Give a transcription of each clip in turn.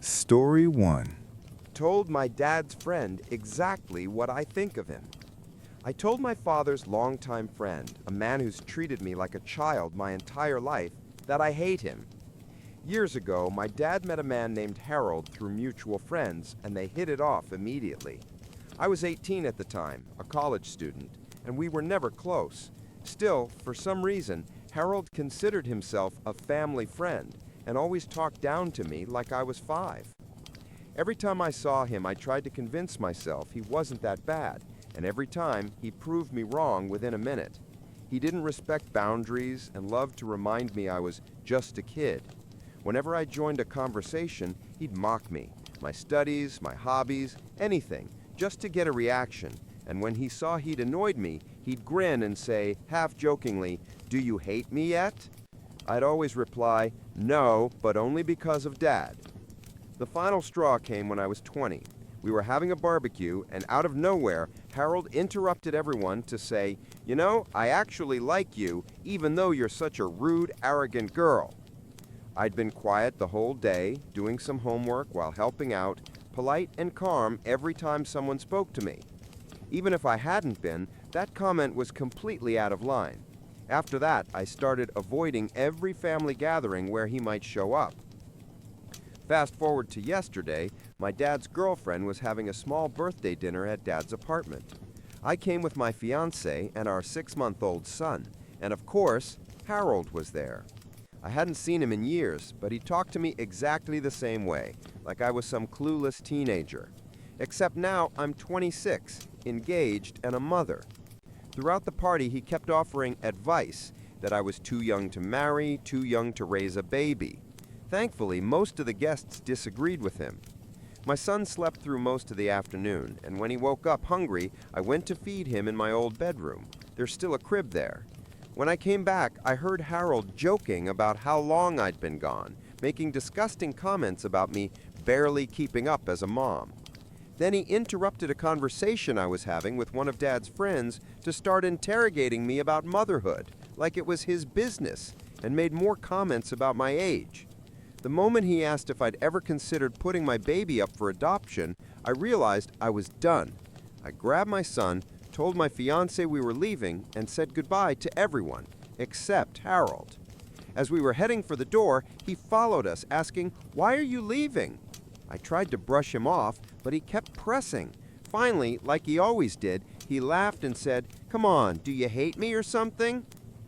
Story 1. Told my dad's friend exactly what I think of him. I told my father's longtime friend, a man who's treated me like a child my entire life, that I hate him. Years ago, my dad met a man named Harold through mutual friends, and they hit it off immediately. I was 18 at the time, a college student, and we were never close. Still, for some reason, Harold considered himself a family friend and always talked down to me like I was 5. Every time I saw him, I tried to convince myself he wasn't that bad, and every time he proved me wrong within a minute. He didn't respect boundaries and loved to remind me I was just a kid. Whenever I joined a conversation, he'd mock me, my studies, my hobbies, anything, just to get a reaction. And when he saw he'd annoyed me, he'd grin and say, half jokingly, "Do you hate me yet?" I'd always reply, "No, but only because of Dad." The final straw came when I was 20. We were having a barbecue, and out of nowhere, Harold interrupted everyone to say, "You know, I actually like you, even though you're such a rude, arrogant girl." I'd been quiet the whole day, doing some homework while helping out, polite and calm every time someone spoke to me. Even if I hadn't been, that comment was completely out of line. After that, I started avoiding every family gathering where he might show up. Fast forward to yesterday, my dad's girlfriend was having a small birthday dinner at Dad's apartment. I came with my fiancé and our 6-month-old son, and of course, Harold was there. I hadn't seen him in years, but he talked to me exactly the same way, like I was some clueless teenager. Except now I'm 26, engaged, and a mother. Throughout the party, he kept offering advice that I was too young to marry, too young to raise a baby. Thankfully, most of the guests disagreed with him. My son slept through most of the afternoon, and when he woke up hungry, I went to feed him in my old bedroom. There's still a crib there. When I came back, I heard Harold joking about how long I'd been gone, making disgusting comments about me barely keeping up as a mom. Then he interrupted a conversation I was having with one of Dad's friends to start interrogating me about motherhood, like it was his business, and made more comments about my age. The moment he asked if I'd ever considered putting my baby up for adoption, I realized I was done. I grabbed my son, told my fiancé we were leaving, and said goodbye to everyone, except Harold. As we were heading for the door, he followed us, asking, "Why are you leaving?" I tried to brush him off, but he kept pressing. Finally, like he always did, he laughed and said, "Come on, do you hate me or something?"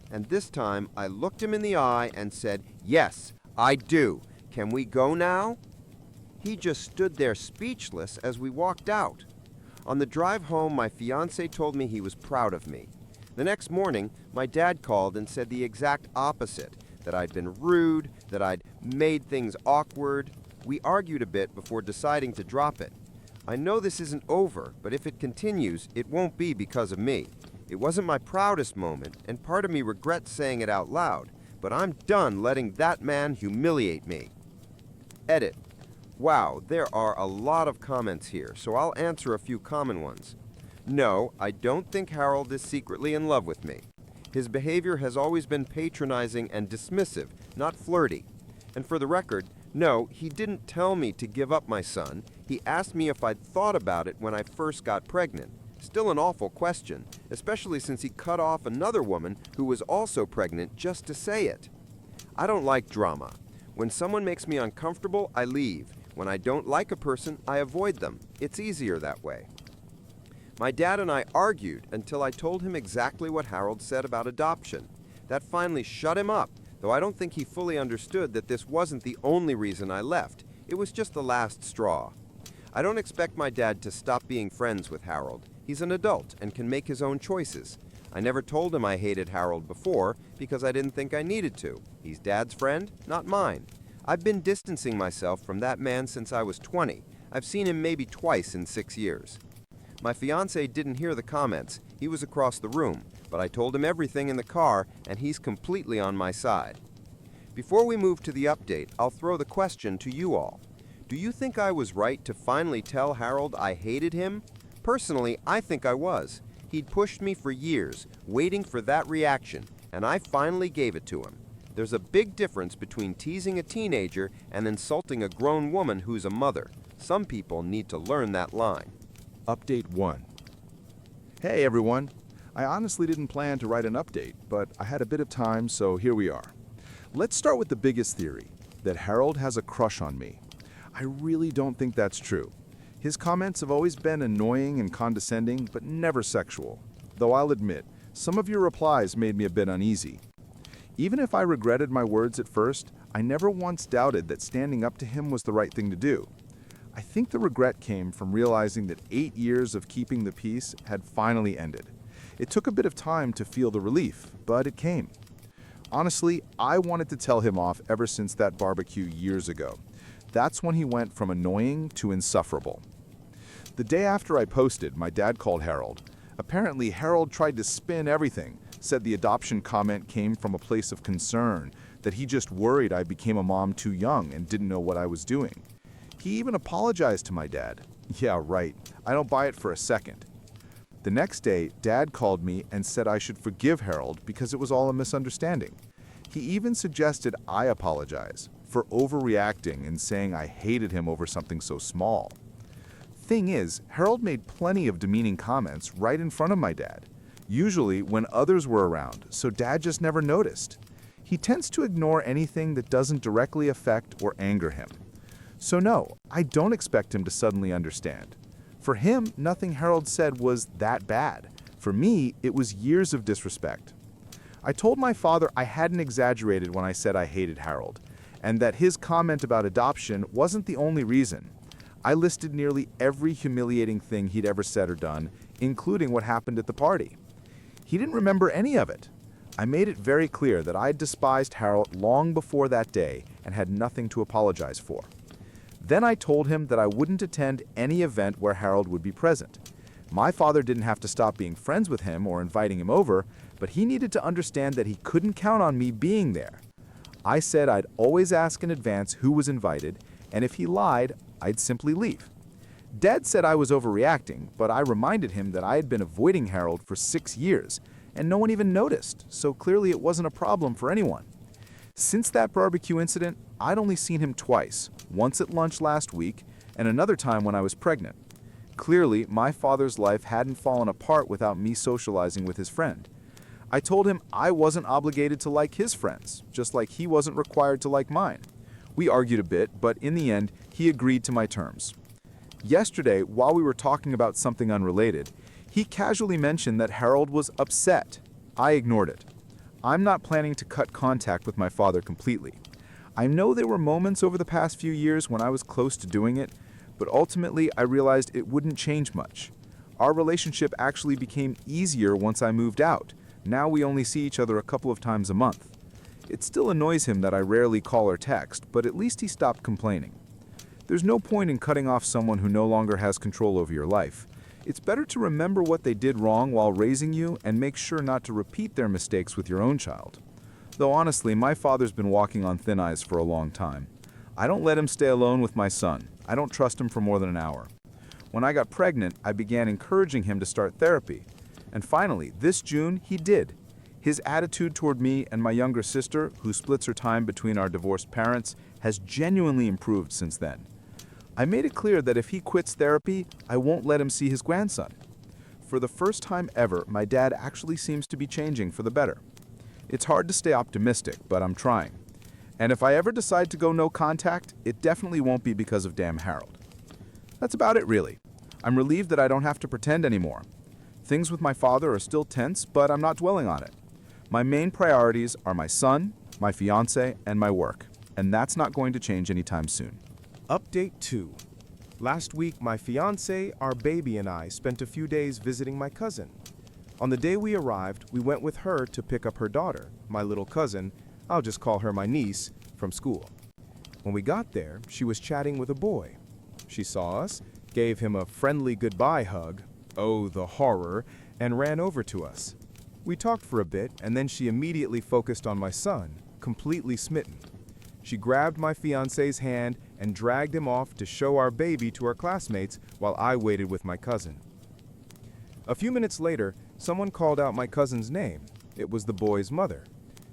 And this time, I looked him in the eye and said, "Yes, I do. Can we go now?" He just stood there speechless as we walked out. On the drive home, my fiancé told me he was proud of me. The next morning, my dad called and said the exact opposite, that I'd been rude, that I'd made things awkward. We argued a bit before deciding to drop it. I know this isn't over, but if it continues, it won't be because of me. It wasn't my proudest moment, and part of me regrets saying it out loud, but I'm done letting that man humiliate me. Edit. Wow, there are a lot of comments here, so I'll answer a few common ones. No, I don't think Harold is secretly in love with me. His behavior has always been patronizing and dismissive, not flirty. And for the record, no, he didn't tell me to give up my son. He asked me if I'd thought about it when I first got pregnant. Still an awful question, especially since he cut off another woman who was also pregnant just to say it. I don't like drama. When someone makes me uncomfortable, I leave. When I don't like a person, I avoid them. It's easier that way. My dad and I argued until I told him exactly what Harold said about adoption. That finally shut him up, though I don't think he fully understood that this wasn't the only reason I left. It was just the last straw. I don't expect my dad to stop being friends with Harold. He's an adult and can make his own choices. I never told him I hated Harold before because I didn't think I needed to. He's Dad's friend, not mine. I've been distancing myself from that man since I was 20. I've seen him maybe twice in 6 years. My fiancé didn't hear the comments. He was across the room, but I told him everything in the car, and he's completely on my side. Before we move to the update, I'll throw the question to you all. Do you think I was right to finally tell Harold I hated him? Personally, I think I was. He'd pushed me for years, waiting for that reaction, and I finally gave it to him. There's a big difference between teasing a teenager and insulting a grown woman who's a mother. Some people need to learn that line. Update 1. Hey everyone. I honestly didn't plan to write an update, but I had a bit of time, so here we are. Let's start with the biggest theory, that Harold has a crush on me. I really don't think that's true. His comments have always been annoying and condescending, but never sexual. Though I'll admit, some of your replies made me a bit uneasy. Even if I regretted my words at first, I never once doubted that standing up to him was the right thing to do. I think the regret came from realizing that 8 years of keeping the peace had finally ended. It took a bit of time to feel the relief, but it came. Honestly, I wanted to tell him off ever since that barbecue years ago. That's when he went from annoying to insufferable. The day after I posted, my dad called Harold. Apparently, Harold tried to spin everything, said the adoption comment came from a place of concern, that he just worried I became a mom too young and didn't know what I was doing. He even apologized to my dad. Yeah, right. I don't buy it for a second. The next day, Dad called me and said I should forgive Harold because it was all a misunderstanding. He even suggested I apologize for overreacting and saying I hated him over something so small. Thing is, Harold made plenty of demeaning comments right in front of my dad, usually when others were around, so Dad just never noticed. He tends to ignore anything that doesn't directly affect or anger him. So no, I don't expect him to suddenly understand. For him, nothing Harold said was that bad. For me, it was years of disrespect. I told my father I hadn't exaggerated when I said I hated Harold, and that his comment about adoption wasn't the only reason. I listed nearly every humiliating thing he'd ever said or done, including what happened at the party. He didn't remember any of it. I made it very clear that I despised Harold long before that day and had nothing to apologize for. Then I told him that I wouldn't attend any event where Harold would be present. My father didn't have to stop being friends with him or inviting him over, but he needed to understand that he couldn't count on me being there. I said I'd always ask in advance who was invited, and if he lied, I'd simply leave. Dad said I was overreacting, but I reminded him that I had been avoiding Harold for 6 years, and no one even noticed, so clearly it wasn't a problem for anyone. Since that barbecue incident, I'd only seen him twice, once at lunch last week, and another time when I was pregnant. Clearly, my father's life hadn't fallen apart without me socializing with his friend. I told him I wasn't obligated to like his friends, just like he wasn't required to like mine. We argued a bit, but in the end, he agreed to my terms. Yesterday, while we were talking about something unrelated, he casually mentioned that Harold was upset. I ignored it. I'm not planning to cut contact with my father completely. I know there were moments over the past few years when I was close to doing it, but ultimately I realized it wouldn't change much. Our relationship actually became easier once I moved out. Now we only see each other a couple of times a month. It still annoys him that I rarely call or text, but at least he stopped complaining. There's no point in cutting off someone who no longer has control over your life. It's better to remember what they did wrong while raising you and make sure not to repeat their mistakes with your own child. Though honestly, my father's been walking on thin ice for a long time. I don't let him stay alone with my son. I don't trust him for more than an hour. When I got pregnant, I began encouraging him to start therapy. And finally, this June, he did. His attitude toward me and my younger sister, who splits her time between our divorced parents, has genuinely improved since then. I made it clear that if he quits therapy, I won't let him see his grandson. For the first time ever, my dad actually seems to be changing for the better. It's hard to stay optimistic, but I'm trying. And if I ever decide to go no contact, it definitely won't be because of damn Harold. That's about it, really. I'm relieved that I don't have to pretend anymore. Things with my father are still tense, but I'm not dwelling on it. My main priorities are my son, my fiance, and my work, and that's not going to change anytime soon. Update 2. Last week, my fiancée, our baby, and I spent a few days visiting my cousin. On the day we arrived, we went with her to pick up her daughter, my little cousin, I'll just call her my niece, from school. When we got there, she was chatting with a boy. She saw us, gave him a friendly goodbye hug, oh the horror, and ran over to us. We talked for a bit, and then she immediately focused on my son, completely smitten. She grabbed my fiancé's hand and dragged him off to show our baby to our classmates while I waited with my cousin. A few minutes later, someone called out my cousin's name. It was the boy's mother.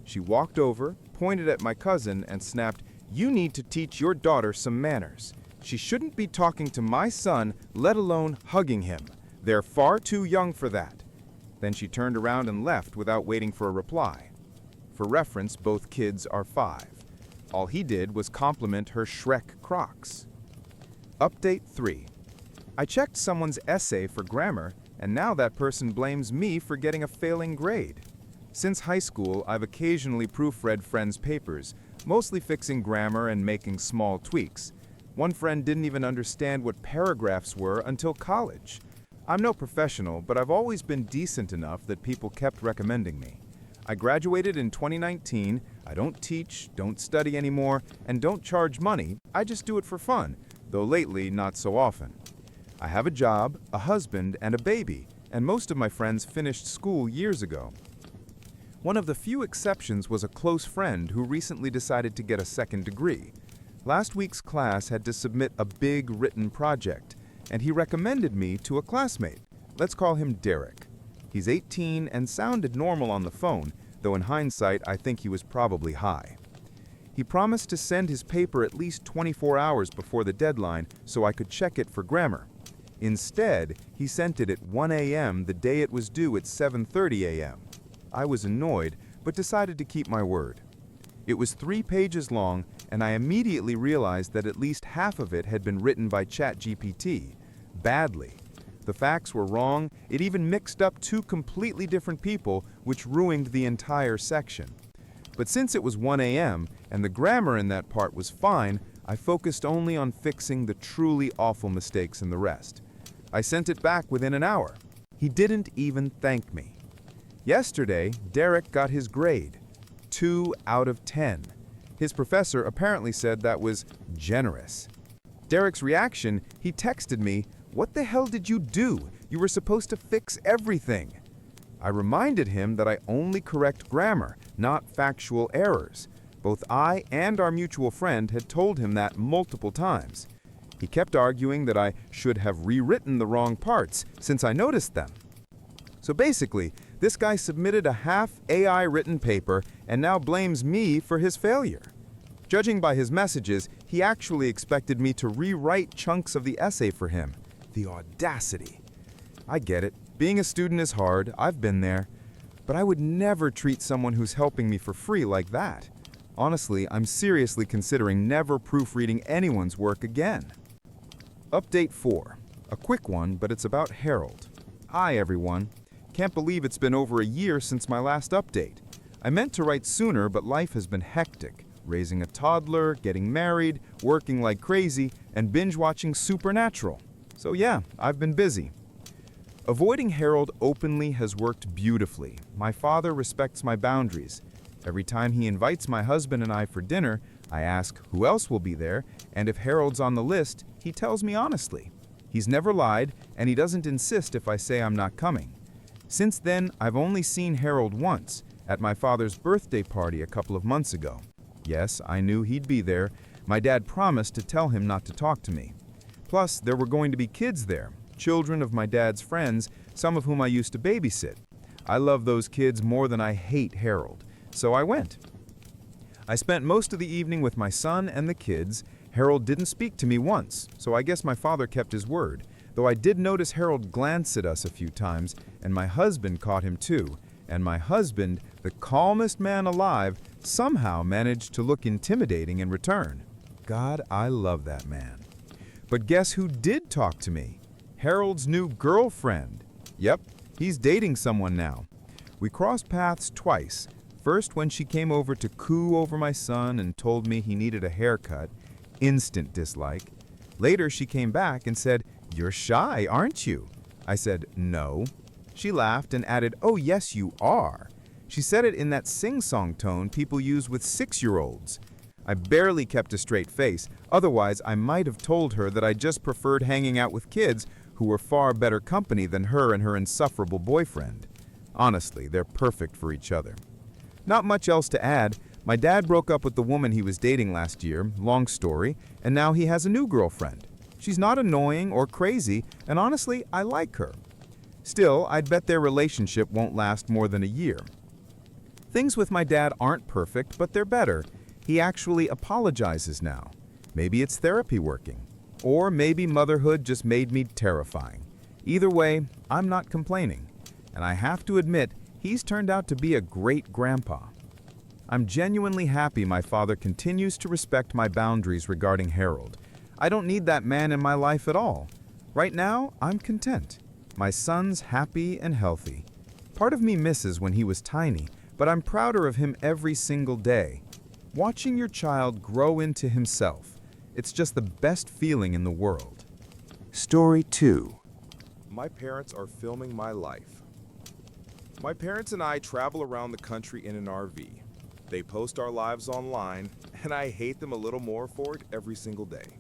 She walked over, pointed at my cousin and snapped, "You need to teach your daughter some manners. She shouldn't be talking to my son, let alone hugging him. They're far too young for that." Then she turned around and left without waiting for a reply. For reference, both kids are 5. All he did was compliment her Shrek Crocs. Update 3. I checked someone's essay for grammar, and now that person blames me for getting a failing grade. Since high school, I've occasionally proofread friends' papers, mostly fixing grammar and making small tweaks. One friend didn't even understand what paragraphs were until college. I'm no professional, but I've always been decent enough that people kept recommending me. I graduated in 2019, I don't teach, don't study anymore, and don't charge money, I just do it for fun, though lately not so often. I have a job, a husband, and a baby, and most of my friends finished school years ago. One of the few exceptions was a close friend who recently decided to get a second degree. Last week's class had to submit a big written project, and he recommended me to a classmate. Let's call him Derek. He's 18 and sounded normal on the phone, though in hindsight I think he was probably high. He promised to send his paper at least 24 hours before the deadline so I could check it for grammar. Instead, he sent it at 1 a.m. the day it was due at 7:30 a.m. I was annoyed, but decided to keep my word. It was 3 pages long, and I immediately realized that at least half of it had been written by ChatGPT. Badly. The facts were wrong, it even mixed up 2 completely different people, which ruined the entire section. But since it was 1 a.m. and the grammar in that part was fine, I focused only on fixing the truly awful mistakes in the rest. I sent it back within an hour. He didn't even thank me. Yesterday, Derek got his grade, 2 out of 10. His professor apparently said that was generous. Derek's reaction, he texted me, "What the hell did you do? You were supposed to fix everything." I reminded him that I only correct grammar, not factual errors. Both I and our mutual friend had told him that multiple times. He kept arguing that I should have rewritten the wrong parts since I noticed them. So basically, this guy submitted a half AI written paper and now blames me for his failure. Judging by his messages, he actually expected me to rewrite chunks of the essay for him. The audacity. I get it. Being a student is hard. I've been there. But I would never treat someone who's helping me for free like that. Honestly, I'm seriously considering never proofreading anyone's work again. Update 4. A quick one, but it's about Harold. Hi, everyone. Can't believe it's been over a year since my last update. I meant to write sooner, but life has been hectic. Raising a toddler, getting married, working like crazy, and binge-watching Supernatural. So yeah, I've been busy. Avoiding Harold openly has worked beautifully. My father respects my boundaries. Every time he invites my husband and I for dinner, I ask who else will be there, and if Harold's on the list, he tells me honestly. He's never lied, and he doesn't insist if I say I'm not coming. Since then, I've only seen Harold once, at my father's birthday party a couple of months ago. Yes, I knew he'd be there. My dad promised to tell him not to talk to me. Plus, there were going to be kids there, children of my dad's friends, some of whom I used to babysit. I love those kids more than I hate Harold, so I went. I spent most of the evening with my son and the kids. Harold didn't speak to me once, so I guess my father kept his word, though I did notice Harold glance at us a few times, and my husband caught him too, and my husband, the calmest man alive, somehow managed to look intimidating in return. God, I love that man. But guess who did talk to me? Harold's new girlfriend. Yep, he's dating someone now. We crossed paths twice. First when she came over to coo over my son and told me he needed a haircut. Instant dislike. Later she came back and said, "You're shy, aren't you?" I said, "No." She laughed and added, "Oh yes you are." She said it in that sing-song tone people use with 6-year-olds. I barely kept a straight face, otherwise I might have told her that I just preferred hanging out with kids who were far better company than her and her insufferable boyfriend. Honestly, they're perfect for each other. Not much else to add. My dad broke up with the woman he was dating last year, long story, and now he has a new girlfriend. She's not annoying or crazy, and honestly, I like her. Still, I'd bet their relationship won't last more than a year. Things with my dad aren't perfect, but they're better. He actually apologizes now. Maybe it's therapy working. Or maybe motherhood just made me terrifying. Either way, I'm not complaining. And I have to admit, he's turned out to be a great grandpa. I'm genuinely happy my father continues to respect my boundaries regarding Harold. I don't need that man in my life at all. Right now, I'm content. My son's happy and healthy. Part of me misses when he was tiny, but I'm prouder of him every single day. Watching your child grow into himself, it's just the best feeling in the world. Story 2. My parents are filming my life. My parents and I travel around the country in an RV. They post our lives online, and I hate them a little more for it every single day.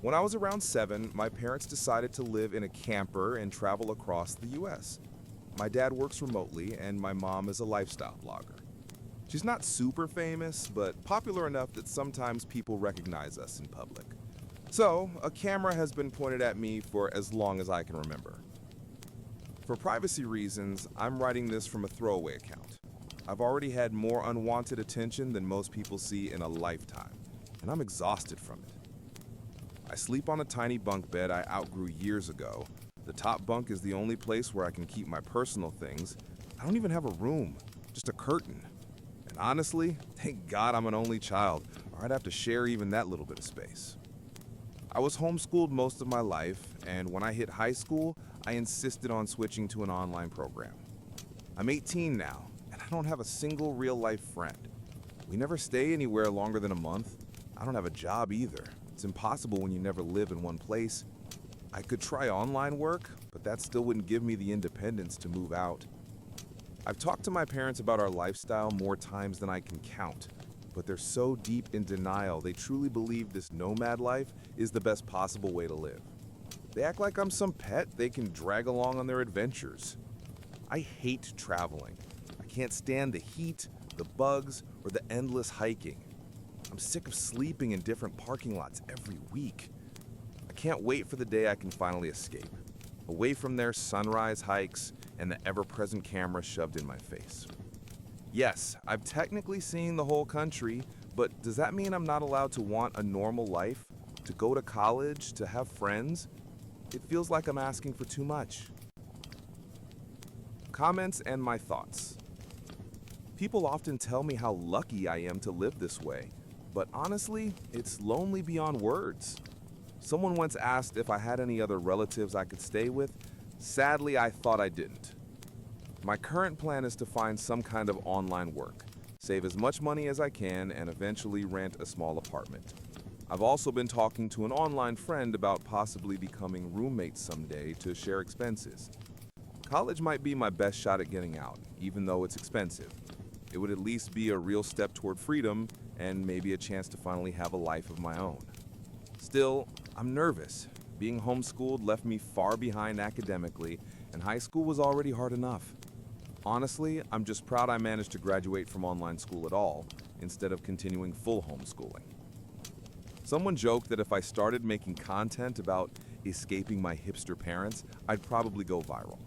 When I was around 7, my parents decided to live in a camper and travel across the US. My dad works remotely, and my mom is a lifestyle blogger. She's not super famous, but popular enough that sometimes people recognize us in public. So, a camera has been pointed at me for as long as I can remember. For privacy reasons, I'm writing this from a throwaway account. I've already had more unwanted attention than most people see in a lifetime, and I'm exhausted from it. I sleep on a tiny bunk bed I outgrew years ago. The top bunk is the only place where I can keep my personal things. I don't even have a room, just a curtain. And honestly, thank God I'm an only child, or I'd have to share even that little bit of space. I was homeschooled most of my life, and when I hit high school, I insisted on switching to an online program. I'm 18 now, and I don't have a single real-life friend. We never stay anywhere longer than a month. I don't have a job either. It's impossible when you never live in one place. I could try online work, but that still wouldn't give me the independence to move out. I've talked to my parents about our lifestyle more times than I can count, but they're so deep in denial they truly believe this nomad life is the best possible way to live. They act like I'm some pet they can drag along on their adventures. I hate traveling. I can't stand the heat, the bugs, or the endless hiking. I'm sick of sleeping in different parking lots every week. I can't wait for the day I can finally escape, away from their sunrise hikes and the ever-present camera shoved in my face. Yes, I've technically seen the whole country, but does that mean I'm not allowed to want a normal life? To go to college? To have friends? It feels like I'm asking for too much. Comments and my thoughts. People often tell me how lucky I am to live this way, but honestly, it's lonely beyond words. Someone once asked if I had any other relatives I could stay with. Sadly, I thought I didn't. My current plan is to find some kind of online work, save as much money as I can, and eventually rent a small apartment. I've also been talking to an online friend about possibly becoming roommates someday to share expenses. College might be my best shot at getting out, even though it's expensive. It would at least be a real step toward freedom and maybe a chance to finally have a life of my own. Still, I'm nervous. Being homeschooled left me far behind academically, and high school was already hard enough. Honestly, I'm just proud I managed to graduate from online school at all, instead of continuing full homeschooling. Someone joked that if I started making content about escaping my hipster parents, I'd probably go viral.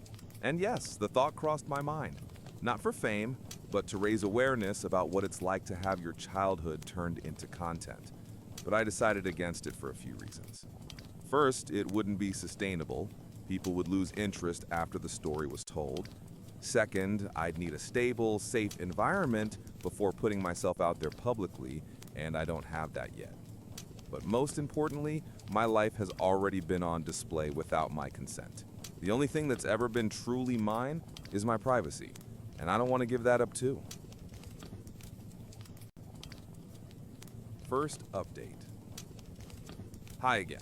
And yes, the thought crossed my mind. Not for fame, but to raise awareness about what it's like to have your childhood turned into content. But I decided against it for a few reasons. First, it wouldn't be sustainable. People would lose interest after the story was told. Second, I'd need a stable, safe environment before putting myself out there publicly, and I don't have that yet. But most importantly, my life has already been on display without my consent. The only thing that's ever been truly mine is my privacy, and I don't want to give that up too. First update. Hi again.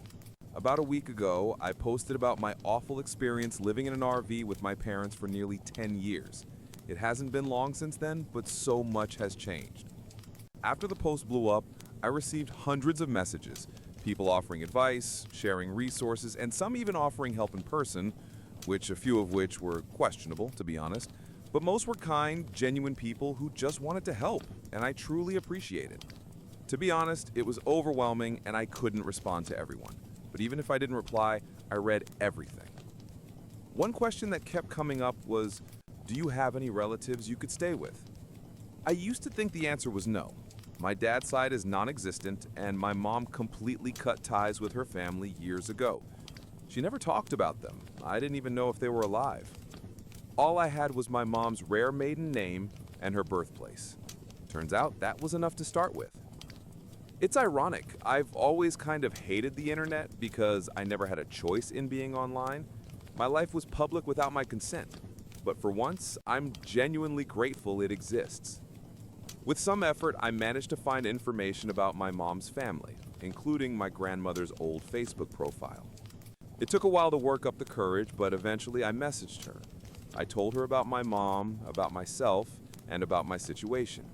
About a week ago, I posted about my awful experience living in an RV with my parents for nearly 10 years. It hasn't been long since then, but so much has changed. After the post blew up, I received hundreds of messages, people offering advice, sharing resources, and some even offering help in person, a few of which were questionable, to be honest. But most were kind, genuine people who just wanted to help, and I truly appreciate it. To be honest, it was overwhelming and I couldn't respond to everyone. But even if I didn't reply, I read everything. One question that kept coming up was, do you have any relatives you could stay with? I used to think the answer was no. My dad's side is non-existent, and my mom completely cut ties with her family years ago. She never talked about them. I didn't even know if they were alive. All I had was my mom's rare maiden name and her birthplace. Turns out that was enough to start with. It's ironic. I've always kind of hated the internet because I never had a choice in being online. My life was public without my consent. But for once, I'm genuinely grateful it exists. With some effort, I managed to find information about my mom's family, including my grandmother's old Facebook profile. It took a while to work up the courage, but eventually I messaged her. I told her about my mom, about myself, and about my situation.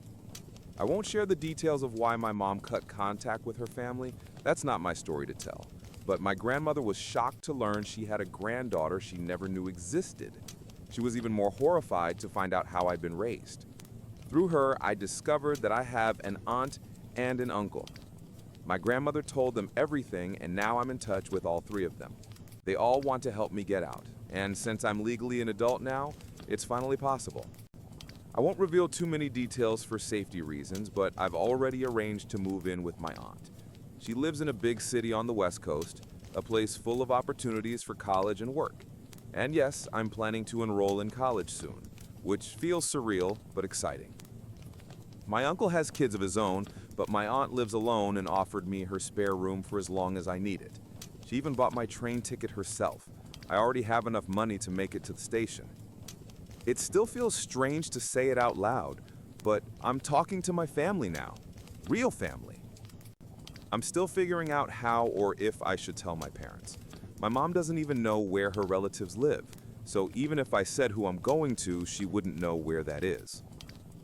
I won't share the details of why my mom cut contact with her family. That's not my story to tell. But my grandmother was shocked to learn she had a granddaughter she never knew existed. She was even more horrified to find out how I'd been raised. Through her, I discovered that I have an aunt and an uncle. My grandmother told them everything, and now I'm in touch with all three of them. They all want to help me get out, and since I'm legally an adult now, it's finally possible. I won't reveal too many details for safety reasons, but I've already arranged to move in with my aunt. She lives in a big city on the West Coast, a place full of opportunities for college and work. And yes, I'm planning to enroll in college soon, which feels surreal but exciting. My uncle has kids of his own, but my aunt lives alone and offered me her spare room for as long as I need it. She even bought my train ticket herself. I already have enough money to make it to the station. It still feels strange to say it out loud, but I'm talking to my family now. Real family. I'm still figuring out how or if I should tell my parents. My mom doesn't even know where her relatives live, so even if I said who I'm going to, she wouldn't know where that is.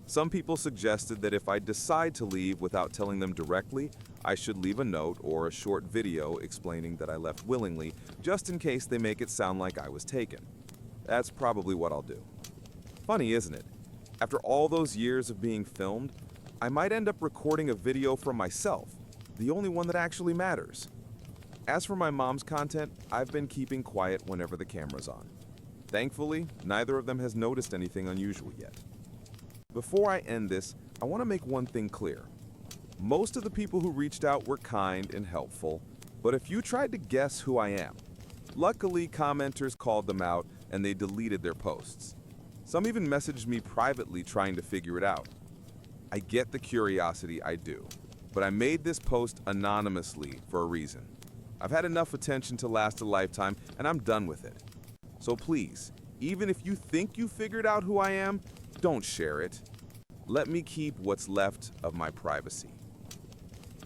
Some people suggested that if I decide to leave without telling them directly, I should leave a note or a short video explaining that I left willingly, just in case they make it sound like I was taken. That's probably what I'll do. Funny, isn't it? After all those years of being filmed, I might end up recording a video for myself, the only one that actually matters. As for my mom's content, I've been keeping quiet whenever the camera's on. Thankfully, neither of them has noticed anything unusual yet. Before I end this, I want to make one thing clear. Most of the people who reached out were kind and helpful, but if you tried to guess who I am, luckily commenters called them out and they deleted their posts. Some even messaged me privately trying to figure it out. I get the curiosity, I do, but I made this post anonymously for a reason. I've had enough attention to last a lifetime, and I'm done with it. So please, even if you think you figured out who I am, don't share it. Let me keep what's left of my privacy.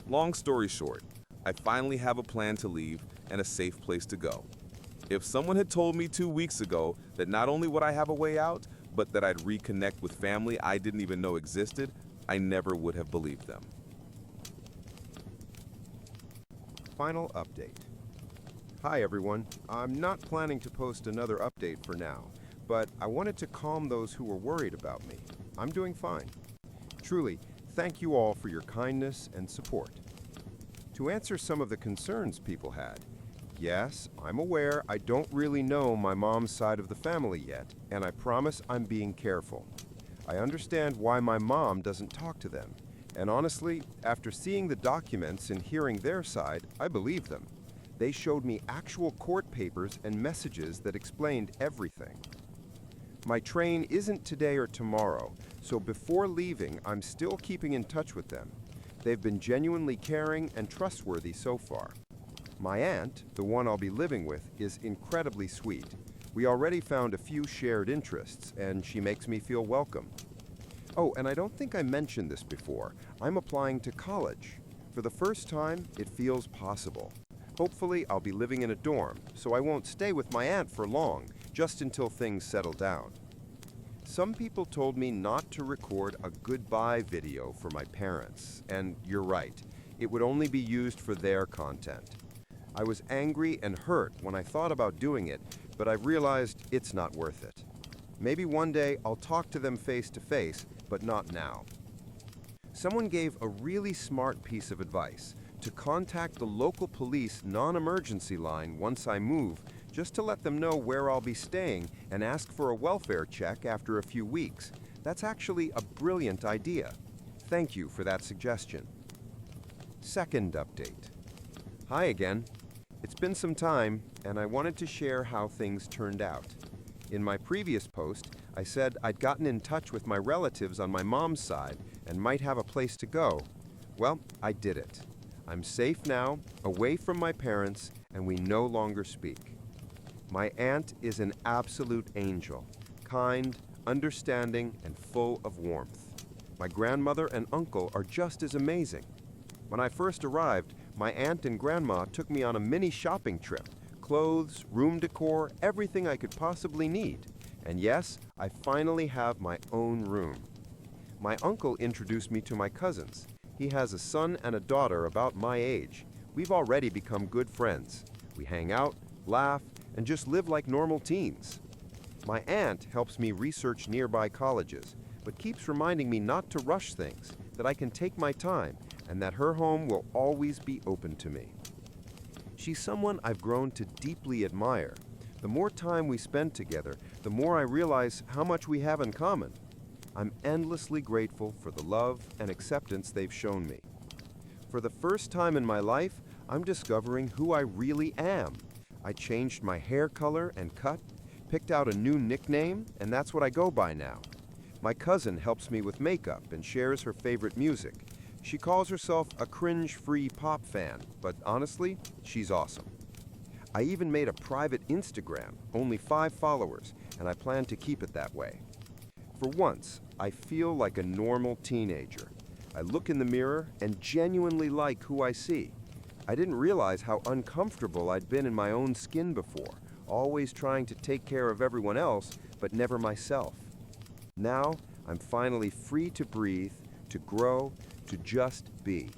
Long story short, I finally have a plan to leave and a safe place to go. If someone had told me 2 weeks ago that not only would I have a way out, but that I'd reconnect with family I didn't even know existed, I never would have believed them. Final update. Hi everyone. I'm not planning to post another update for now, but I wanted to calm those who were worried about me. I'm doing fine. Truly, thank you all for your kindness and support. To answer some of the concerns people had, yes, I'm aware I don't really know my mom's side of the family yet, and I promise I'm being careful. I understand why my mom doesn't talk to them, and honestly, after seeing the documents and hearing their side, I believe them. They showed me actual court papers and messages that explained everything. My train isn't today or tomorrow, so before leaving, I'm still keeping in touch with them. They've been genuinely caring and trustworthy so far. My aunt, the one I'll be living with, is incredibly sweet. We already found a few shared interests, and she makes me feel welcome. Oh, and I don't think I mentioned this before. I'm applying to college. For the first time, it feels possible. Hopefully, I'll be living in a dorm, so I won't stay with my aunt for long, just until things settle down. Some people told me not to record a goodbye video for my parents, and you're right. It would only be used for their content. I was angry and hurt when I thought about doing it, but I've realized it's not worth it. Maybe one day I'll talk to them face to face, but not now. Someone gave a really smart piece of advice: to contact the local police non-emergency line once I move, just to let them know where I'll be staying and ask for a welfare check after a few weeks. That's actually a brilliant idea. Thank you for that suggestion. Second update. Hi again. It's been some time, and I wanted to share how things turned out. In my previous post, I said I'd gotten in touch with my relatives on my mom's side and might have a place to go. Well, I did it. I'm safe now, away from my parents, and we no longer speak. My aunt is an absolute angel, kind, understanding, and full of warmth. My grandmother and uncle are just as amazing. When I first arrived, my aunt and grandma took me on a mini shopping trip. Clothes, room decor, everything I could possibly need. And yes, I finally have my own room. My uncle introduced me to my cousins. He has a son and a daughter about my age. We've already become good friends. We hang out, laugh, and just live like normal teens. My aunt helps me research nearby colleges, but keeps reminding me not to rush things, that I can take my time, and that her home will always be open to me. She's someone I've grown to deeply admire. The more time we spend together, the more I realize how much we have in common. I'm endlessly grateful for the love and acceptance they've shown me. For the first time in my life, I'm discovering who I really am. I changed my hair color and cut, picked out a new nickname, and that's what I go by now. My cousin helps me with makeup and shares her favorite music. She calls herself a cringe-free pop fan, but honestly, she's awesome. I even made a private Instagram, only 5 followers, and I plan to keep it that way. For once, I feel like a normal teenager. I look in the mirror and genuinely like who I see. I didn't realize how uncomfortable I'd been in my own skin before, always trying to take care of everyone else, but never myself. Now, I'm finally free to breathe, to grow, to just be.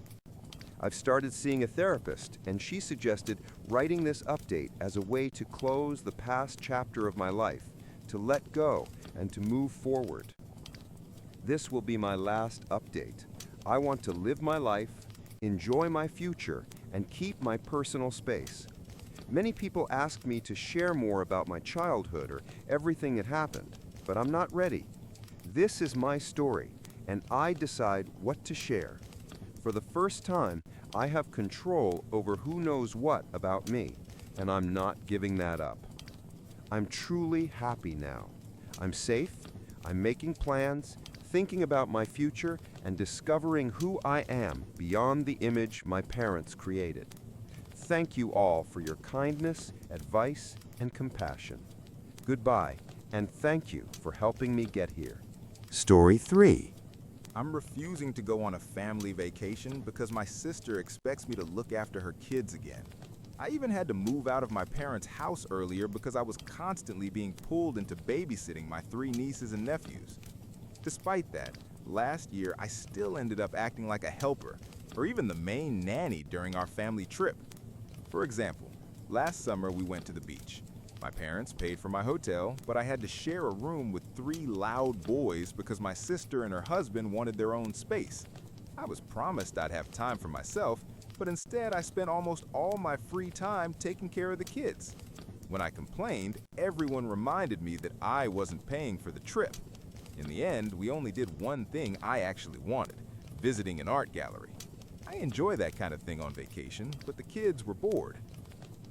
I've started seeing a therapist, and she suggested writing this update as a way to close the past chapter of my life, to let go, and to move forward. This will be my last update. I want to live my life, enjoy my future, and keep my personal space. Many people ask me to share more about my childhood or everything that happened, but I'm not ready. This is my story, and I decide what to share. For the first time, I have control over who knows what about me, and I'm not giving that up. I'm truly happy now. I'm safe, I'm making plans, thinking about my future, and discovering who I am beyond the image my parents created. Thank you all for your kindness, advice, and compassion. Goodbye, and thank you for helping me get here. Story 3. I'm refusing to go on a family vacation because my sister expects me to look after her kids again. I even had to move out of my parents' house earlier because I was constantly being pulled into babysitting my 3 nieces and nephews. Despite that, last year I still ended up acting like a helper, or even the main nanny during our family trip. For example, last summer we went to the beach. My parents paid for my hotel, but I had to share a room with 3 loud boys because my sister and her husband wanted their own space. I was promised I'd have time for myself, but instead I spent almost all my free time taking care of the kids. When I complained, everyone reminded me that I wasn't paying for the trip. In the end, we only did one thing I actually wanted, visiting an art gallery. I enjoy that kind of thing on vacation, but the kids were bored.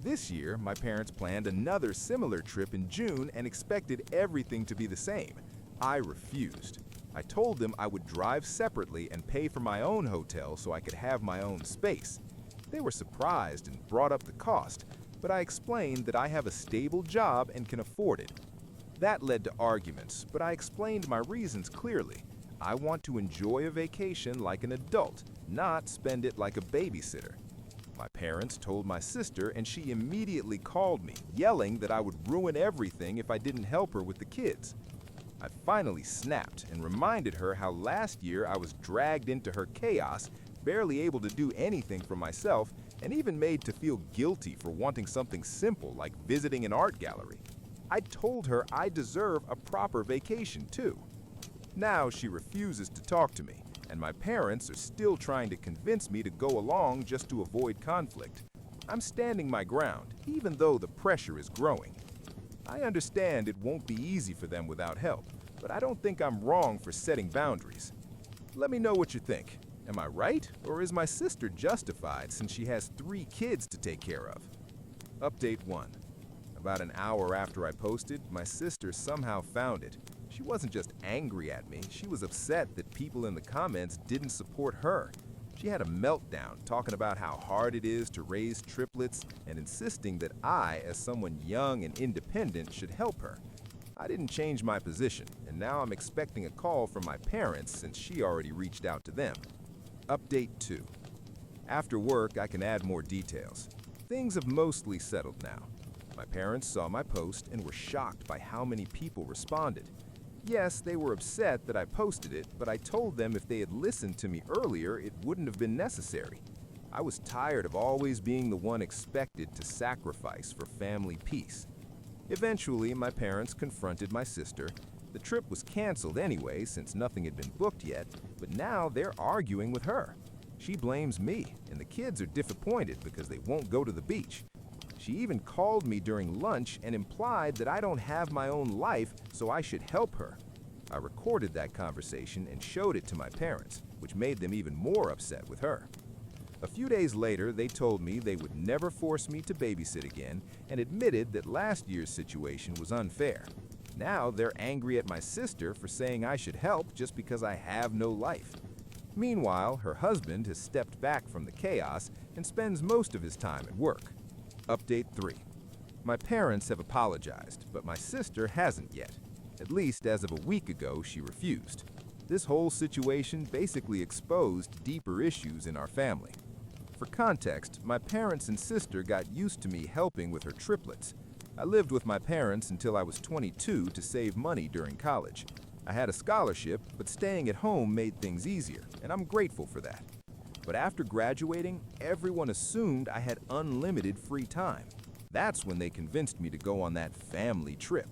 This year, my parents planned another similar trip in June and expected everything to be the same. I refused. I told them I would drive separately and pay for my own hotel so I could have my own space. They were surprised and brought up the cost, but I explained that I have a stable job and can afford it. That led to arguments, but I explained my reasons clearly. I want to enjoy a vacation like an adult, not spend it like a babysitter. My parents told my sister, and she immediately called me, yelling that I would ruin everything if I didn't help her with the kids. I finally snapped and reminded her how last year I was dragged into her chaos, barely able to do anything for myself, and even made to feel guilty for wanting something simple like visiting an art gallery. I told her I deserve a proper vacation too. Now she refuses to talk to me, and my parents are still trying to convince me to go along just to avoid conflict. I'm standing my ground, even though the pressure is growing. I understand it won't be easy for them without help, but I don't think I'm wrong for setting boundaries. Let me know what you think. Am I right, or is my sister justified since she has 3 kids to take care of? Update 1. About an hour after I posted, my sister somehow found it. She wasn't just angry at me, she was upset that people in the comments didn't support her. She had a meltdown talking about how hard it is to raise triplets and insisting that I, as someone young and independent, should help her. I didn't change my position, and now I'm expecting a call from my parents since she already reached out to them. Update 2. After work, I can add more details. Things have mostly settled now. My parents saw my post and were shocked by how many people responded. Yes, they were upset that I posted it, but I told them if they had listened to me earlier, it wouldn't have been necessary. I was tired of always being the one expected to sacrifice for family peace. Eventually, my parents confronted my sister. The trip was canceled anyway since nothing had been booked yet, but now they're arguing with her. She blames me, and the kids are disappointed because they won't go to the beach. She even called me during lunch and implied that I don't have my own life, so I should help her. I recorded that conversation and showed it to my parents, which made them even more upset with her. A few days later, they told me they would never force me to babysit again and admitted that last year's situation was unfair. Now they're angry at my sister for saying I should help just because I have no life. Meanwhile, her husband has stepped back from the chaos and spends most of his time at work. Update 3. My parents have apologized, but my sister hasn't yet. At least as of a week ago, she refused. This whole situation basically exposed deeper issues in our family. For context, my parents and sister got used to me helping with her triplets. I lived with my parents until I was 22 to save money during college. I had a scholarship, but staying at home made things easier, and I'm grateful for that. But after graduating, everyone assumed I had unlimited free time. That's when they convinced me to go on that family trip.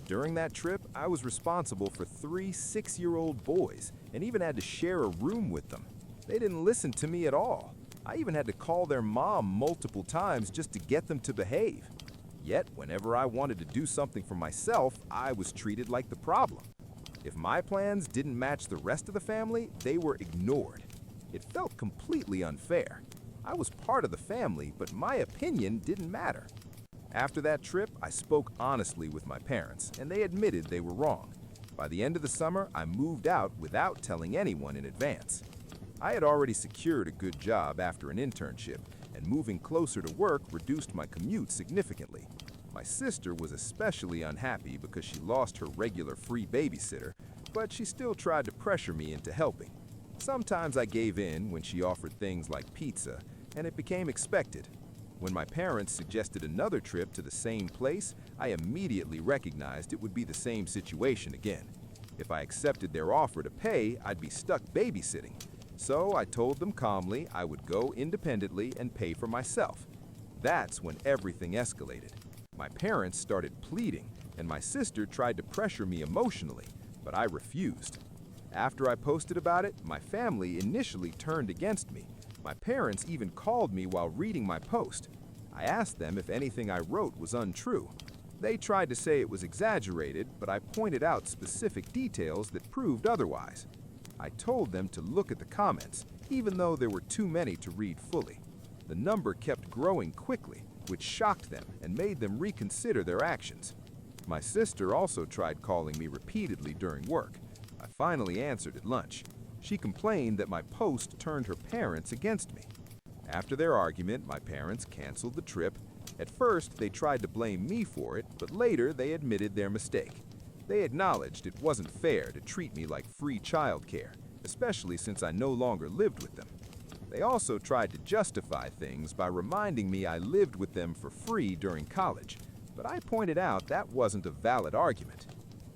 During that trip, I was responsible for 3 6-year-old boys and even had to share a room with them. They didn't listen to me at all. I even had to call their mom multiple times just to get them to behave. Yet, whenever I wanted to do something for myself, I was treated like the problem. If my plans didn't match the rest of the family, they were ignored. It felt completely unfair. I was part of the family, but my opinion didn't matter. After that trip, I spoke honestly with my parents, and they admitted they were wrong. By the end of the summer, I moved out without telling anyone in advance. I had already secured a good job after an internship, and moving closer to work reduced my commute significantly. My sister was especially unhappy because she lost her regular free babysitter, but she still tried to pressure me into helping. Sometimes I gave in when she offered things like pizza, and it became expected. When my parents suggested another trip to the same place, I immediately recognized it would be the same situation again. If I accepted their offer to pay, I'd be stuck babysitting. So I told them calmly I would go independently and pay for myself. That's when everything escalated. My parents started pleading, and my sister tried to pressure me emotionally, but I refused. After I posted about it, my family initially turned against me. My parents even called me while reading my post. I asked them if anything I wrote was untrue. They tried to say it was exaggerated, but I pointed out specific details that proved otherwise. I told them to look at the comments, even though there were too many to read fully. The number kept growing quickly, which shocked them and made them reconsider their actions. My sister also tried calling me repeatedly during work. I finally answered at lunch. She complained that my post turned her parents against me. After their argument, my parents canceled the trip. At first, they tried to blame me for it, but later they admitted their mistake. They acknowledged it wasn't fair to treat me like free childcare, especially since I no longer lived with them. They also tried to justify things by reminding me I lived with them for free during college, but I pointed out that wasn't a valid argument.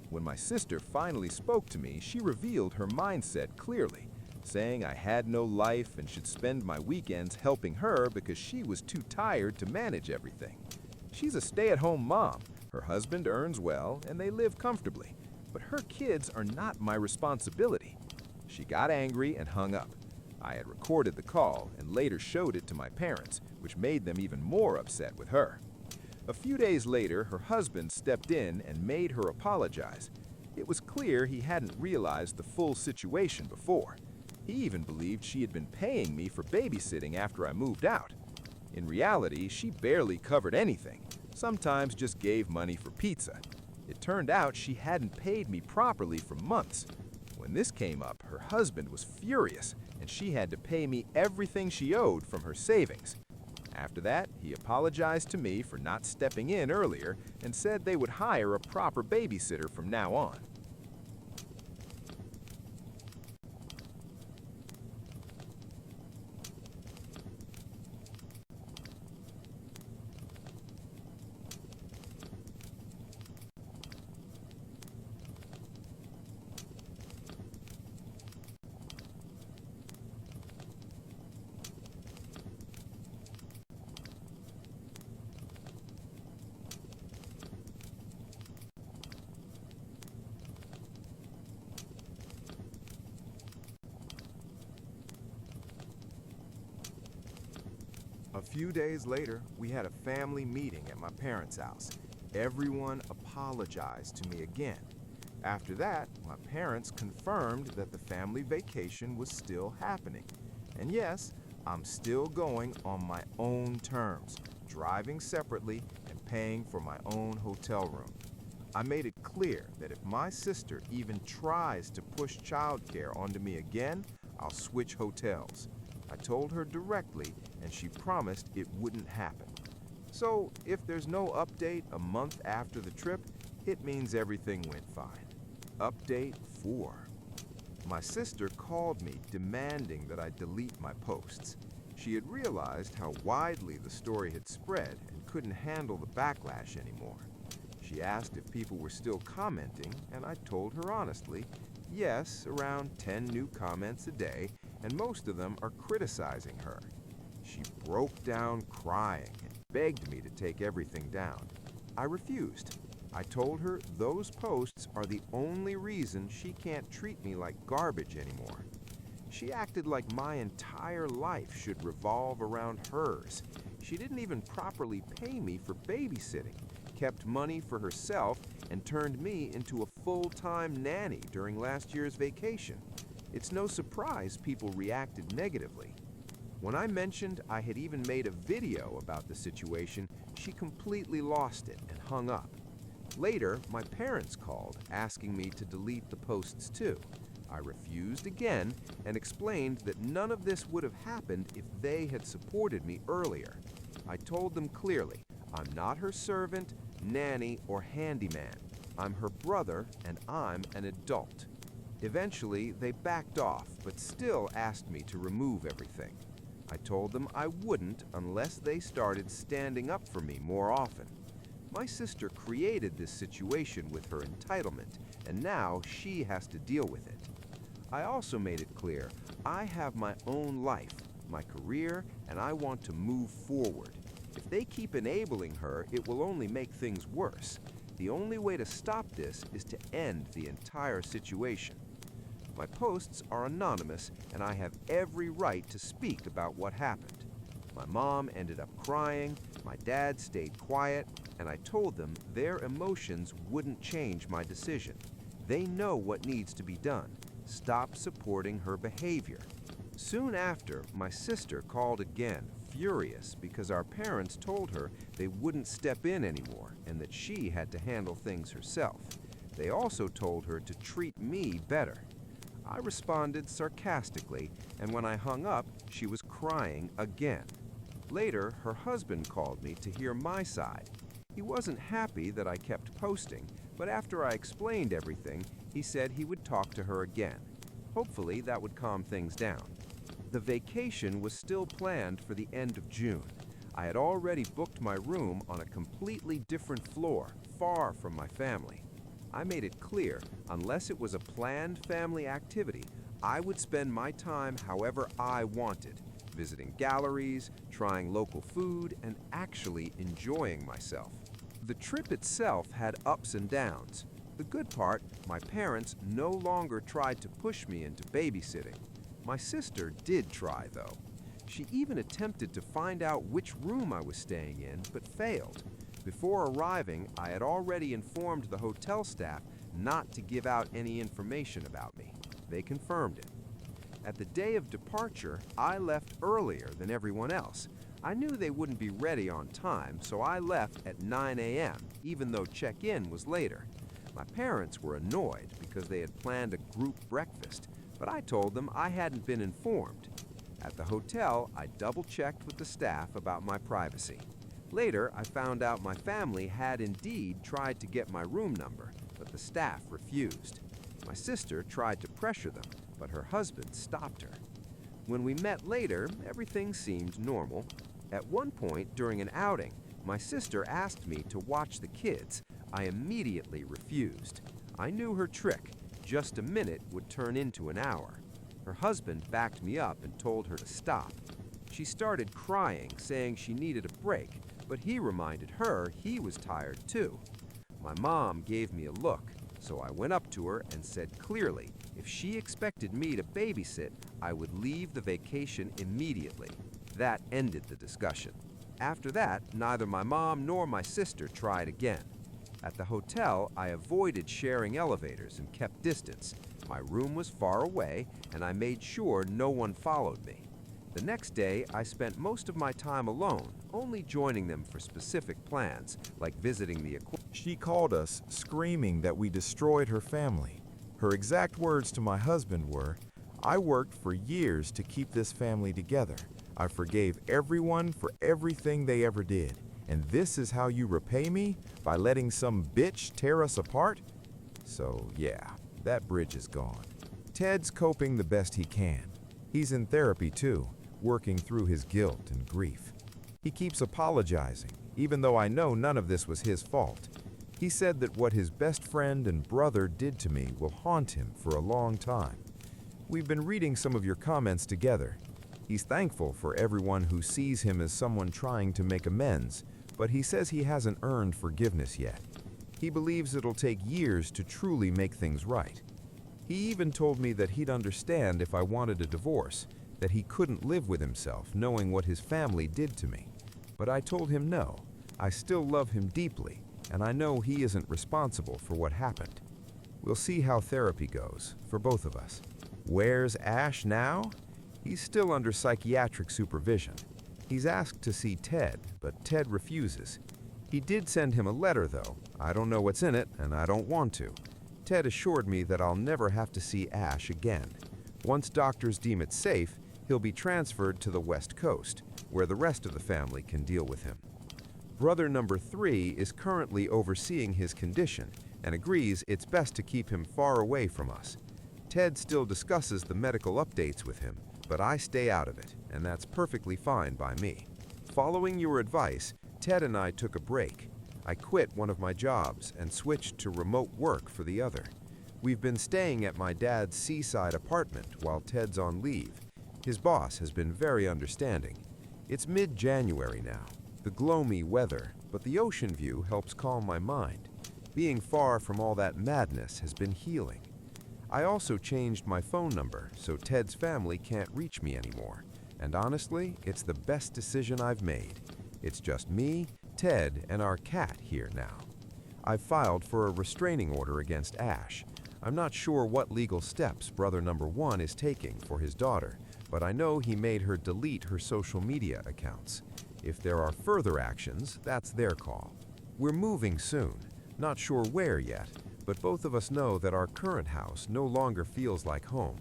When my sister finally spoke to me, she revealed her mindset clearly, saying I had no life and should spend my weekends helping her because she was too tired to manage everything. She's a stay-at-home mom. Her husband earns well and they live comfortably, but her kids are not my responsibility. She got angry and hung up. I had recorded the call and later showed it to my parents, which made them even more upset with her. A few days later, her husband stepped in and made her apologize. It was clear he hadn't realized the full situation before. He even believed she had been paying me for babysitting after I moved out. In reality, she barely covered anything, sometimes just gave money for pizza. It turned out she hadn't paid me properly for months. When this came up, her husband was furious, and she had to pay me everything she owed from her savings. After that, he apologized to me for not stepping in earlier and said they would hire a proper babysitter from now on. A few days later, we had a family meeting at my parents' house. Everyone apologized to me again. After that, my parents confirmed that the family vacation was still happening. And yes, I'm still going on my own terms, driving separately and paying for my own hotel room. I made it clear that if my sister even tries to push childcare onto me again, I'll switch hotels. I told her directly, and she promised it wouldn't happen. So, if there's no update a month after the trip, it means everything went fine. Update 4. My sister called me demanding that I delete my posts. She had realized how widely the story had spread and couldn't handle the backlash anymore. She asked if people were still commenting, and I told her honestly, yes, around 10 new comments a day, and most of them are criticizing her. She broke down crying and begged me to take everything down. I refused. I told her those posts are the only reason she can't treat me like garbage anymore. She acted like my entire life should revolve around hers. She didn't even properly pay me for babysitting, kept money for herself, and turned me into a full-time nanny during last year's vacation. It's no surprise people reacted negatively. When I mentioned I had even made a video about the situation, she completely lost it and hung up. Later, my parents called, asking me to delete the posts too. I refused again and explained that none of this would have happened if they had supported me earlier. I told them clearly, I'm not her servant, nanny, or handyman. I'm her brother, and I'm an adult. Eventually, they backed off, but still asked me to remove everything. I told them I wouldn't unless they started standing up for me more often. My sister created this situation with her entitlement, and now she has to deal with it. I also made it clear I have my own life, my career, and I want to move forward. If they keep enabling her, it will only make things worse. The only way to stop this is to end the entire situation. My posts are anonymous, and I have every right to speak about what happened. My mom ended up crying, my dad stayed quiet, and I told them their emotions wouldn't change my decision. They know what needs to be done. Stop supporting her behavior. Soon after, my sister called again, furious because our parents told her they wouldn't step in anymore and that she had to handle things herself. They also told her to treat me better. I responded sarcastically, and when I hung up, she was crying again. Later, her husband called me to hear my side. He wasn't happy that I kept posting, but after I explained everything, he said he would talk to her again. Hopefully, that would calm things down. The vacation was still planned for the end of June. I had already booked my room on a completely different floor, far from my family. I made it clear, unless it was a planned family activity, I would spend my time however I wanted, visiting galleries, trying local food, and actually enjoying myself. The trip itself had ups and downs. The good part, my parents no longer tried to push me into babysitting. My sister did try, though. She even attempted to find out which room I was staying in, but failed. Before arriving, I had already informed the hotel staff not to give out any information about me. They confirmed it. At the day of departure, I left earlier than everyone else. I knew they wouldn't be ready on time, so I left at 9 a.m., even though check-in was later. My parents were annoyed because they had planned a group breakfast, but I told them I hadn't been informed. At the hotel, I double-checked with the staff about my privacy. Later, I found out my family had indeed tried to get my room number, but the staff refused. My sister tried to pressure them, but her husband stopped her. When we met later, everything seemed normal. At one point during an outing, my sister asked me to watch the kids. I immediately refused. I knew her trick. Just a minute would turn into an hour. Her husband backed me up and told her to stop. She started crying, saying she needed a break, but he reminded her he was tired too. My mom gave me a look, so I went up to her and said clearly if she expected me to babysit, I would leave the vacation immediately. That ended the discussion. After that, neither my mom nor my sister tried again. At the hotel, I avoided sharing elevators and kept distance. My room was far away, and I made sure no one followed me. The next day, I spent most of my time alone, only joining them for specific plans, like visiting the aquarium. She called us, screaming that we destroyed her family. Her exact words to my husband were, "I worked for years to keep this family together. I forgave everyone for everything they ever did. And this is how you repay me? By letting some bitch tear us apart?" So yeah, that bridge is gone. Ted's coping the best he can. He's in therapy too, working through his guilt and grief. He keeps apologizing, even though I know none of this was his fault. He said that what his best friend and brother did to me will haunt him for a long time. We've been reading some of your comments together. He's thankful for everyone who sees him as someone trying to make amends, but he says he hasn't earned forgiveness yet. He believes it'll take years to truly make things right. He even told me that he'd understand if I wanted a divorce, that he couldn't live with himself knowing what his family did to me. But I told him no, I still love him deeply, and I know he isn't responsible for what happened. We'll see how therapy goes, for both of us. Where's Ash now? He's still under psychiatric supervision. He's asked to see Ted, but Ted refuses. He did send him a letter, though. I don't know what's in it, and I don't want to. Ted assured me that I'll never have to see Ash again. Once doctors deem it safe, he'll be transferred to the West Coast, where the rest of the family can deal with him. Brother number 3 is currently overseeing his condition and agrees it's best to keep him far away from us. Ted still discusses the medical updates with him, but I stay out of it, and that's perfectly fine by me. Following your advice, Ted and I took a break. I quit one of my jobs and switched to remote work for the other. We've been staying at my dad's seaside apartment while Ted's on leave. His boss has been very understanding. It's mid-January now, the gloomy weather, but the ocean view helps calm my mind. Being far from all that madness has been healing. I also changed my phone number so Ted's family can't reach me anymore. And honestly, it's the best decision I've made. It's just me, Ted, and our cat here now. I've filed for a restraining order against Ash. I'm not sure what legal steps brother number 1 is taking for his daughter, but I know he made her delete her social media accounts. If there are further actions, that's their call. We're moving soon, not sure where yet, but both of us know that our current house no longer feels like home.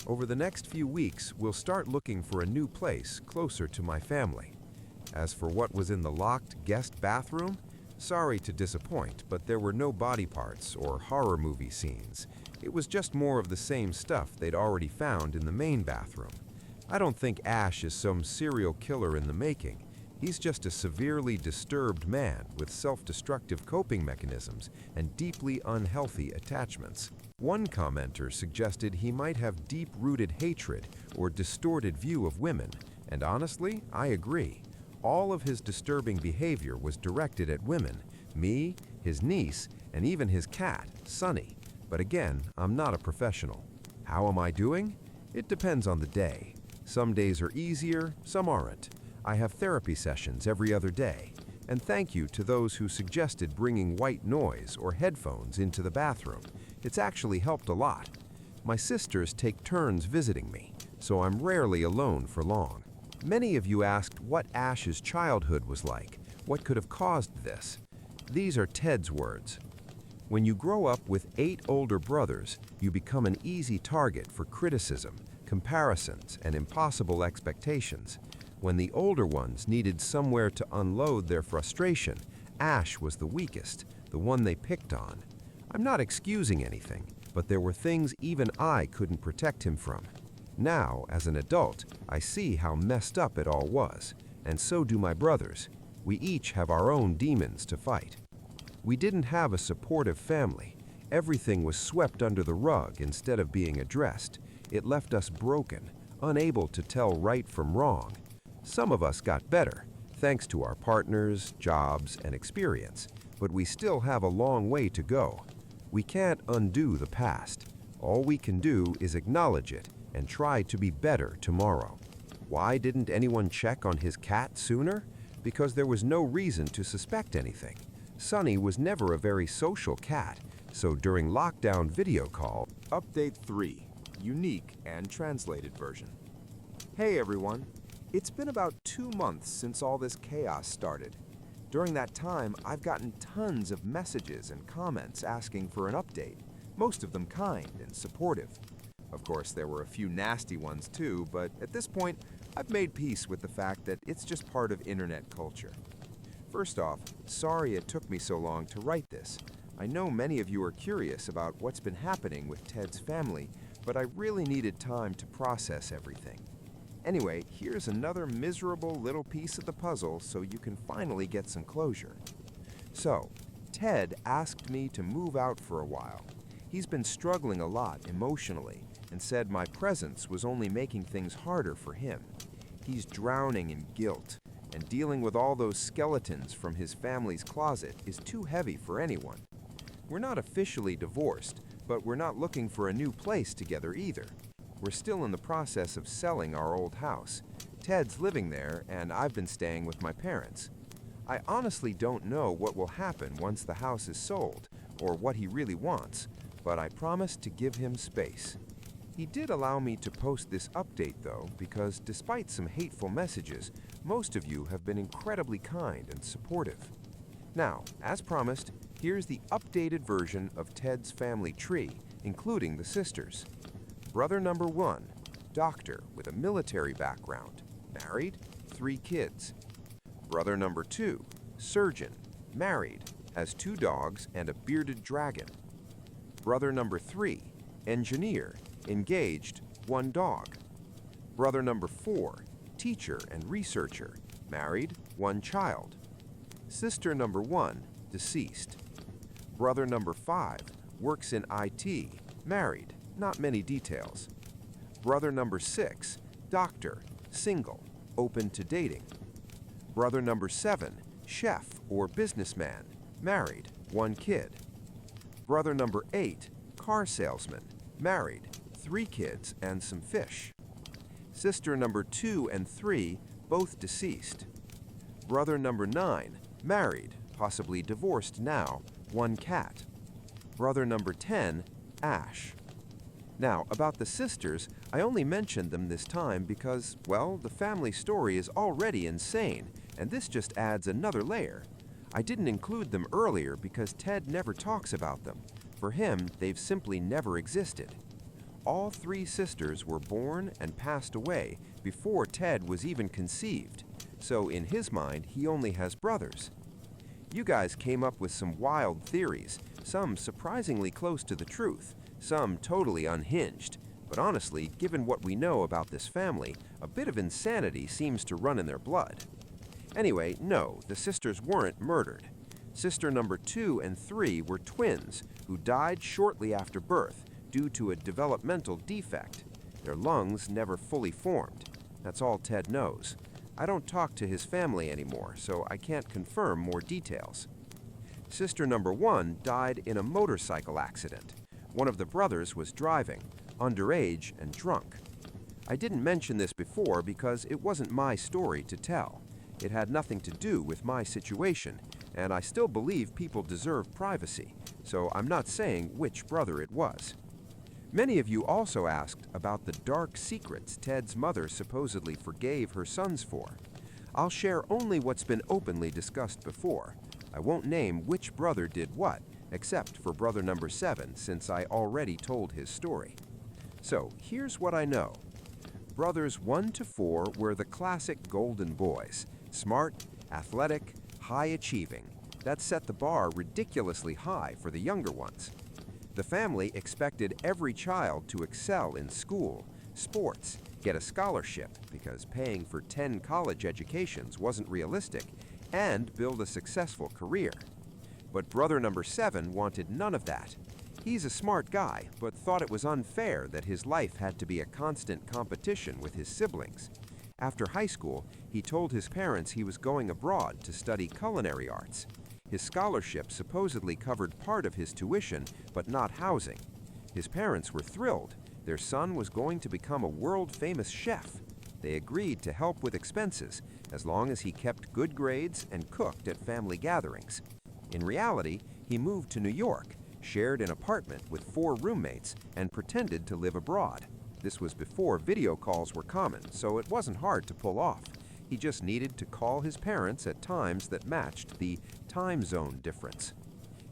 Over the next few weeks, we'll start looking for a new place closer to my family. As for what was in the locked guest bathroom, sorry to disappoint, but there were no body parts or horror movie scenes. It was just more of the same stuff they'd already found in the main bathroom. I don't think Ash is some serial killer in the making. He's just a severely disturbed man with self-destructive coping mechanisms and deeply unhealthy attachments. One commenter suggested he might have deep-rooted hatred or distorted view of women, and honestly, I agree. All of his disturbing behavior was directed at women, me, his niece, and even his cat, Sunny. But again, I'm not a professional. How am I doing? It depends on the day. Some days are easier, some aren't. I have therapy sessions every other day. And thank you to those who suggested bringing white noise or headphones into the bathroom. It's actually helped a lot. My sisters take turns visiting me, so I'm rarely alone for long. Many of you asked what Ash's childhood was like, what could have caused this. These are Ted's words. When you grow up with 8 older brothers, you become an easy target for criticism, comparisons, and impossible expectations. When the older ones needed somewhere to unload their frustration, Ash was the weakest, the one they picked on. I'm not excusing anything, but there were things even I couldn't protect him from. Now, as an adult, I see how messed up it all was, and so do my brothers. We each have our own demons to fight. We didn't have a supportive family. Everything was swept under the rug instead of being addressed. It left us broken, unable to tell right from wrong. Some of us got better, thanks to our partners, jobs, and experience, but we still have a long way to go. We can't undo the past. All we can do is acknowledge it and try to be better tomorrow. Why didn't anyone check on his cat sooner? Because there was no reason to suspect anything. Sunny was never a very social cat, so during lockdown video call, Update 3, unique and translated version. Hey everyone, it's been about 2 months since all this chaos started. During that time, I've gotten tons of messages and comments asking for an update, most of them kind and supportive. Of course, there were a few nasty ones too, but at this point, I've made peace with the fact that it's just part of internet culture. First off, sorry it took me so long to write this. I know many of you are curious about what's been happening with Ted's family, but I really needed time to process everything. Anyway, here's another miserable little piece of the puzzle so you can finally get some closure. So, Ted asked me to move out for a while. He's been struggling a lot emotionally and said my presence was only making things harder for him. He's drowning in guilt, and dealing with all those skeletons from his family's closet is too heavy for anyone. We're not officially divorced, but we're not looking for a new place together either. We're still in the process of selling our old house. Ted's living there, and I've been staying with my parents. I honestly don't know what will happen once the house is sold, or what he really wants, but I promised to give him space. He did allow me to post this update though, because despite some hateful messages, most of you have been incredibly kind and supportive. Now, as promised, here's the updated version of Ted's family tree, including the sisters. Brother number 1, doctor with a military background, married, 3 kids. Brother number 2, surgeon, married, has 2 dogs and a bearded dragon. Brother number 3, engineer, engaged, 1 dog. Brother number 4, teacher and researcher, married, 1 child. Sister number 1, deceased. Brother number 5, works in IT, married, not many details. Brother number 6, doctor, single, open to dating. Brother number 7, chef or businessman, married, 1 kid. Brother number 8, car salesman, married, 3 kids and some fish. Sister number 2 and 3, both deceased. Brother number 9, married, possibly divorced now, 1 cat. Brother number 10, Ash. Now, about the sisters, I only mentioned them this time because, well, the family story is already insane, and this just adds another layer. I didn't include them earlier because Ted never talks about them. For him, they've simply never existed. All 3 sisters were born and passed away before Ted was even conceived, so in his mind, he only has brothers. You guys came up with some wild theories, some surprisingly close to the truth, some totally unhinged. But honestly, given what we know about this family, a bit of insanity seems to run in their blood. Anyway, no, the sisters weren't murdered. Sister number 2 and 3 were twins who died shortly after birth due to a developmental defect. Their lungs never fully formed. That's all Ted knows. I don't talk to his family anymore, so I can't confirm more details. Sister number 1 died in a motorcycle accident. One of the brothers was driving, underage and drunk. I didn't mention this before because it wasn't my story to tell. It had nothing to do with my situation, and I still believe people deserve privacy, so I'm not saying which brother it was. Many of you also asked about the dark secrets Ted's mother supposedly forgave her sons for. I'll share only what's been openly discussed before. I won't name which brother did what, except for brother number 7, since I already told his story. So here's what I know. Brothers 1 to 4 were the classic golden boys, smart, athletic, high-achieving. That set the bar ridiculously high for the younger ones. The family expected every child to excel in school, sports, get a scholarship because paying for 10 college educations wasn't realistic, and build a successful career. But brother number 7 wanted none of that. He's a smart guy, but thought it was unfair that his life had to be a constant competition with his siblings. After high school, he told his parents he was going abroad to study culinary arts. His scholarship supposedly covered part of his tuition, but not housing. His parents were thrilled. Their son was going to become a world-famous chef. They agreed to help with expenses, as long as he kept good grades and cooked at family gatherings. In reality, he moved to New York, shared an apartment with 4 roommates, and pretended to live abroad. This was before video calls were common, so it wasn't hard to pull off. He just needed to call his parents at times that matched the time zone difference.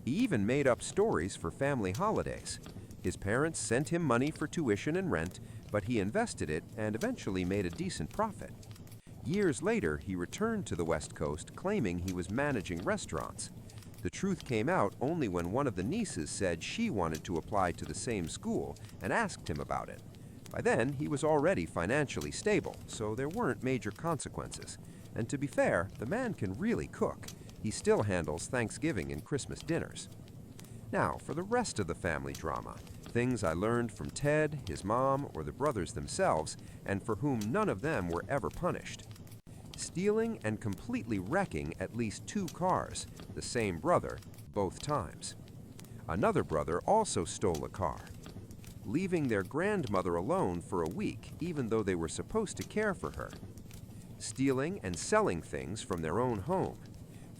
He even made up stories for family holidays. His parents sent him money for tuition and rent, but he invested it and eventually made a decent profit. Years later, he returned to the West Coast claiming he was managing restaurants. The truth came out only when one of the nieces said she wanted to apply to the same school and asked him about it. By then, he was already financially stable, so there weren't major consequences. And to be fair, the man can really cook. He still handles Thanksgiving and Christmas dinners. Now, for the rest of the family drama, things I learned from Ted, his mom, or the brothers themselves, and for whom none of them were ever punished. Stealing and completely wrecking at least 2 cars, the same brother, both times. Another brother also stole a car. Leaving their grandmother alone for a week, even though they were supposed to care for her. Stealing and selling things from their own home.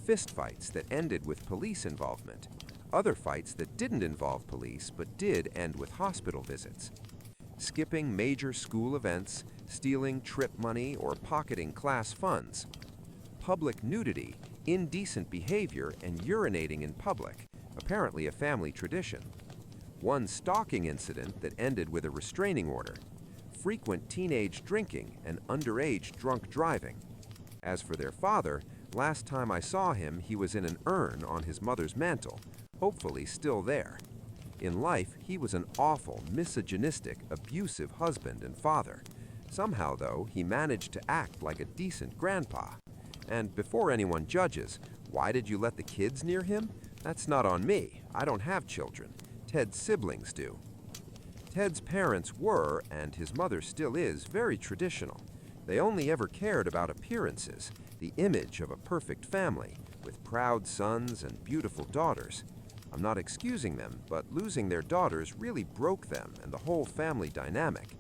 Fistfights that ended with police involvement. Other fights that didn't involve police but did end with hospital visits. Skipping major school events, stealing trip money, or pocketing class funds. Public nudity, indecent behavior, and urinating in public, apparently a family tradition. One stalking incident that ended with a restraining order. Frequent teenage drinking and underage drunk driving. As for their father, last time I saw him, he was in an urn on his mother's mantle, hopefully still there. In life, he was an awful, misogynistic, abusive husband and father. Somehow, though, he managed to act like a decent grandpa. And before anyone judges, why did you let the kids near him? That's not on me. I don't have children. Ted's siblings do. Ted's parents were, and his mother still is, very traditional. They only ever cared about appearances, the image of a perfect family, with proud sons and beautiful daughters. I'm not excusing them, but losing their daughters really broke them and the whole family dynamic.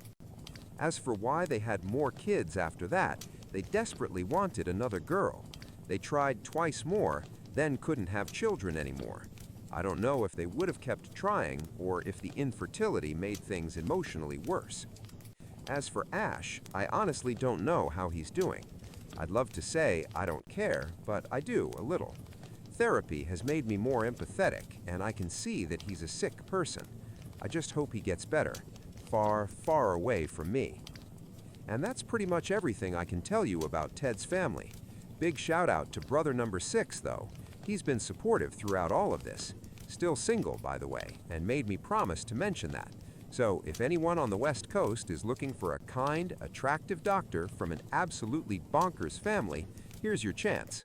As for why they had more kids after that, they desperately wanted another girl. They tried twice more, then couldn't have children anymore. I don't know if they would have kept trying or if the infertility made things emotionally worse. As for Ash, I honestly don't know how he's doing. I'd love to say I don't care, but I do a little. Therapy has made me more empathetic, and I can see that he's a sick person. I just hope he gets better, far, far away from me. And that's pretty much everything I can tell you about Ted's family. Big shout out to brother number 6, though. He's been supportive throughout all of this. Still single, by the way, and made me promise to mention that. So if anyone on the West Coast is looking for a kind, attractive doctor from an absolutely bonkers family, here's your chance.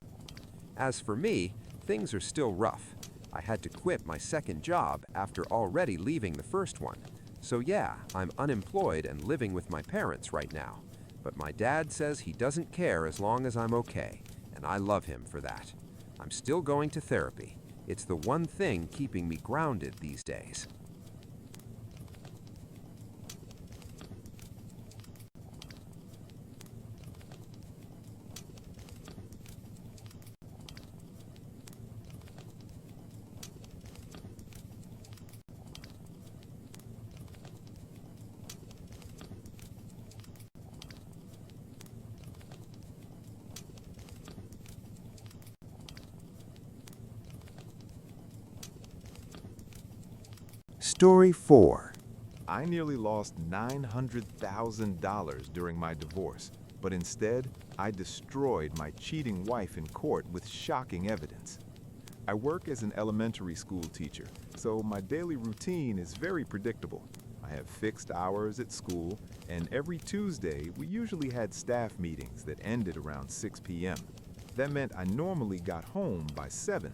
As for me, things are still rough. I had to quit my second job after already leaving the first one. So yeah, I'm unemployed and living with my parents right now. But my dad says he doesn't care as long as I'm okay, and I love him for that. I'm still going to therapy. It's the one thing keeping me grounded these days. Story 4. I nearly lost $900,000 during my divorce, but instead, I destroyed my cheating wife in court with shocking evidence. I work as an elementary school teacher, so my daily routine is very predictable. I have fixed hours at school, and every Tuesday, we usually had staff meetings that ended around 6 p.m. That meant I normally got home by 7.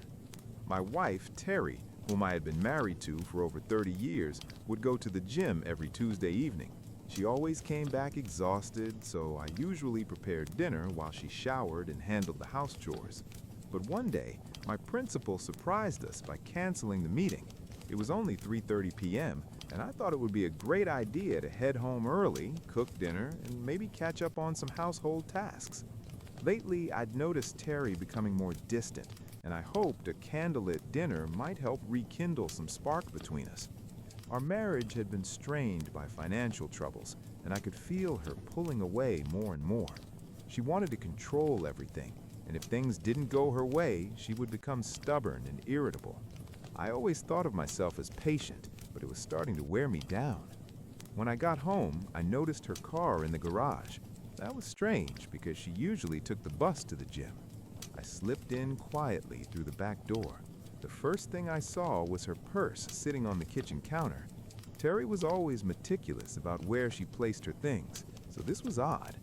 My wife, Terry, whom I had been married to for over 30 years, would go to the gym every Tuesday evening. She always came back exhausted, so I usually prepared dinner while she showered and handled the house chores. But one day, my principal surprised us by canceling the meeting. It was only 3:30 p.m., and I thought it would be a great idea to head home early, cook dinner, and maybe catch up on some household tasks. Lately, I'd noticed Terry becoming more distant, and I hoped a candlelit dinner might help rekindle some spark between us. Our marriage had been strained by financial troubles, and I could feel her pulling away more and more. She wanted to control everything, and if things didn't go her way, she would become stubborn and irritable. I always thought of myself as patient, but it was starting to wear me down. When I got home, I noticed her car in the garage. That was strange because she usually took the bus to the gym. I slipped in quietly through the back door. The first thing I saw was her purse sitting on the kitchen counter. Terry was always meticulous about where she placed her things, so this was odd.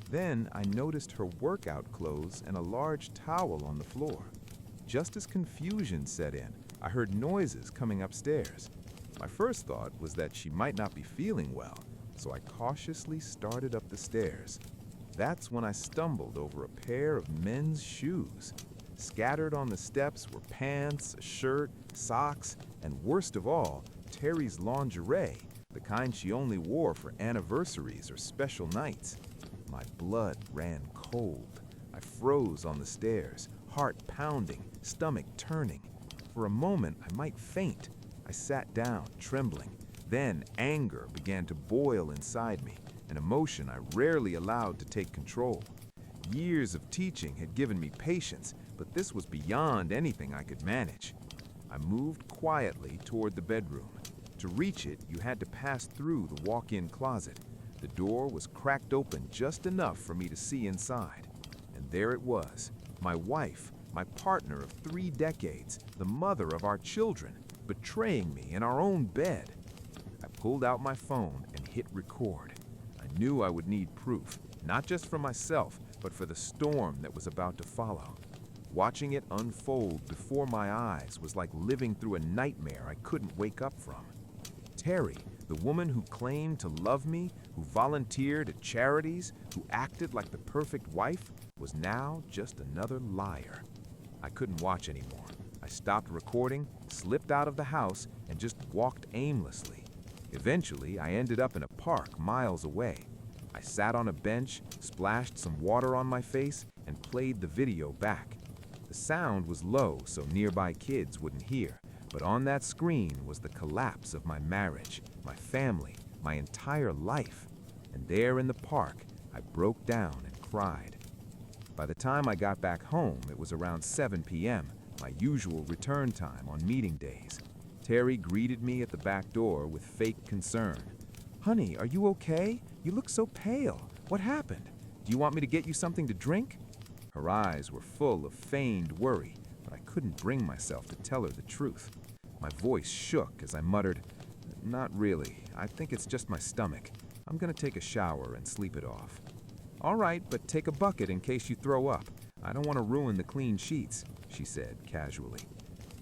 Then I noticed her workout clothes and a large towel on the floor. Just as confusion set in, I heard noises coming upstairs. My first thought was that she might not be feeling well, so I cautiously started up the stairs. That's when I stumbled over a pair of men's shoes. Scattered on the steps were pants, a shirt, socks, and worst of all, Terry's lingerie, the kind she only wore for anniversaries or special nights. My blood ran cold. I froze on the stairs, heart pounding, stomach turning. For a moment, I might faint. I sat down, trembling. Then anger began to boil inside me, an emotion I rarely allowed to take control. Years of teaching had given me patience, but this was beyond anything I could manage. I moved quietly toward the bedroom. To reach it, you had to pass through the walk-in closet. The door was cracked open just enough for me to see inside. And there it was, my wife, my partner of 3 decades, the mother of our children, betraying me in our own bed. I pulled out my phone and hit record. I knew I would need proof, not just for myself, but for the storm that was about to follow. Watching it unfold before my eyes was like living through a nightmare I couldn't wake up from. Terry, the woman who claimed to love me, who volunteered at charities, who acted like the perfect wife, was now just another liar. I couldn't watch anymore. I stopped recording, slipped out of the house, and just walked aimlessly. Eventually, I ended up in a park miles away. I sat on a bench, splashed some water on my face, and played the video back. The sound was low so nearby kids wouldn't hear, but on that screen was the collapse of my marriage, my family, my entire life. And there in the park, I broke down and cried. By the time I got back home, it was around 7 p.m., my usual return time on meeting days. Terry greeted me at the back door with fake concern. "Honey, are you okay? You look so pale. What happened? Do you want me to get you something to drink?" Her eyes were full of feigned worry, but I couldn't bring myself to tell her the truth. My voice shook as I muttered, "Not really. I think it's just my stomach. I'm gonna take a shower and sleep it off." "All right, but take a bucket in case you throw up. I don't want to ruin the clean sheets," she said casually.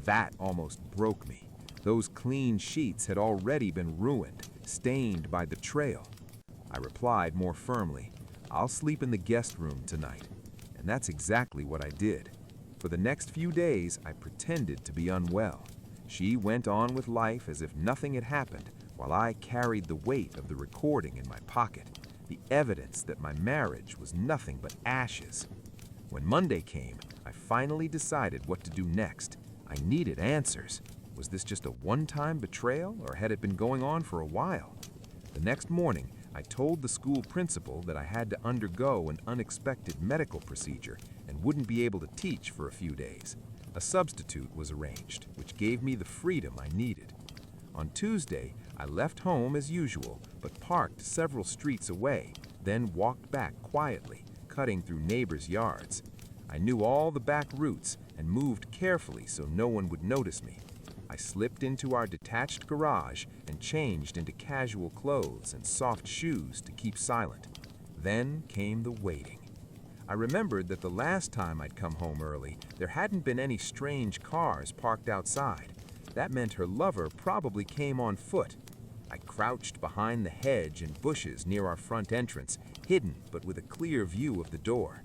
That almost broke me. Those clean sheets had already been ruined, stained by betrayal. I replied more firmly, "I'll sleep in the guest room tonight." And that's exactly what I did. For the next few days, I pretended to be unwell. She went on with life as if nothing had happened, while I carried the weight of the recording in my pocket, the evidence that my marriage was nothing but ashes. When Monday came, I finally decided what to do next. I needed answers. Was this just a one-time betrayal, or had it been going on for a while? The next morning, I told the school principal that I had to undergo an unexpected medical procedure and wouldn't be able to teach for a few days. A substitute was arranged, which gave me the freedom I needed. On Tuesday, I left home as usual, but parked several streets away, then walked back quietly, cutting through neighbors' yards. I knew all the back routes and moved carefully so no one would notice me. I slipped into our detached garage and changed into casual clothes and soft shoes to keep silent. Then came the waiting. I remembered that the last time I'd come home early, there hadn't been any strange cars parked outside. That meant her lover probably came on foot. I crouched behind the hedge and bushes near our front entrance, hidden but with a clear view of the door.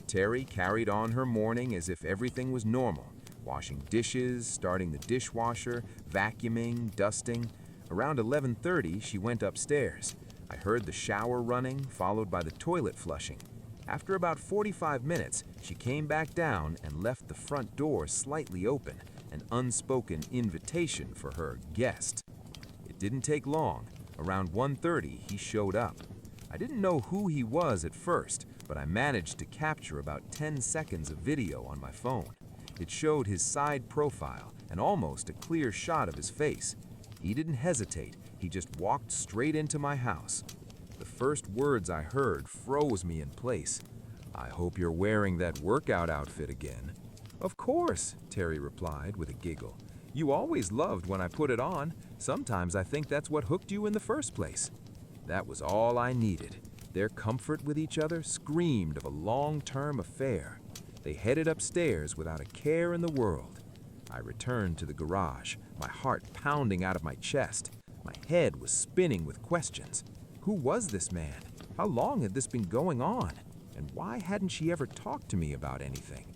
Terry carried on her morning as if everything was normal, washing dishes, starting the dishwasher, vacuuming, dusting. Around 11:30, she went upstairs. I heard the shower running, followed by the toilet flushing. After about 45 minutes, she came back down and left the front door slightly open, an unspoken invitation for her guest. It didn't take long. Around 1:30, he showed up. I didn't know who he was at first, but I managed to capture about 10 seconds of video on my phone. It showed his side profile and almost a clear shot of his face. He didn't hesitate. He just walked straight into my house. The first words I heard froze me in place. "I hope you're wearing that workout outfit again." "Of course," Terry replied with a giggle. "You always loved when I put it on. Sometimes I think that's what hooked you in the first place." That was all I needed. Their comfort with each other screamed of a long-term affair. They headed upstairs without a care in the world. I returned to the garage, my heart pounding out of my chest. My head was spinning with questions. Who was this man? How long had this been going on? And why hadn't she ever talked to me about anything?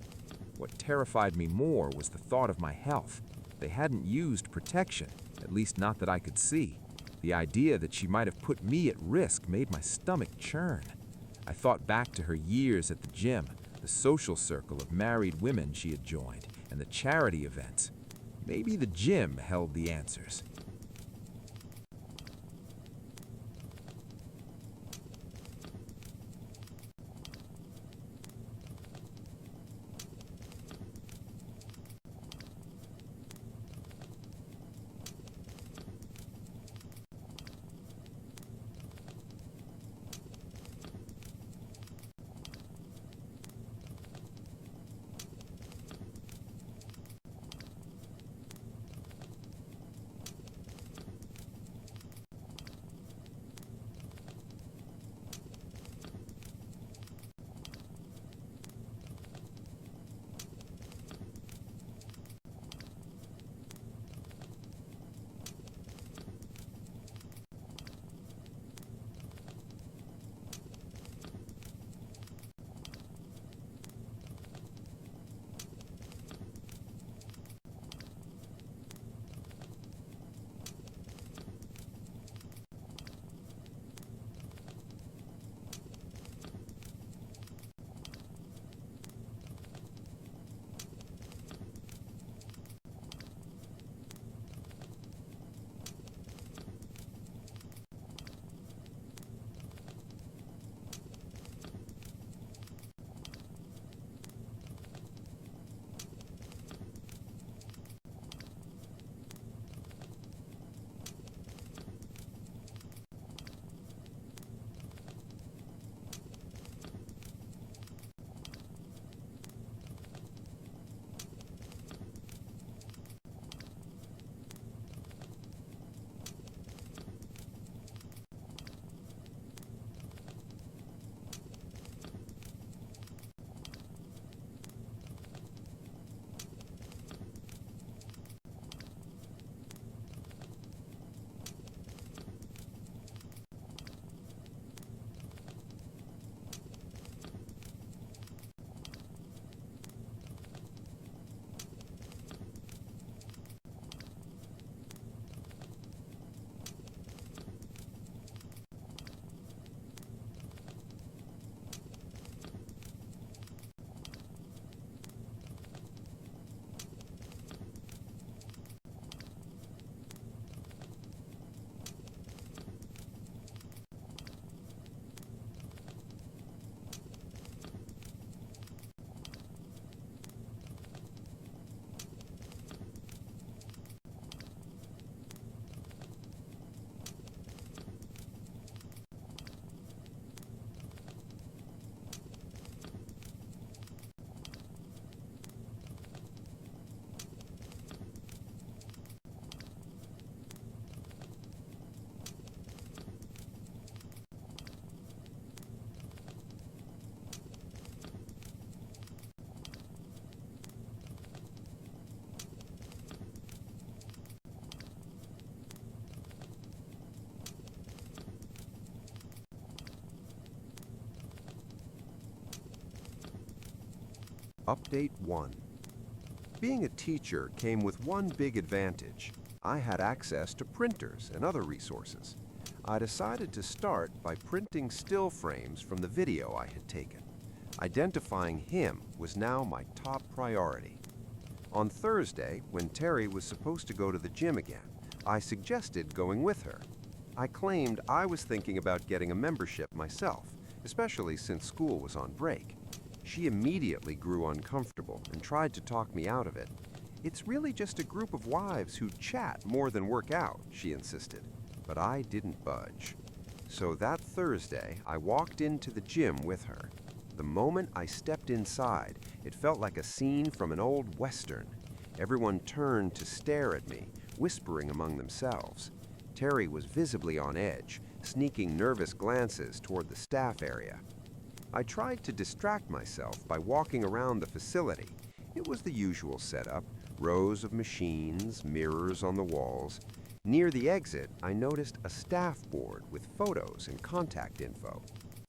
What terrified me more was the thought of my health. They hadn't used protection, at least not that I could see. The idea that she might have put me at risk made my stomach churn. I thought back to her years at the gym, the social circle of married women she had joined, and the charity events. Maybe the gym held the answers. Update 1. Being a teacher came with one big advantage. I had access to printers and other resources. I decided to start by printing still frames from the video I had taken. Identifying him was now my top priority. On Thursday, when Terry was supposed to go to the gym again, I suggested going with her. I claimed I was thinking about getting a membership myself, especially since school was on break. She immediately grew uncomfortable and tried to talk me out of it. "It's really just a group of wives who chat more than work out," she insisted. But I didn't budge. So that Thursday, I walked into the gym with her. The moment I stepped inside, it felt like a scene from an old Western. Everyone turned to stare at me, whispering among themselves. Terry was visibly on edge, sneaking nervous glances toward the staff area. I tried to distract myself by walking around the facility. It was the usual setup, rows of machines, mirrors on the walls. Near the exit, I noticed a staff board with photos and contact info.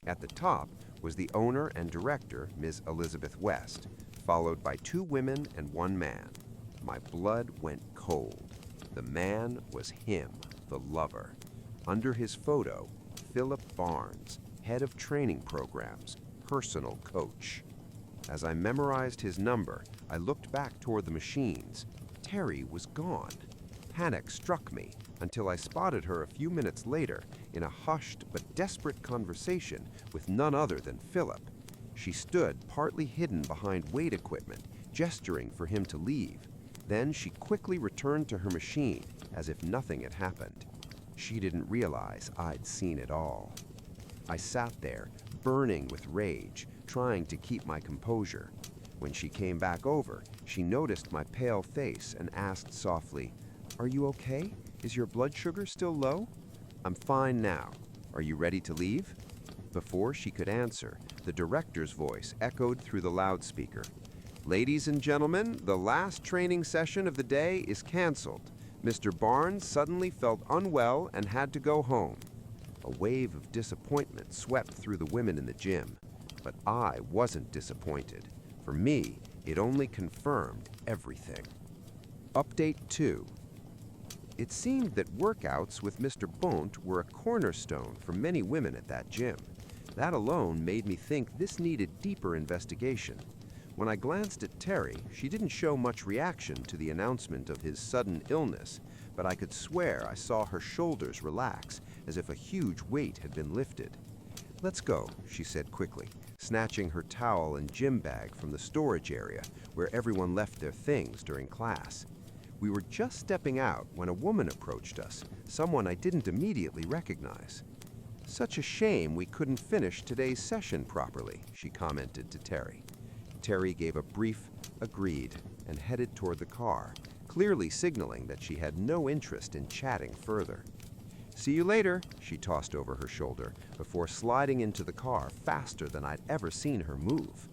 At the top was the owner and director, Ms. Elizabeth West, followed by 2 women and 1 man. My blood went cold. The man was him, the lover. Under his photo, Philip Barnes, head of training programs, personal coach. As I memorized his number, I looked back toward the machines. Terry was gone. Panic struck me until I spotted her a few minutes later in a hushed but desperate conversation with none other than Philip. She stood partly hidden behind weight equipment, gesturing for him to leave. Then she quickly returned to her machine as if nothing had happened. She didn't realize I'd seen it all. I sat there, burning with rage, trying to keep my composure. When she came back over, she noticed my pale face and asked softly, "Are you okay? Is your blood sugar still low?" "I'm fine now. Are you ready to leave?" Before she could answer, the director's voice echoed through the loudspeaker. "Ladies and gentlemen, the last training session of the day is canceled. Mr. Barnes suddenly felt unwell and had to go home." A wave of disappointment swept through the women in the gym. But I wasn't disappointed. For me, it only confirmed everything. Update 2. It seemed that workouts with Mr. Bont were a cornerstone for many women at that gym. That alone made me think this needed deeper investigation. When I glanced at Terry, she didn't show much reaction to the announcement of his sudden illness, but I could swear I saw her shoulders relax, as if a huge weight had been lifted. "Let's go," she said quickly, snatching her towel and gym bag from the storage area where everyone left their things during class. We were just stepping out when a woman approached us, someone I didn't immediately recognize. "Such a shame we couldn't finish today's session properly," she commented to Terry. Terry gave a brief "agreed" and headed toward the car, clearly signaling that she had no interest in chatting further. "See you later," she tossed over her shoulder before sliding into the car faster than I'd ever seen her move.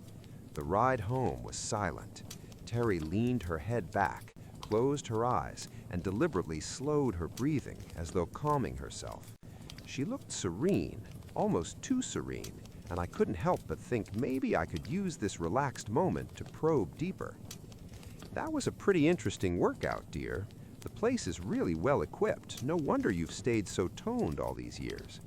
The ride home was silent. Terry leaned her head back, closed her eyes, and deliberately slowed her breathing as though calming herself. She looked serene, almost too serene, and I couldn't help but think maybe I could use this relaxed moment to probe deeper. "That was a pretty interesting workout, dear. The place is really well equipped. No wonder you've stayed so toned all these years."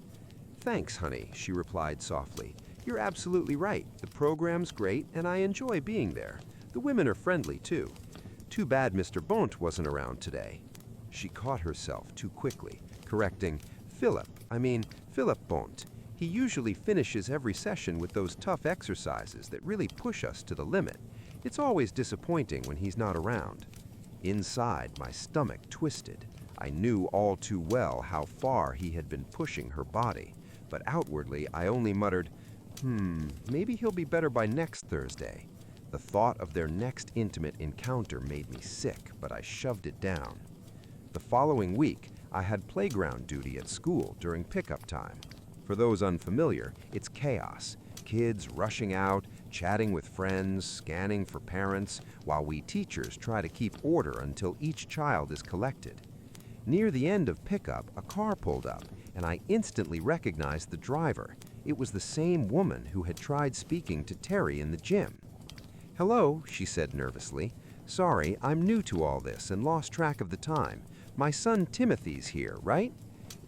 "Thanks, honey," she replied softly. "You're absolutely right. The program's great, and I enjoy being there. The women are friendly, too. Too bad Mr. Bont wasn't around today." She caught herself too quickly, correcting, Philip Bont. He usually finishes every session with those tough exercises that really push us to the limit. It's always disappointing when he's not around." Inside, my stomach twisted. I knew all too well how far he had been pushing her body, but outwardly I only muttered, maybe he'll be better by next Thursday." The thought of their next intimate encounter made me sick, but I shoved it down. The following week, I had playground duty at school during pickup time. For those unfamiliar, it's chaos. Kids rushing out, chatting with friends, scanning for parents, while we teachers try to keep order until each child is collected. Near the end of pickup, a car pulled up, and I instantly recognized the driver. It was the same woman who had tried speaking to Terry in the gym. "Hello," she said nervously. "Sorry, I'm new to all this and lost track of the time. My son Timothy's here, right?"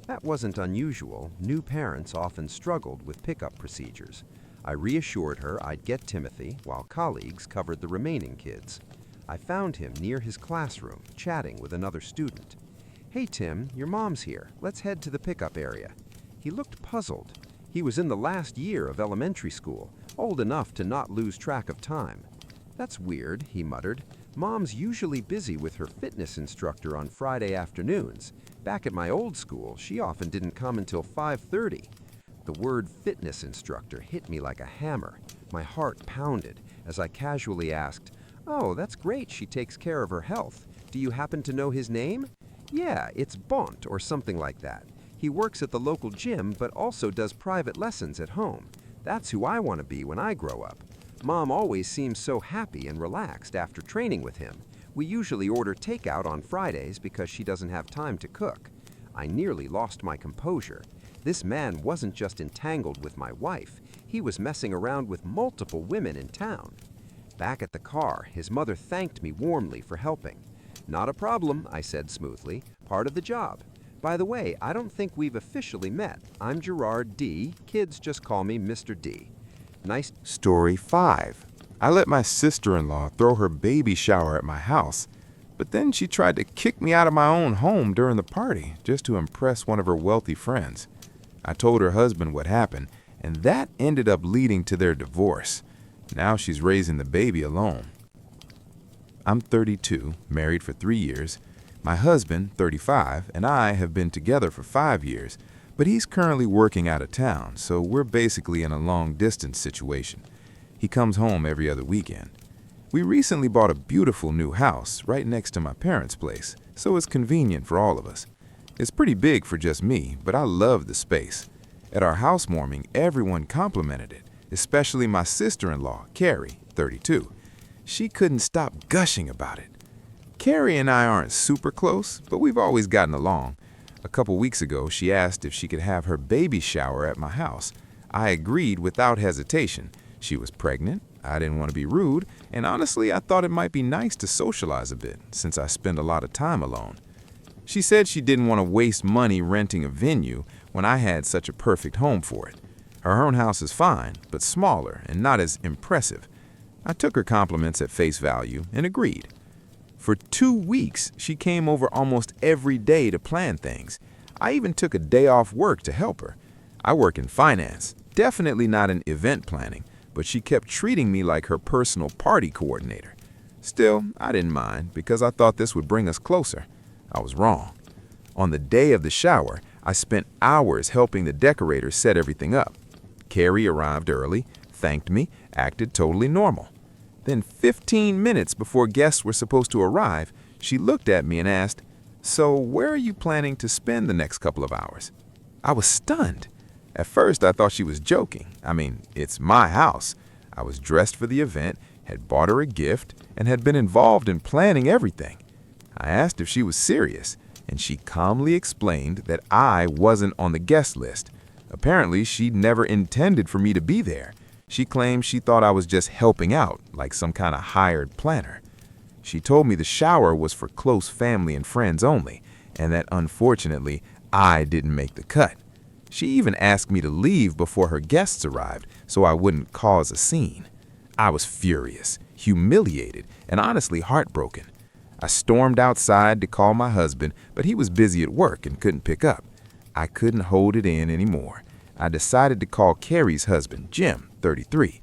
That wasn't unusual. New parents often struggled with pickup procedures. I reassured her I'd get Timothy, while colleagues covered the remaining kids. I found him near his classroom, chatting with another student. "Hey Tim, your mom's here. Let's head to the pickup area." He looked puzzled. He was in the last year of elementary school, old enough to not lose track of time. "That's weird," he muttered. "Mom's usually busy with her fitness instructor on Friday afternoons. Back at my old school, she often didn't come until 5:30. The word fitness instructor hit me like a hammer. My heart pounded as I casually asked, "Oh, that's great she takes care of her health. Do you happen to know his name?" "Yeah, it's Bont or something like that. He works at the local gym but also does private lessons at home. That's who I want to be when I grow up. Mom always seems so happy and relaxed after training with him. We usually order takeout on Fridays because she doesn't have time to cook." I nearly lost my composure. This man wasn't just entangled with my wife. He was messing around with multiple women in town. Back at the car, his mother thanked me warmly for helping. "Not a problem," I said smoothly. "Part of the job. By the way, I don't think we've officially met. I'm Gerard D. Kids just call me Mr. D. Nice." Story 5. I let my sister-in-law throw her baby shower at my house, but then she tried to kick me out of my own home during the party just to impress one of her wealthy friends. I told her husband what happened, and that ended up leading to their divorce. Now she's raising the baby alone. I'm 32, married for 3 years. My husband, 35, and I have been together for 5 years, but he's currently working out of town, so we're basically in a long-distance situation. He comes home every other weekend. We recently bought a beautiful new house right next to my parents' place, so it's convenient for all of us. It's pretty big for just me, but I love the space. At our housewarming, everyone complimented it, especially my sister-in-law, Carrie, 32. She couldn't stop gushing about it. Carrie and I aren't super close, but we've always gotten along. A couple weeks ago, she asked if she could have her baby shower at my house. I agreed without hesitation. She was pregnant, I didn't want to be rude, and honestly, I thought it might be nice to socialize a bit, since I spend a lot of time alone. She said she didn't want to waste money renting a venue when I had such a perfect home for it. Her own house is fine, but smaller and not as impressive. I took her compliments at face value and agreed. For 2 weeks, she came over almost every day to plan things. I even took a day off work to help her. I work in finance, definitely not in event planning, but she kept treating me like her personal party coordinator. Still, I didn't mind because I thought this would bring us closer. I was wrong. On the day of the shower, I spent hours helping the decorators set everything up. Carrie arrived early, thanked me, acted totally normal. Then 15 minutes before guests were supposed to arrive, she looked at me and asked, "So where are you planning to spend the next couple of hours?" I was stunned. At first, I thought she was joking. I mean, it's my house. I was dressed for the event, had bought her a gift, and had been involved in planning everything. I asked if she was serious, and she calmly explained that I wasn't on the guest list. Apparently, she'd never intended for me to be there. She claimed she thought I was just helping out, like some kind of hired planner. She told me the shower was for close family and friends only, and that unfortunately, I didn't make the cut. She even asked me to leave before her guests arrived so I wouldn't cause a scene. I was furious, humiliated, and honestly heartbroken. I stormed outside to call my husband, but he was busy at work and couldn't pick up. I couldn't hold it in anymore. I decided to call Carrie's husband, Jim, 33.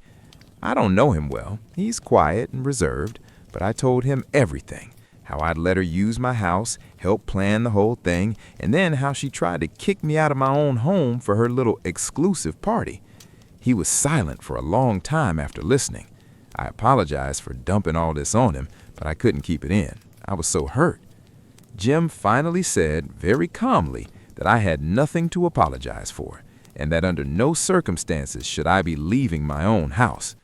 I don't know him well. He's quiet and reserved, but I told him everything. How I'd let her use my house, help plan the whole thing, and then how she tried to kick me out of my own home for her little exclusive party. He was silent for a long time after listening. I apologized for dumping all this on him, but I couldn't keep it in. I was so hurt. Jim finally said, very calmly, that I had nothing to apologize for, and that under no circumstances should I be leaving my own house.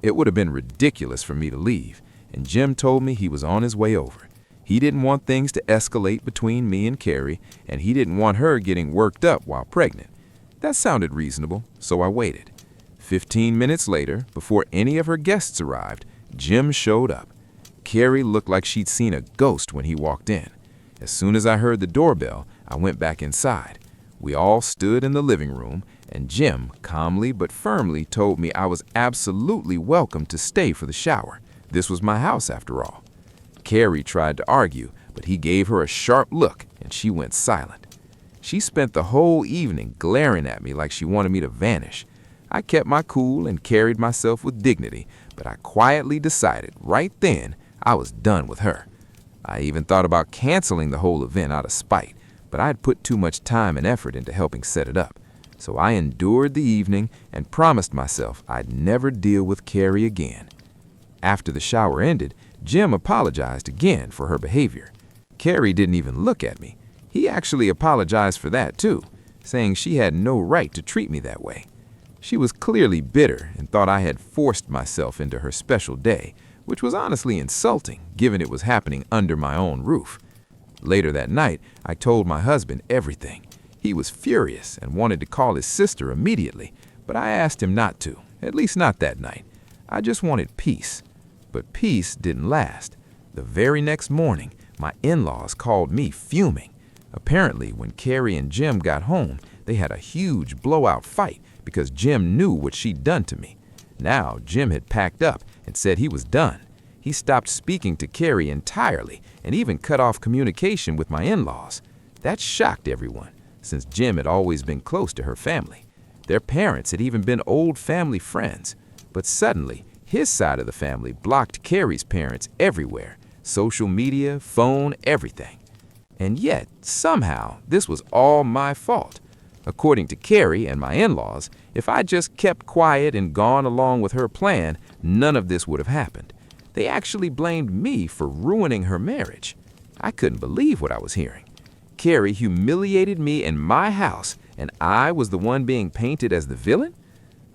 It would have been ridiculous for me to leave, and Jim told me he was on his way over. He didn't want things to escalate between me and Carrie, and he didn't want her getting worked up while pregnant. That sounded reasonable, so I waited. 15 minutes later, before any of her guests arrived, Jim showed up. Carrie looked like she'd seen a ghost when he walked in. As soon as I heard the doorbell, I went back inside. We all stood in the living room, and Jim calmly but firmly told me I was absolutely welcome to stay for the shower. This was my house after all. Carrie tried to argue, but he gave her a sharp look, and she went silent. She spent the whole evening glaring at me like she wanted me to vanish. I kept my cool and carried myself with dignity, but I quietly decided right then I was done with her. I even thought about canceling the whole event out of spite, but I had put too much time and effort into helping set it up. So I endured the evening and promised myself I'd never deal with Carrie again. After the shower ended, Jim apologized again for her behavior. Carrie didn't even look at me. He actually apologized for that too, saying she had no right to treat me that way. She was clearly bitter and thought I had forced myself into her special day, which was honestly insulting given it was happening under my own roof. Later that night, I told my husband everything. He was furious and wanted to call his sister immediately, but I asked him not to, at least not that night. I just wanted peace. But peace didn't last. The very next morning, my in-laws called me fuming. Apparently, when Carrie and Jim got home, they had a huge blowout fight because Jim knew what she'd done to me. Now, Jim had packed up and said he was done. He stopped speaking to Carrie entirely and even cut off communication with my in-laws. That shocked everyone, since Jim had always been close to her family. Their parents had even been old family friends. But suddenly, his side of the family blocked Carrie's parents everywhere. Social media, phone, everything. And yet, somehow, this was all my fault. According to Carrie and my in-laws, if I just kept quiet and gone along with her plan, none of this would have happened. They actually blamed me for ruining her marriage. I couldn't believe what I was hearing. Carrie humiliated me in my house, and I was the one being painted as the villain?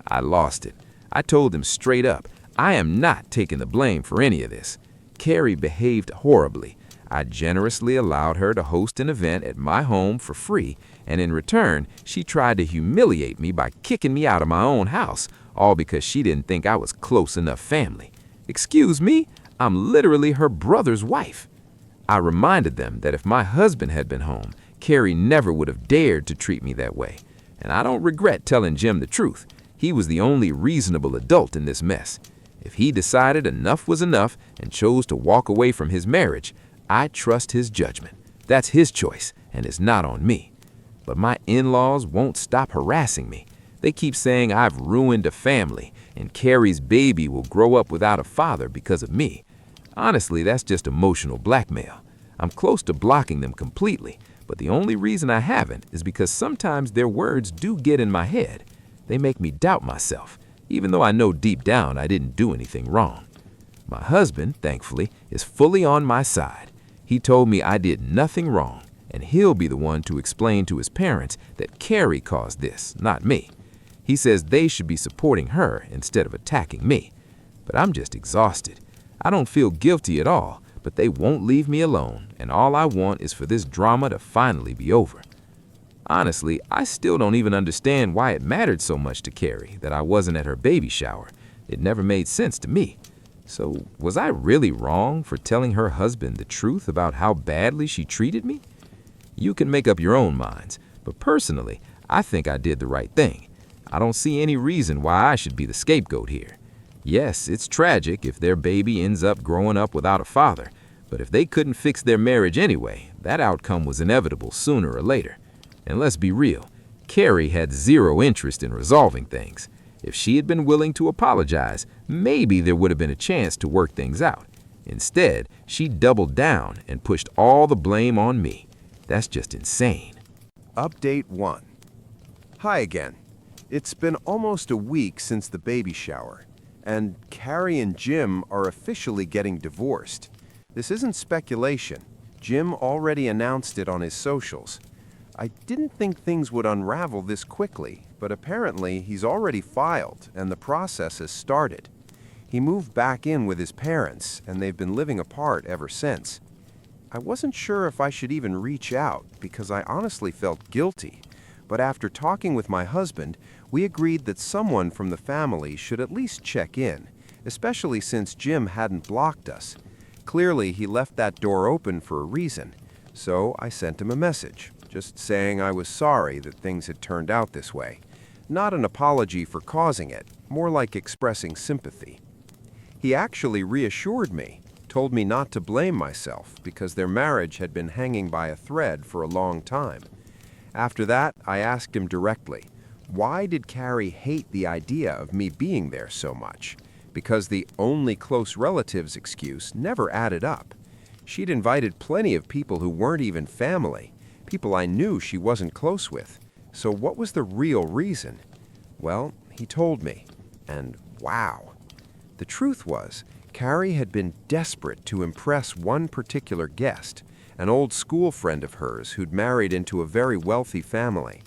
I lost it. I told them straight up, I am not taking the blame for any of this. Carrie behaved horribly. I generously allowed her to host an event at my home for free, and in return, she tried to humiliate me by kicking me out of my own house, all because she didn't think I was close enough family. Excuse me, I'm literally her brother's wife. I reminded them that if my husband had been home, Carrie never would have dared to treat me that way. And I don't regret telling Jim the truth. He was the only reasonable adult in this mess. If he decided enough was enough and chose to walk away from his marriage, I trust his judgment. That's his choice, and it's not on me. But my in-laws won't stop harassing me. They keep saying I've ruined a family, and Carrie's baby will grow up without a father because of me. Honestly, that's just emotional blackmail. I'm close to blocking them completely, but the only reason I haven't is because sometimes their words do get in my head. They make me doubt myself, even though I know deep down I didn't do anything wrong. My husband, thankfully, is fully on my side. He told me I did nothing wrong, and he'll be the one to explain to his parents that Carrie caused this, not me. He says they should be supporting her instead of attacking me. But I'm just exhausted. I don't feel guilty at all, but they won't leave me alone, and all I want is for this drama to finally be over. Honestly, I still don't even understand why it mattered so much to Carrie that I wasn't at her baby shower. It never made sense to me. So, was I really wrong for telling her husband the truth about how badly she treated me? You can make up your own minds, but personally, I think I did the right thing. I don't see any reason why I should be the scapegoat here. Yes, it's tragic if their baby ends up growing up without a father, but if they couldn't fix their marriage anyway, that outcome was inevitable sooner or later. And let's be real, Carrie had zero interest in resolving things. If she had been willing to apologize, maybe there would have been a chance to work things out. Instead, she doubled down and pushed all the blame on me. That's just insane. Update 1. Hi again. It's been almost a week since the baby shower, and Carrie and Jim are officially getting divorced. This isn't speculation. Jim already announced it on his socials. I didn't think things would unravel this quickly, but apparently he's already filed and the process has started. He moved back in with his parents, and they've been living apart ever since. I wasn't sure if I should even reach out because I honestly felt guilty, but after talking with my husband, we agreed that someone from the family should at least check in, especially since Jim hadn't blocked us. Clearly, he left that door open for a reason, so I sent him a message, just saying I was sorry that things had turned out this way. Not an apology for causing it, more like expressing sympathy. He actually reassured me, told me not to blame myself because their marriage had been hanging by a thread for a long time. After that, I asked him directly, why did Carrie hate the idea of me being there so much? Because the only close relatives excuse never added up. She'd invited plenty of people who weren't even family, people I knew she wasn't close with. So what was the real reason? Well, he told me, and wow. The truth was, Carrie had been desperate to impress one particular guest, an old school friend of hers who'd married into a very wealthy family.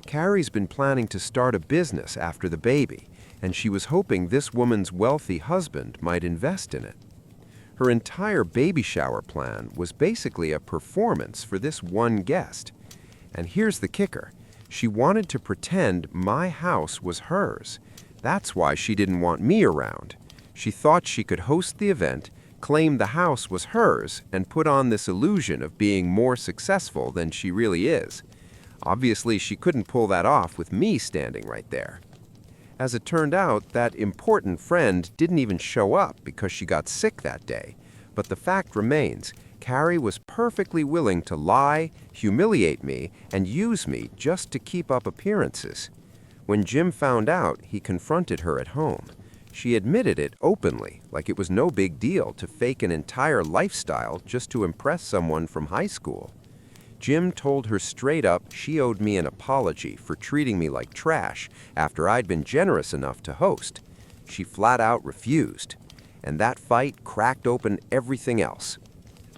Carrie's been planning to start a business after the baby, and she was hoping this woman's wealthy husband might invest in it. Her entire baby shower plan was basically a performance for this one guest. And here's the kicker. She wanted to pretend my house was hers. That's why she didn't want me around. She thought she could host the event, claim the house was hers, and put on this illusion of being more successful than she really is. Obviously, she couldn't pull that off with me standing right there. As it turned out, that important friend didn't even show up because she got sick that day. But the fact remains, Carrie was perfectly willing to lie, humiliate me, and use me just to keep up appearances. When Jim found out, he confronted her at home. She admitted it openly, like it was no big deal to fake an entire lifestyle just to impress someone from high school. Jim told her straight up she owed me an apology for treating me like trash after I'd been generous enough to host. She flat out refused, and that fight cracked open everything else.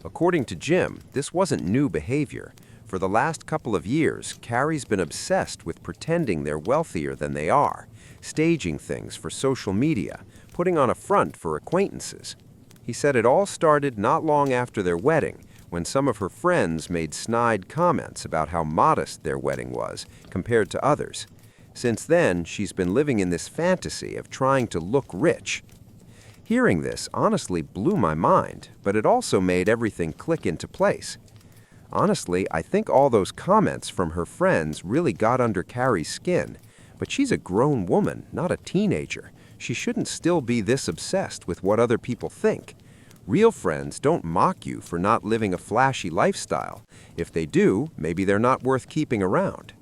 According to Jim, this wasn't new behavior. For the last couple of years, Carrie's been obsessed with pretending they're wealthier than they are, staging things for social media, putting on a front for acquaintances. He said it all started not long after their wedding, when some of her friends made snide comments about how modest their wedding was compared to others. Since then, she's been living in this fantasy of trying to look rich. Hearing this honestly blew my mind, but it also made everything click into place. Honestly, I think all those comments from her friends really got under Carrie's skin. But she's a grown woman, not a teenager. She shouldn't still be this obsessed with what other people think. Real friends don't mock you for not living a flashy lifestyle. If they do, maybe they're not worth keeping around.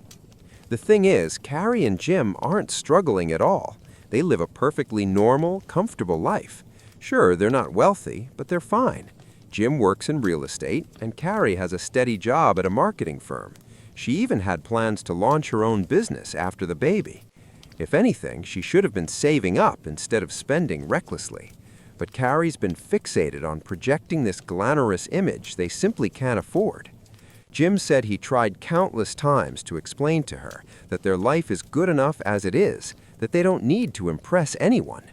The thing is, Carrie and Jim aren't struggling at all. They live a perfectly normal, comfortable life. Sure, they're not wealthy, but they're fine. Jim works in real estate, and Carrie has a steady job at a marketing firm. She even had plans to launch her own business after the baby. If anything, she should have been saving up instead of spending recklessly. But Carrie's been fixated on projecting this glamorous image they simply can't afford. Jim said he tried countless times to explain to her that their life is good enough as it is, that they don't need to impress anyone.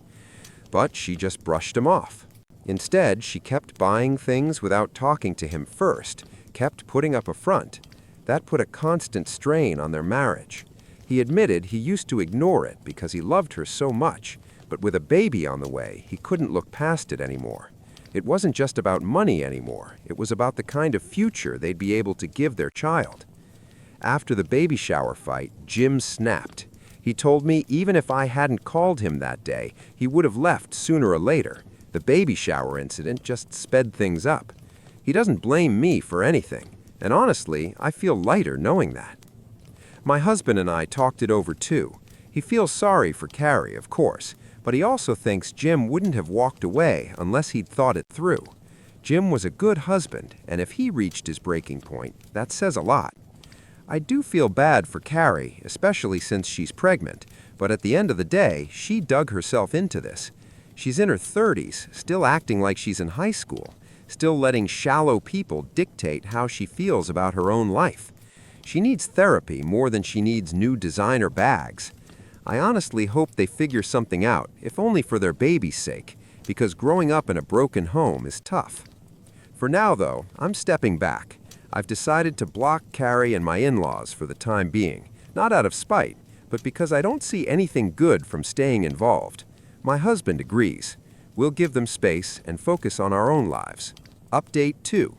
But she just brushed him off. Instead, she kept buying things without talking to him first, kept putting up a front. That put a constant strain on their marriage. He admitted he used to ignore it because he loved her so much, but with a baby on the way, he couldn't look past it anymore. It wasn't just about money anymore. It was about the kind of future they'd be able to give their child. After the baby shower fight, Jim snapped. He told me even if I hadn't called him that day, he would have left sooner or later. The baby shower incident just sped things up. He doesn't blame me for anything. And honestly, I feel lighter knowing that. My husband and I talked it over too. He feels sorry for Carrie, of course, but he also thinks Jim wouldn't have walked away unless he'd thought it through. Jim was a good husband, and if he reached his breaking point, that says a lot. I do feel bad for Carrie, especially since she's pregnant, but at the end of the day, she dug herself into this. She's in her 30s, still acting like she's in high school. Still letting shallow people dictate how she feels about her own life. She needs therapy more than she needs new designer bags. I honestly hope they figure something out, if only for their baby's sake, because growing up in a broken home is tough. For now, though, I'm stepping back. I've decided to block Carrie and my in-laws for the time being, not out of spite, but because I don't see anything good from staying involved. My husband agrees. We'll give them space and focus on our own lives. Update 2.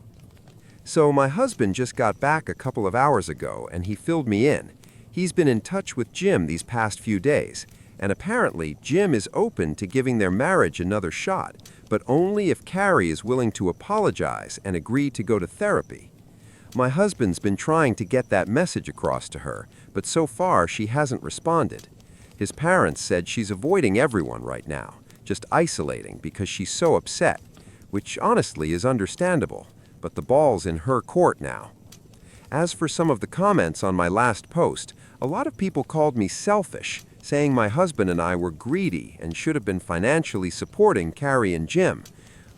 So my husband just got back a couple of hours ago and he filled me in. He's been in touch with Jim these past few days, and apparently Jim is open to giving their marriage another shot, but only if Carrie is willing to apologize and agree to go to therapy. My husband's been trying to get that message across to her, but so far she hasn't responded. His parents said she's avoiding everyone right now, just isolating because she's so upset, which honestly is understandable, but the ball's in her court now. As for some of the comments on my last post, a lot of people called me selfish, saying my husband and I were greedy and should have been financially supporting Carrie and Jim.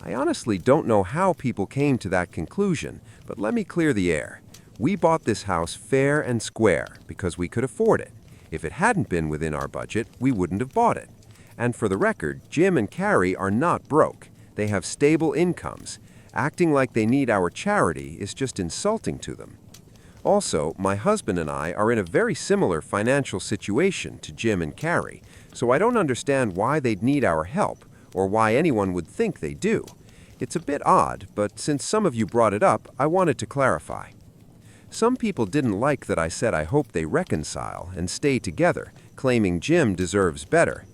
I honestly don't know how people came to that conclusion, but let me clear the air. We bought this house fair and square because we could afford it. If it hadn't been within our budget, we wouldn't have bought it. And for the record, Jim and Carrie are not broke. They have stable incomes. Acting like they need our charity is just insulting to them. Also, my husband and I are in a very similar financial situation to Jim and Carrie, so I don't understand why they'd need our help, or why anyone would think they do. It's a bit odd, but since some of you brought it up, I wanted to clarify. Some people didn't like that I said I hope they reconcile and stay together, claiming Jim deserves better.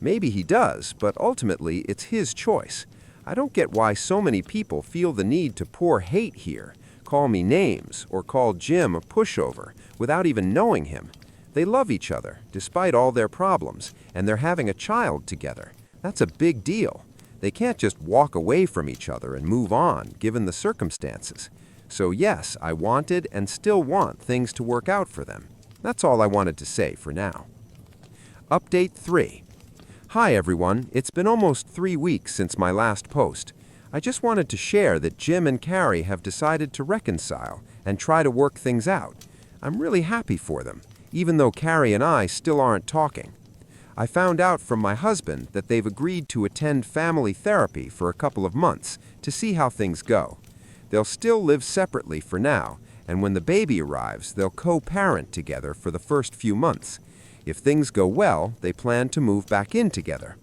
Maybe he does, but ultimately it's his choice. I don't get why so many people feel the need to pour hate here, call me names, or call Jim a pushover without even knowing him. They love each other, despite all their problems, and they're having a child together. That's a big deal. They can't just walk away from each other and move on, given the circumstances. So yes, I wanted and still want things to work out for them. That's all I wanted to say for now. Update 3. Hi everyone, it's been almost 3 weeks since my last post. I just wanted to share that Jim and Carrie have decided to reconcile and try to work things out. I'm really happy for them, even though Carrie and I still aren't talking. I found out from my husband that they've agreed to attend family therapy for a couple of months to see how things go. They'll still live separately for now, and when the baby arrives, they'll co-parent together for the first few months. If things go well, they plan to move back in together.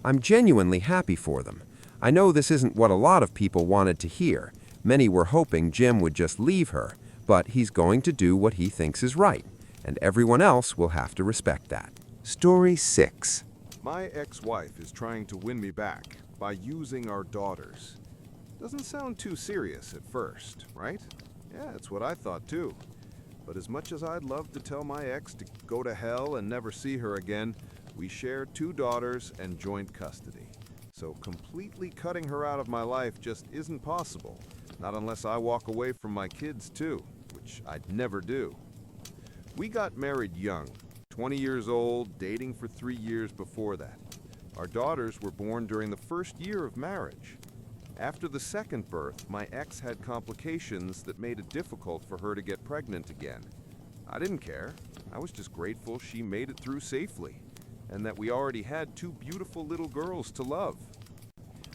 I'm genuinely happy for them. I know this isn't what a lot of people wanted to hear. Many were hoping Jim would just leave her, but he's going to do what he thinks is right, and everyone else will have to respect that. Story 6. My ex-wife is trying to win me back by using our daughters. Doesn't sound too serious at first, right? Yeah, it's what I thought too. But as much as I'd love to tell my ex to go to hell and never see her again, we share 2 daughters and joint custody. So completely cutting her out of my life just isn't possible, not unless I walk away from my kids too, which I'd never do. We got married young, 20 years old, dating for 3 years before that. Our daughters were born during the first year of marriage. After the second birth, my ex had complications that made it difficult for her to get pregnant again. I didn't care. I was just grateful she made it through safely, and that we already had 2 beautiful little girls to love.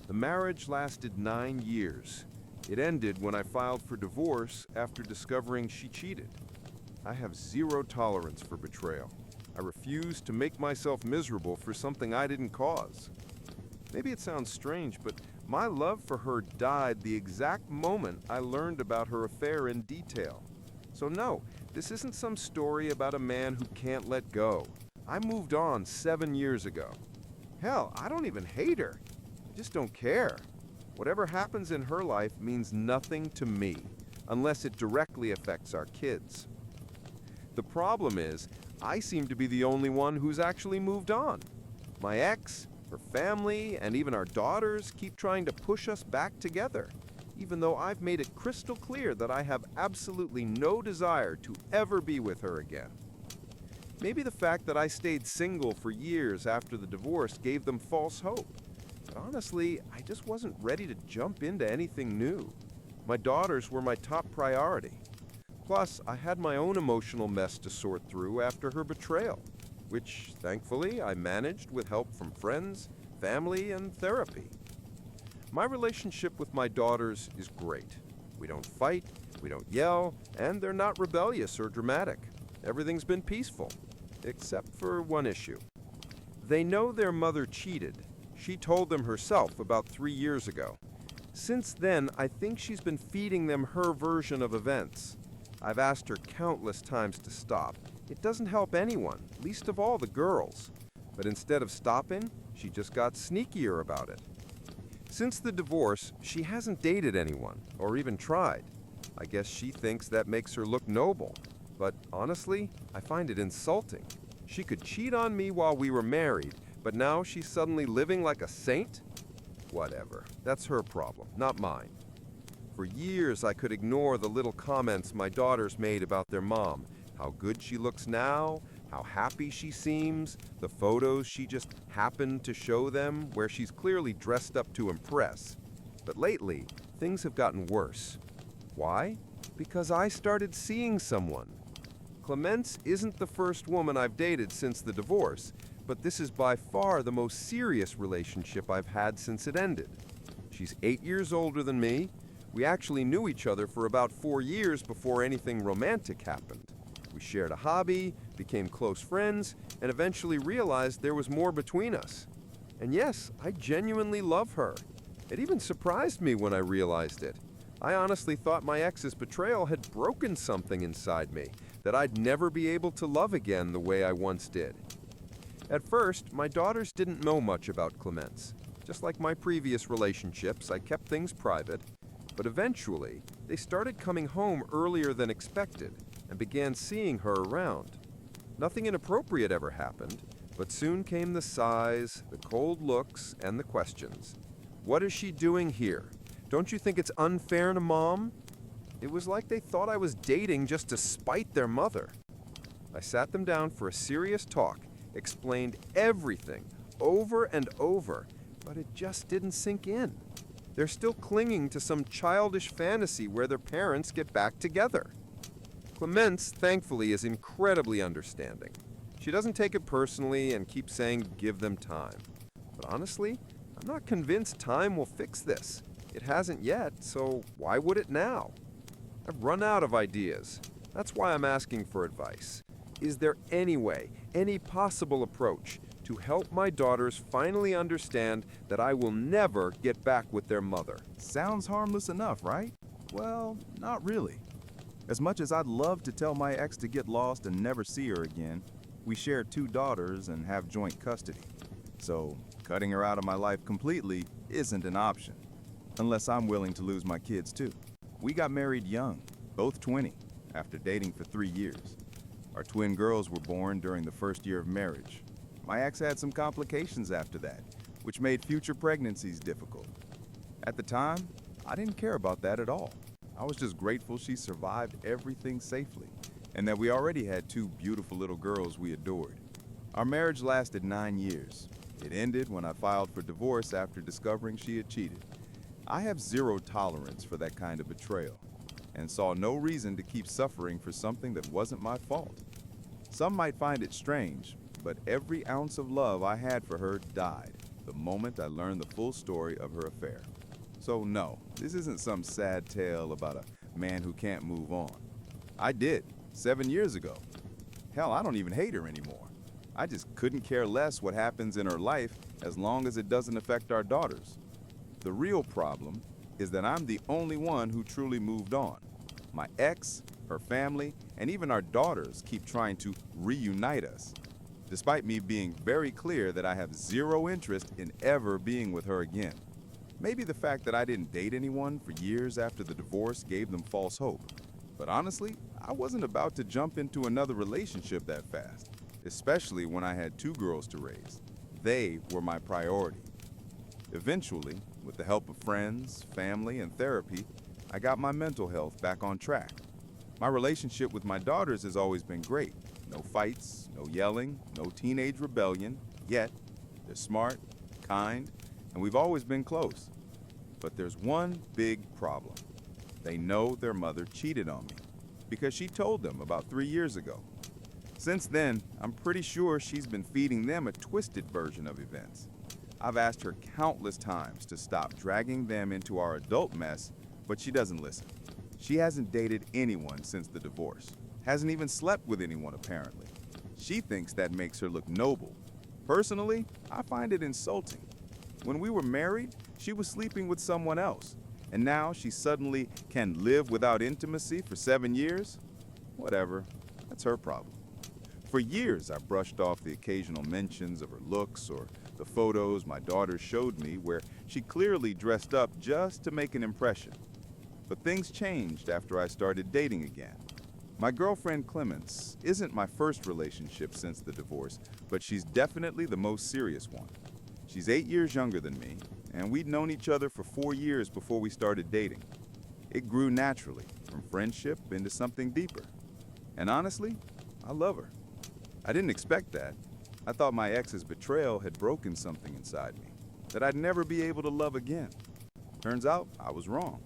The marriage lasted 9 years. It ended when I filed for divorce after discovering she cheated. I have 0 tolerance for betrayal. I refuse to make myself miserable for something I didn't cause. Maybe it sounds strange, but my love for her died the exact moment I learned about her affair in detail. So no, this isn't some story about a man who can't let go. I moved on 7 years ago. Hell, I don't even hate her. I just don't care. Whatever happens in her life means nothing to me, unless it directly affects our kids. The problem is, I seem to be the only one who's actually moved on. My ex, her family, and even our daughters keep trying to push us back together, even though I've made it crystal clear that I have absolutely no desire to ever be with her again. Maybe the fact that I stayed single for years after the divorce gave them false hope. But honestly, I just wasn't ready to jump into anything new. My daughters were my top priority. Plus, I had my own emotional mess to sort through after her betrayal, which, thankfully, I managed with help from friends, family, and therapy. My relationship with my daughters is great. We don't fight, we don't yell, and they're not rebellious or dramatic. Everything's been peaceful, except for one issue. They know their mother cheated. She told them herself about 3 years ago. Since then, I think she's been feeding them her version of events. I've asked her countless times to stop. It doesn't help anyone, least of all the girls. But instead of stopping, she just got sneakier about it. Since the divorce, she hasn't dated anyone, or even tried. I guess she thinks that makes her look noble. But honestly, I find it insulting. She could cheat on me while we were married, but now she's suddenly living like a saint? Whatever, that's her problem, not mine. For years I could ignore the little comments my daughters made about their mom. How good she looks now, how happy she seems, the photos she just happened to show them where she's clearly dressed up to impress. But lately, things have gotten worse. Why? Because I started seeing someone. Clemence isn't the first woman I've dated since the divorce, but this is by far the most serious relationship I've had since it ended. She's 8 years older than me. We actually knew each other for about 4 years before anything romantic happened. We shared a hobby, became close friends, and eventually realized there was more between us. And yes, I genuinely love her. It even surprised me when I realized it. I honestly thought my ex's betrayal had broken something inside me, that I'd never be able to love again the way I once did. At first, my daughters didn't know much about Clemence. Just like my previous relationships, I kept things private. But eventually, they started coming home earlier than expected and began seeing her around. Nothing inappropriate ever happened, but soon came the sighs, the cold looks, and the questions. What is she doing here? Don't you think it's unfair to Mom? It was like they thought I was dating just to spite their mother. I sat them down for a serious talk, explained everything over and over, but it just didn't sink in. They're still clinging to some childish fantasy where their parents get back together. Clemence, thankfully, is incredibly understanding. She doesn't take it personally and keeps saying give them time. But honestly, I'm not convinced time will fix this. It hasn't yet, so why would it now? I've run out of ideas. That's why I'm asking for advice. Is there any way, any possible approach to help my daughters finally understand that I will never get back with their mother? Sounds harmless enough, right? Well, not really. As much as I'd love to tell my ex to get lost and never see her again, we share 2 daughters and have joint custody. So, cutting her out of my life completely isn't an option, unless I'm willing to lose my kids too. We got married young, both 20, after dating for 3 years. Our twin girls were born during the first year of marriage. My ex had some complications after that, which made future pregnancies difficult. At the time, I didn't care about that at all. I was just grateful she survived everything safely, and that we already had 2 beautiful little girls we adored. Our marriage lasted 9 years. It ended when I filed for divorce after discovering she had cheated. I have zero tolerance for that kind of betrayal, and saw no reason to keep suffering for something that wasn't my fault. Some might find it strange, but every ounce of love I had for her died the moment I learned the full story of her affair. So no, this isn't some sad tale about a man who can't move on. I did, 7 years ago. Hell, I don't even hate her anymore. I just couldn't care less what happens in her life as long as it doesn't affect our daughters. The real problem is that I'm the only one who truly moved on. My ex, her family, and even our daughters keep trying to reunite us, despite me being very clear that I have zero interest in ever being with her again. Maybe the fact that I didn't date anyone for years after the divorce gave them false hope. But honestly, I wasn't about to jump into another relationship that fast, especially when I had 2 girls to raise. They were my priority. Eventually, with the help of friends, family, and therapy, I got my mental health back on track. My relationship with my daughters has always been great. No fights, no yelling, no teenage rebellion, yet they're smart, kind, and we've always been close. But there's one big problem. They know their mother cheated on me, because she told them about 3 years ago. Since then, I'm pretty sure she's been feeding them a twisted version of events. I've asked her countless times to stop dragging them into our adult mess, but she doesn't listen. She hasn't dated anyone since the divorce, hasn't even slept with anyone apparently. She thinks that makes her look noble. Personally, I find it insulting. When we were married, she was sleeping with someone else, and now she suddenly can live without intimacy for 7 years? Whatever, that's her problem. For years, I brushed off the occasional mentions of her looks or the photos my daughter showed me where she clearly dressed up just to make an impression. But things changed after I started dating again. My girlfriend Clemence isn't my first relationship since the divorce, but she's definitely the most serious one. She's 8 years younger than me, and we'd known each other for 4 years before we started dating. It grew naturally, from friendship into something deeper. And honestly, I love her. I didn't expect that. I thought my ex's betrayal had broken something inside me, that I'd never be able to love again. Turns out I was wrong.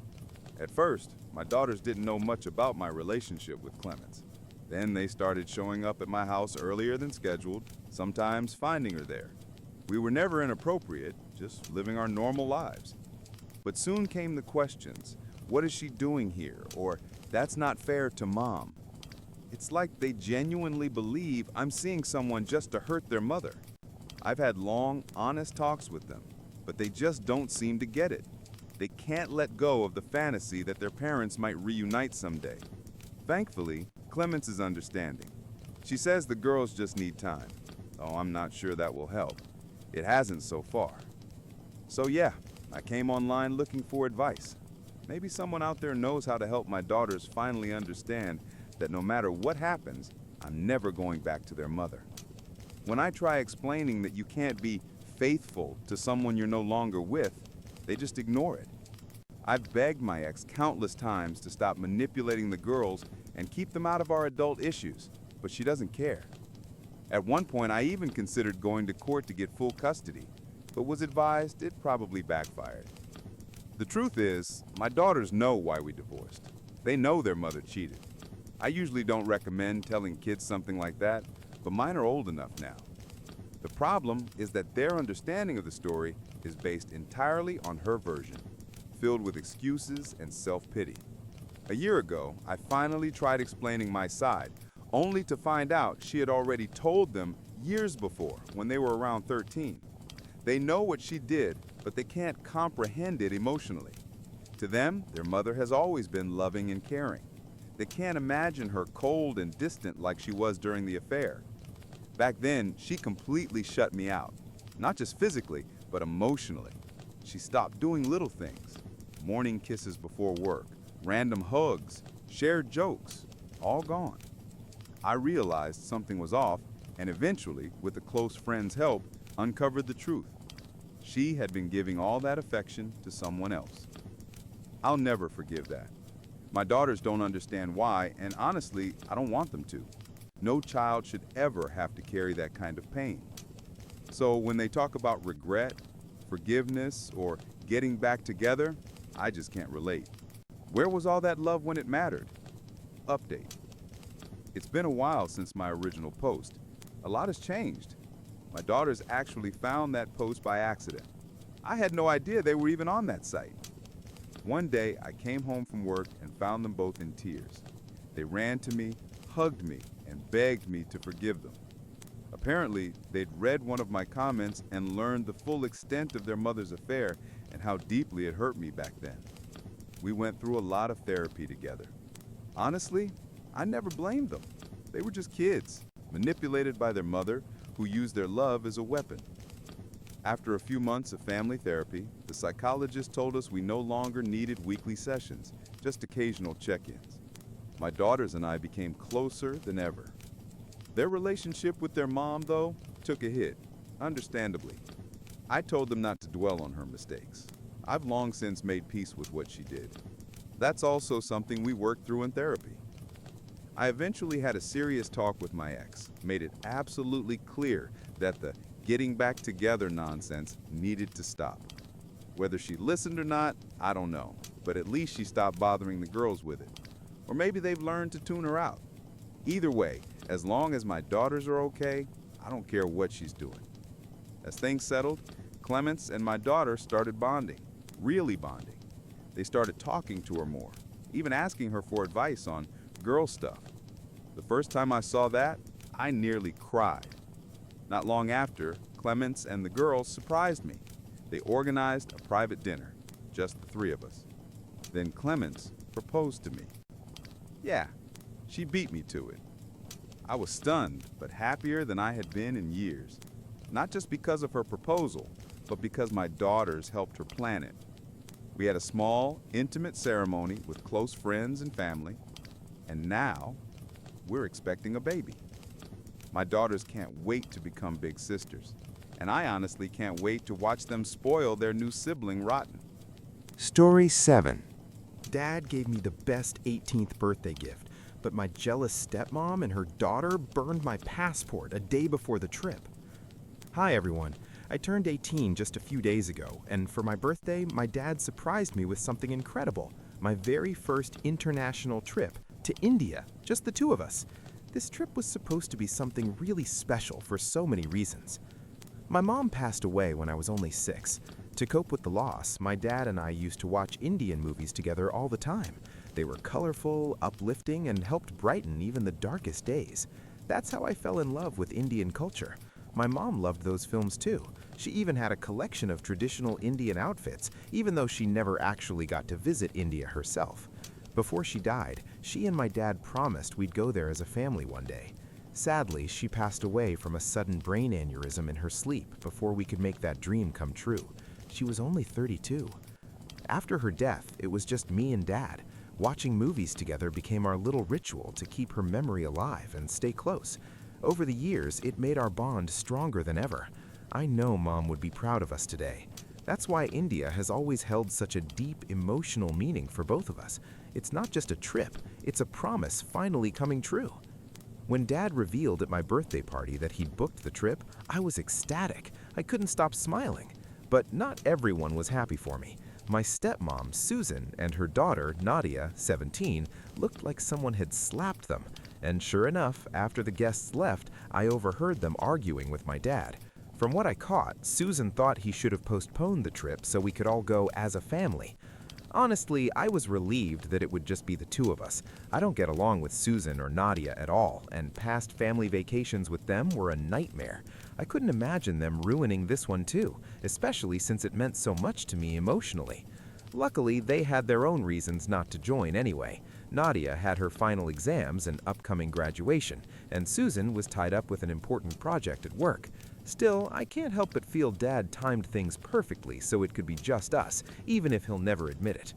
At first, my daughters didn't know much about my relationship with Clemens. Then they started showing up at my house earlier than scheduled, sometimes finding her there. We were never inappropriate, just living our normal lives. But soon came the questions, what is she doing here? Or, that's not fair to Mom. It's like they genuinely believe I'm seeing someone just to hurt their mother. I've had long, honest talks with them, but they just don't seem to get it. They can't let go of the fantasy that their parents might reunite someday. Thankfully, Clemence is understanding. She says the girls just need time, though I'm not sure that will help. It hasn't so far. So yeah, I came online looking for advice. Maybe someone out there knows how to help my daughters finally understand that no matter what happens, I'm never going back to their mother. When I try explaining that you can't be faithful to someone you're no longer with, they just ignore it. I've begged my ex countless times to stop manipulating the girls and keep them out of our adult issues, but she doesn't care. At one point, I even considered going to court to get full custody, but was advised it probably backfired. The truth is, my daughters know why we divorced. They know their mother cheated. I usually don't recommend telling kids something like that, but mine are old enough now. The problem is that their understanding of the story is based entirely on her version, filled with excuses and self-pity. A year ago, I finally tried explaining my side, only to find out she had already told them years before, when they were around 13. They know what she did, but they can't comprehend it emotionally. To them, their mother has always been loving and caring. They can't imagine her cold and distant like she was during the affair. Back then, she completely shut me out. Not just physically, but emotionally. She stopped doing little things. Morning kisses before work, random hugs, shared jokes, all gone. I realized something was off and eventually, with a close friend's help, uncovered the truth. She had been giving all that affection to someone else. I'll never forgive that. My daughters don't understand why, and honestly, I don't want them to. No child should ever have to carry that kind of pain. So when they talk about regret, forgiveness, or getting back together, I just can't relate. Where was all that love when it mattered? Update. It's been a while since my original post. A lot has changed. My daughters actually found that post by accident. I had no idea they were even on that site. One day, I came home from work and found them both in tears. They ran to me, hugged me, and begged me to forgive them. Apparently, they'd read one of my comments and learned the full extent of their mother's affair and how deeply it hurt me back then. We went through a lot of therapy together. Honestly, I never blamed them. They were just kids, manipulated by their mother, who used their love as a weapon. After a few months of family therapy, the psychologist told us we no longer needed weekly sessions, just occasional check-ins. My daughters and I became closer than ever. Their relationship with their mom, though, took a hit, understandably. I told them not to dwell on her mistakes. I've long since made peace with what she did. That's also something we worked through in therapy. I eventually had a serious talk with my ex, made it absolutely clear that the getting back together nonsense needed to stop. Whether she listened or not, I don't know, but at least she stopped bothering the girls with it. Or maybe they've learned to tune her out. Either way, as long as my daughters are okay, I don't care what she's doing. As things settled, Clemence and my daughter started bonding, really bonding. They started talking to her more, even asking her for advice on girl stuff. The first time I saw that, I nearly cried. Not long after, Clemence and the girls surprised me. They organized a private dinner, just the three of us. Then Clemens proposed to me. Yeah, she beat me to it. I was stunned, but happier than I had been in years. Not just because of her proposal, but because my daughters helped her plan it. We had a small, intimate ceremony with close friends and family, and now we're expecting a baby. My daughters can't wait to become big sisters, and I honestly can't wait to watch them spoil their new sibling rotten. Story 7. Dad gave me the best 18th birthday gift, but my jealous stepmom and her daughter burned my passport a day before the trip. Hi everyone. I turned 18 just a few days ago, and for my birthday, my dad surprised me with something incredible. My very first international trip to India, just the two of us. This trip was supposed to be something really special for so many reasons. My mom passed away when I was only 6. To cope with the loss, my dad and I used to watch Indian movies together all the time. They were colorful, uplifting, and helped brighten even the darkest days. That's how I fell in love with Indian culture. My mom loved those films too. She even had a collection of traditional Indian outfits, even though she never actually got to visit India herself. Before she died, she and my dad promised we'd go there as a family one day. Sadly, she passed away from a sudden brain aneurysm in her sleep before we could make that dream come true. She was only 32. After her death, it was just me and Dad. Watching movies together became our little ritual to keep her memory alive and stay close. Over the years, it made our bond stronger than ever. I know Mom would be proud of us today. That's why India has always held such a deep emotional meaning for both of us. It's not just a trip, it's a promise finally coming true. When Dad revealed at my birthday party that he'd booked the trip, I was ecstatic. I couldn't stop smiling. But not everyone was happy for me. My stepmom, Susan, and her daughter, Nadia, 17, looked like someone had slapped them. And sure enough, after the guests left, I overheard them arguing with my dad. From what I caught, Susan thought he should have postponed the trip so we could all go as a family. Honestly, I was relieved that it would just be the two of us. I don't get along with Susan or Nadia at all, and past family vacations with them were a nightmare. I couldn't imagine them ruining this one too, especially since it meant so much to me emotionally. Luckily, they had their own reasons not to join anyway. Nadia had her final exams and upcoming graduation, and Susan was tied up with an important project at work. Still, I can't help but feel Dad timed things perfectly so it could be just us, even if he'll never admit it.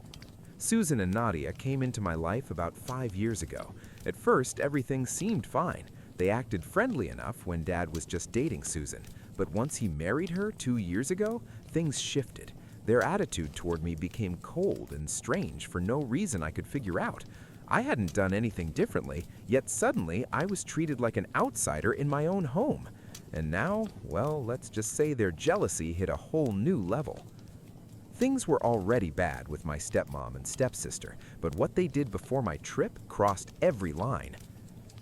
Susan and Nadia came into my life about 5 years ago. At first, everything seemed fine. They acted friendly enough when Dad was just dating Susan, but once he married her 2 years ago, things shifted. Their attitude toward me became cold and strange for no reason I could figure out. I hadn't done anything differently, yet suddenly I was treated like an outsider in my own home. And now, well, let's just say their jealousy hit a whole new level. Things were already bad with my stepmom and stepsister, but what they did before my trip crossed every line.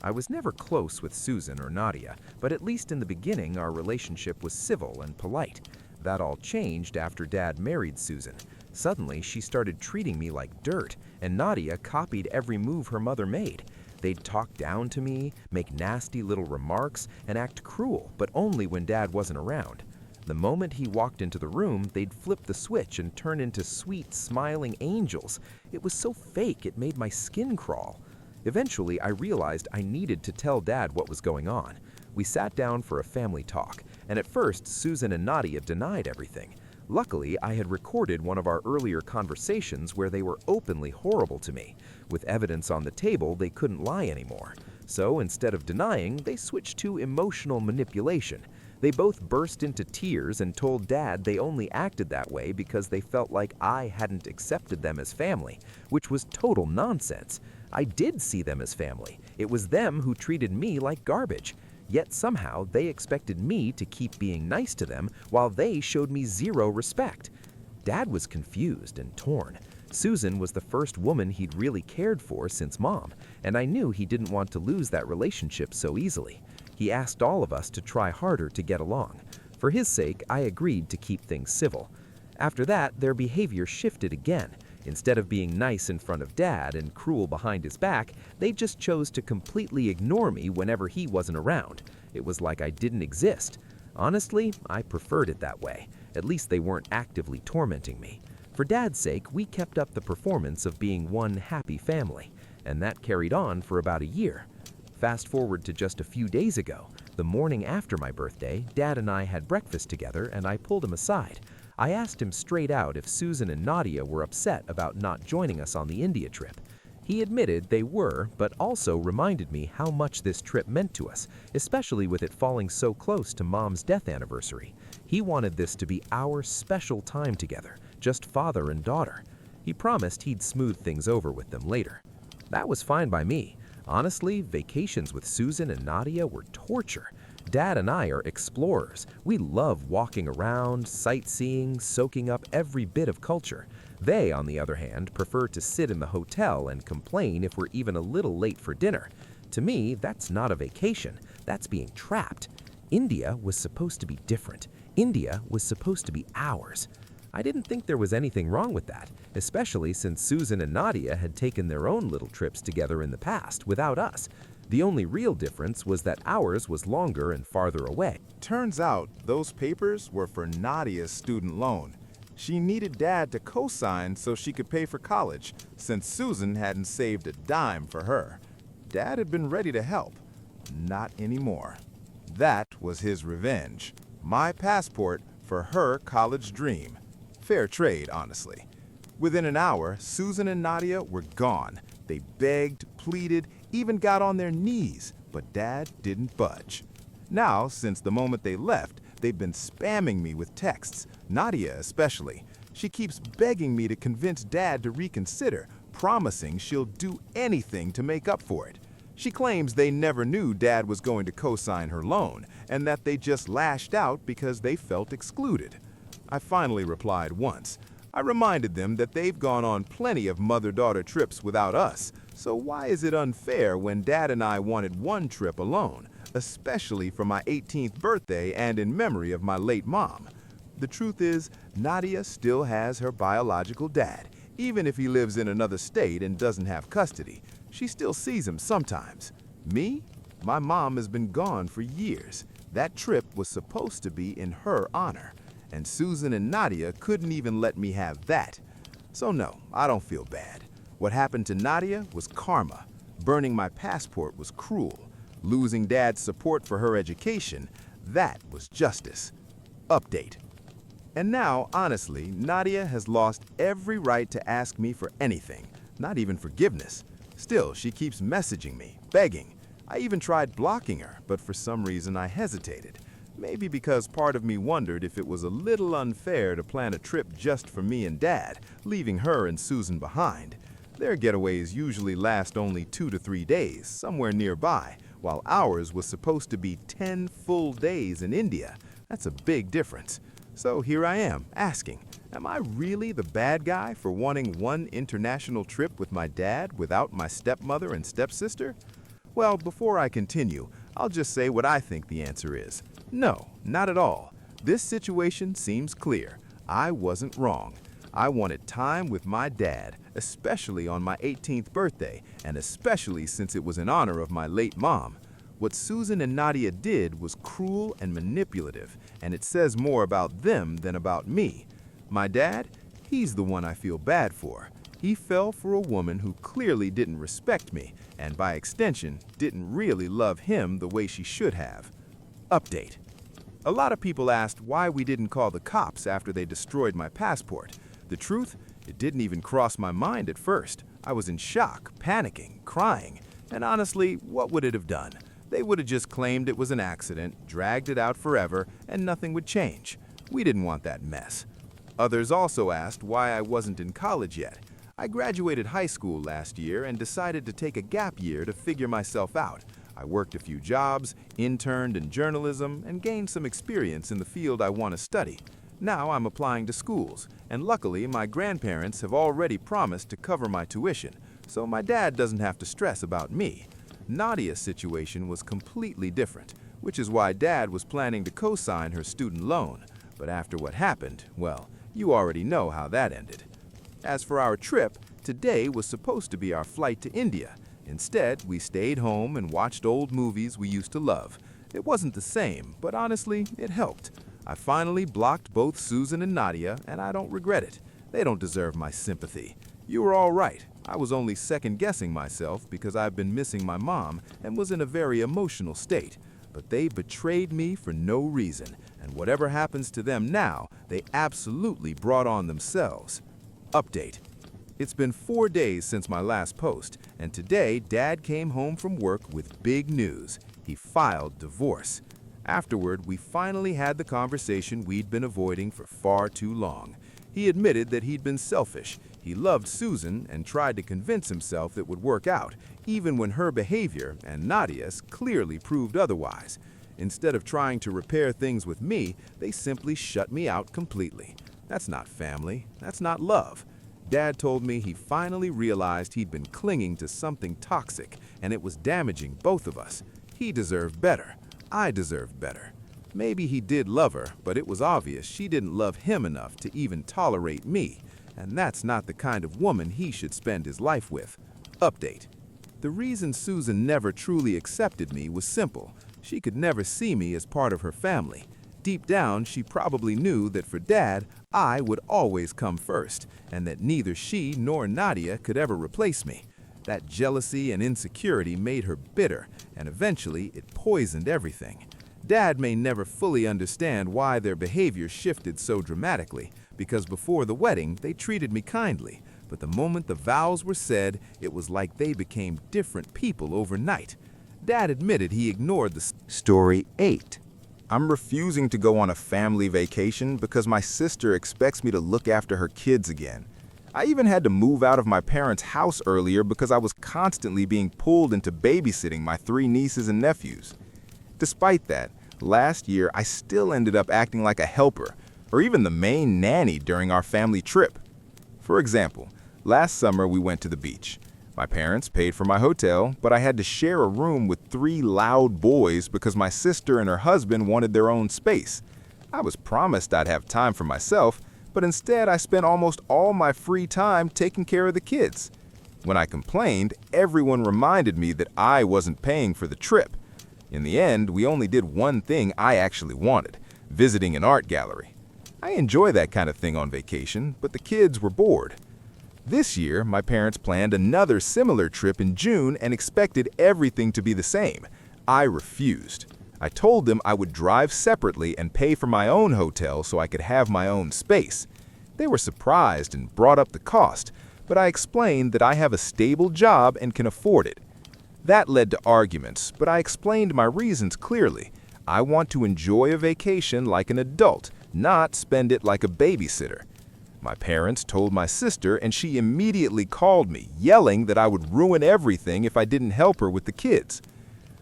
I was never close with Susan or Nadia, but at least in the beginning our relationship was civil and polite. That all changed after Dad married Susan. Suddenly, she started treating me like dirt, and Nadia copied every move her mother made. They'd talk down to me, make nasty little remarks, and act cruel, but only when Dad wasn't around. The moment he walked into the room, they'd flip the switch and turn into sweet, smiling angels. It was so fake it made my skin crawl. Eventually, I realized I needed to tell Dad what was going on. We sat down for a family talk, and at first, Susan and Nadia denied everything. Luckily, I had recorded one of our earlier conversations where they were openly horrible to me. With evidence on the table, they couldn't lie anymore. So instead of denying, they switched to emotional manipulation. They both burst into tears and told Dad they only acted that way because they felt like I hadn't accepted them as family, which was total nonsense. I did see them as family. It was them who treated me like garbage. Yet somehow they expected me to keep being nice to them while they showed me zero respect. Dad was confused and torn. Susan was the first woman he'd really cared for since Mom, and I knew he didn't want to lose that relationship so easily. He asked all of us to try harder to get along. For his sake, I agreed to keep things civil. After that, their behavior shifted again. Instead of being nice in front of Dad and cruel behind his back, they just chose to completely ignore me whenever he wasn't around. It was like I didn't exist. Honestly, I preferred it that way. At least they weren't actively tormenting me. For Dad's sake, we kept up the performance of being one happy family, and that carried on for about a year. Fast forward to just a few days ago, the morning after my birthday, Dad and I had breakfast together and I pulled him aside. I asked him straight out if Susan and Nadia were upset about not joining us on the India trip. He admitted they were, but also reminded me how much this trip meant to us, especially with it falling so close to Mom's death anniversary. He wanted this to be our special time together, just father and daughter. He promised he'd smooth things over with them later. That was fine by me. Honestly, vacations with Susan and Nadia were torture. Dad and I are explorers. We love walking around, sightseeing, soaking up every bit of culture. They, on the other hand, prefer to sit in the hotel and complain if we're even a little late for dinner. To me, that's not a vacation. That's being trapped. India was supposed to be different. India was supposed to be ours. I didn't think there was anything wrong with that, especially since Susan and Nadia had taken their own little trips together in the past without us. The only real difference was that ours was longer and farther away. Turns out those papers were for Nadia's student loan. She needed Dad to co-sign so she could pay for college, since Susan hadn't saved a dime for her. Dad had been ready to help. Not anymore. That was his revenge. My passport for her college dream. Fair trade, honestly. Within an hour, Susan and Nadia were gone. They begged, pleaded, even got on their knees, but Dad didn't budge. Now, since the moment they left, they've been spamming me with texts, Nadia especially. She keeps begging me to convince Dad to reconsider, promising she'll do anything to make up for it. She claims they never knew Dad was going to co-sign her loan, and that they just lashed out because they felt excluded. I finally replied once. I reminded them that they've gone on plenty of mother-daughter trips without us, so why is it unfair when Dad and I wanted one trip alone, especially for my 18th birthday and in memory of my late mom? The truth is, Nadia still has her biological dad, even if he lives in another state and doesn't have custody. She still sees him sometimes. Me? My mom has been gone for years. That trip was supposed to be in her honor, and Susan and Nadia couldn't even let me have that. So no, I don't feel bad. What happened to Nadia was karma. Burning my passport was cruel. Losing Dad's support for her education, that was justice. Update. And now, honestly, Nadia has lost every right to ask me for anything, not even forgiveness. Still, she keeps messaging me, begging. I even tried blocking her, but for some reason I hesitated. Maybe because part of me wondered if it was a little unfair to plan a trip just for me and Dad, leaving her and Susan behind. Their getaways usually last only 2 to 3 days, somewhere nearby, while ours was supposed to be 10 full days in India. That's a big difference. So here I am, asking, am I really the bad guy for wanting one international trip with my dad without my stepmother and stepsister? Well, before I continue, I'll just say what I think the answer is. No, not at all. This situation seems clear. I wasn't wrong. I wanted time with my dad, especially on my 18th birthday, and especially since it was in honor of my late mom. What Susan and Nadia did was cruel and manipulative, and it says more about them than about me. My dad, he's the one I feel bad for. He fell for a woman who clearly didn't respect me, and by extension, didn't really love him the way she should have. Update. A lot of people asked why we didn't call the cops after they destroyed my passport. The truth, it didn't even cross my mind at first. I was in shock, panicking, crying, and honestly, what would it have done? They would have just claimed it was an accident, dragged it out forever, and nothing would change. We didn't want that mess. Others also asked why I wasn't in college yet. I graduated high school last year and decided to take a gap year to figure myself out. I worked a few jobs, interned in journalism, and gained some experience in the field I want to study. Now I'm applying to schools, and luckily my grandparents have already promised to cover my tuition, so my dad doesn't have to stress about me. Nadia's situation was completely different, which is why Dad was planning to co-sign her student loan. But after what happened, well, you already know how that ended. As for our trip, today was supposed to be our flight to India. Instead, we stayed home and watched old movies we used to love. It wasn't the same, but honestly, it helped. I finally blocked both Susan and Nadia, and I don't regret it. They don't deserve my sympathy. You were all right. I was only second-guessing myself because I've been missing my mom and was in a very emotional state. But they betrayed me for no reason, and whatever happens to them now, they absolutely brought on themselves. Update. It's been 4 days since my last post, and today Dad came home from work with big news. He filed divorce. Afterward, we finally had the conversation we'd been avoiding for far too long. He admitted that he'd been selfish. He loved Susan and tried to convince himself it would work out, even when her behavior, and Nadia's, clearly proved otherwise. Instead of trying to repair things with me, they simply shut me out completely. That's not family. That's not love. Dad told me he finally realized he'd been clinging to something toxic, and it was damaging both of us. He deserved better. I deserved better. Maybe he did love her, but it was obvious she didn't love him enough to even tolerate me, and that's not the kind of woman he should spend his life with. Update. The reason Susan never truly accepted me was simple. She could never see me as part of her family. Deep down, she probably knew that for Dad, I would always come first, and that neither she nor Nadia could ever replace me. That jealousy and insecurity made her bitter, and eventually it poisoned everything. Dad may never fully understand why their behavior shifted so dramatically, because before the wedding, they treated me kindly, but the moment the vows were said, it was like they became different people overnight. Dad admitted he ignored the Story 8. I'm refusing to go on a family vacation because my sister expects me to look after her kids again. I even had to move out of my parents' house earlier because I was constantly being pulled into babysitting my 3 nieces and nephews. Despite that, last year I still ended up acting like a helper, or even the main nanny during our family trip. For example, last summer we went to the beach. My parents paid for my hotel, but I had to share a room with 3 loud boys because my sister and her husband wanted their own space. I was promised I'd have time for myself, but instead I spent almost all my free time taking care of the kids. When I complained, everyone reminded me that I wasn't paying for the trip. In the end, we only did one thing I actually wanted, visiting an art gallery. I enjoy that kind of thing on vacation, but the kids were bored. This year, my parents planned another similar trip in June and expected everything to be the same. I refused. I told them I would drive separately and pay for my own hotel so I could have my own space. They were surprised and brought up the cost, but I explained that I have a stable job and can afford it. That led to arguments, but I explained my reasons clearly. I want to enjoy a vacation like an adult, not spend it like a babysitter. My parents told my sister, and she immediately called me, yelling that I would ruin everything if I didn't help her with the kids.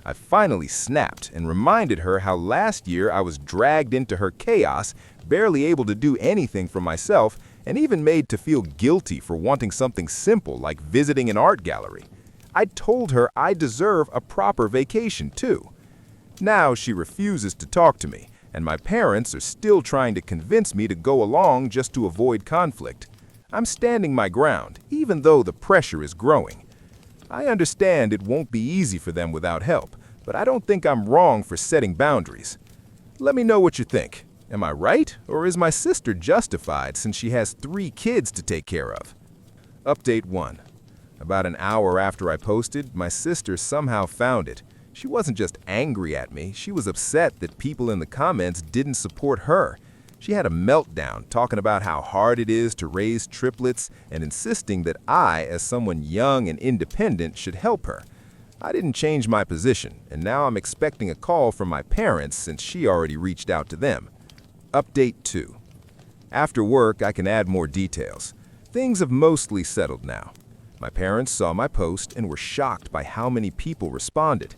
I finally snapped and reminded her how last year I was dragged into her chaos, barely able to do anything for myself, and even made to feel guilty for wanting something simple like visiting an art gallery. I told her I deserve a proper vacation too. Now she refuses to talk to me, and my parents are still trying to convince me to go along just to avoid conflict. I'm standing my ground, even though the pressure is growing. I understand it won't be easy for them without help, but I don't think I'm wrong for setting boundaries. Let me know what you think. Am I right, or is my sister justified since she has 3 kids to take care of? Update 1. About an hour after I posted, my sister somehow found it. She wasn't just angry at me, she was upset that people in the comments didn't support her. She had a meltdown talking about how hard it is to raise triplets and insisting that I, as someone young and independent, should help her. I didn't change my position, and now I'm expecting a call from my parents since she already reached out to them. Update 2. After work, I can add more details. Things have mostly settled now. My parents saw my post and were shocked by how many people responded.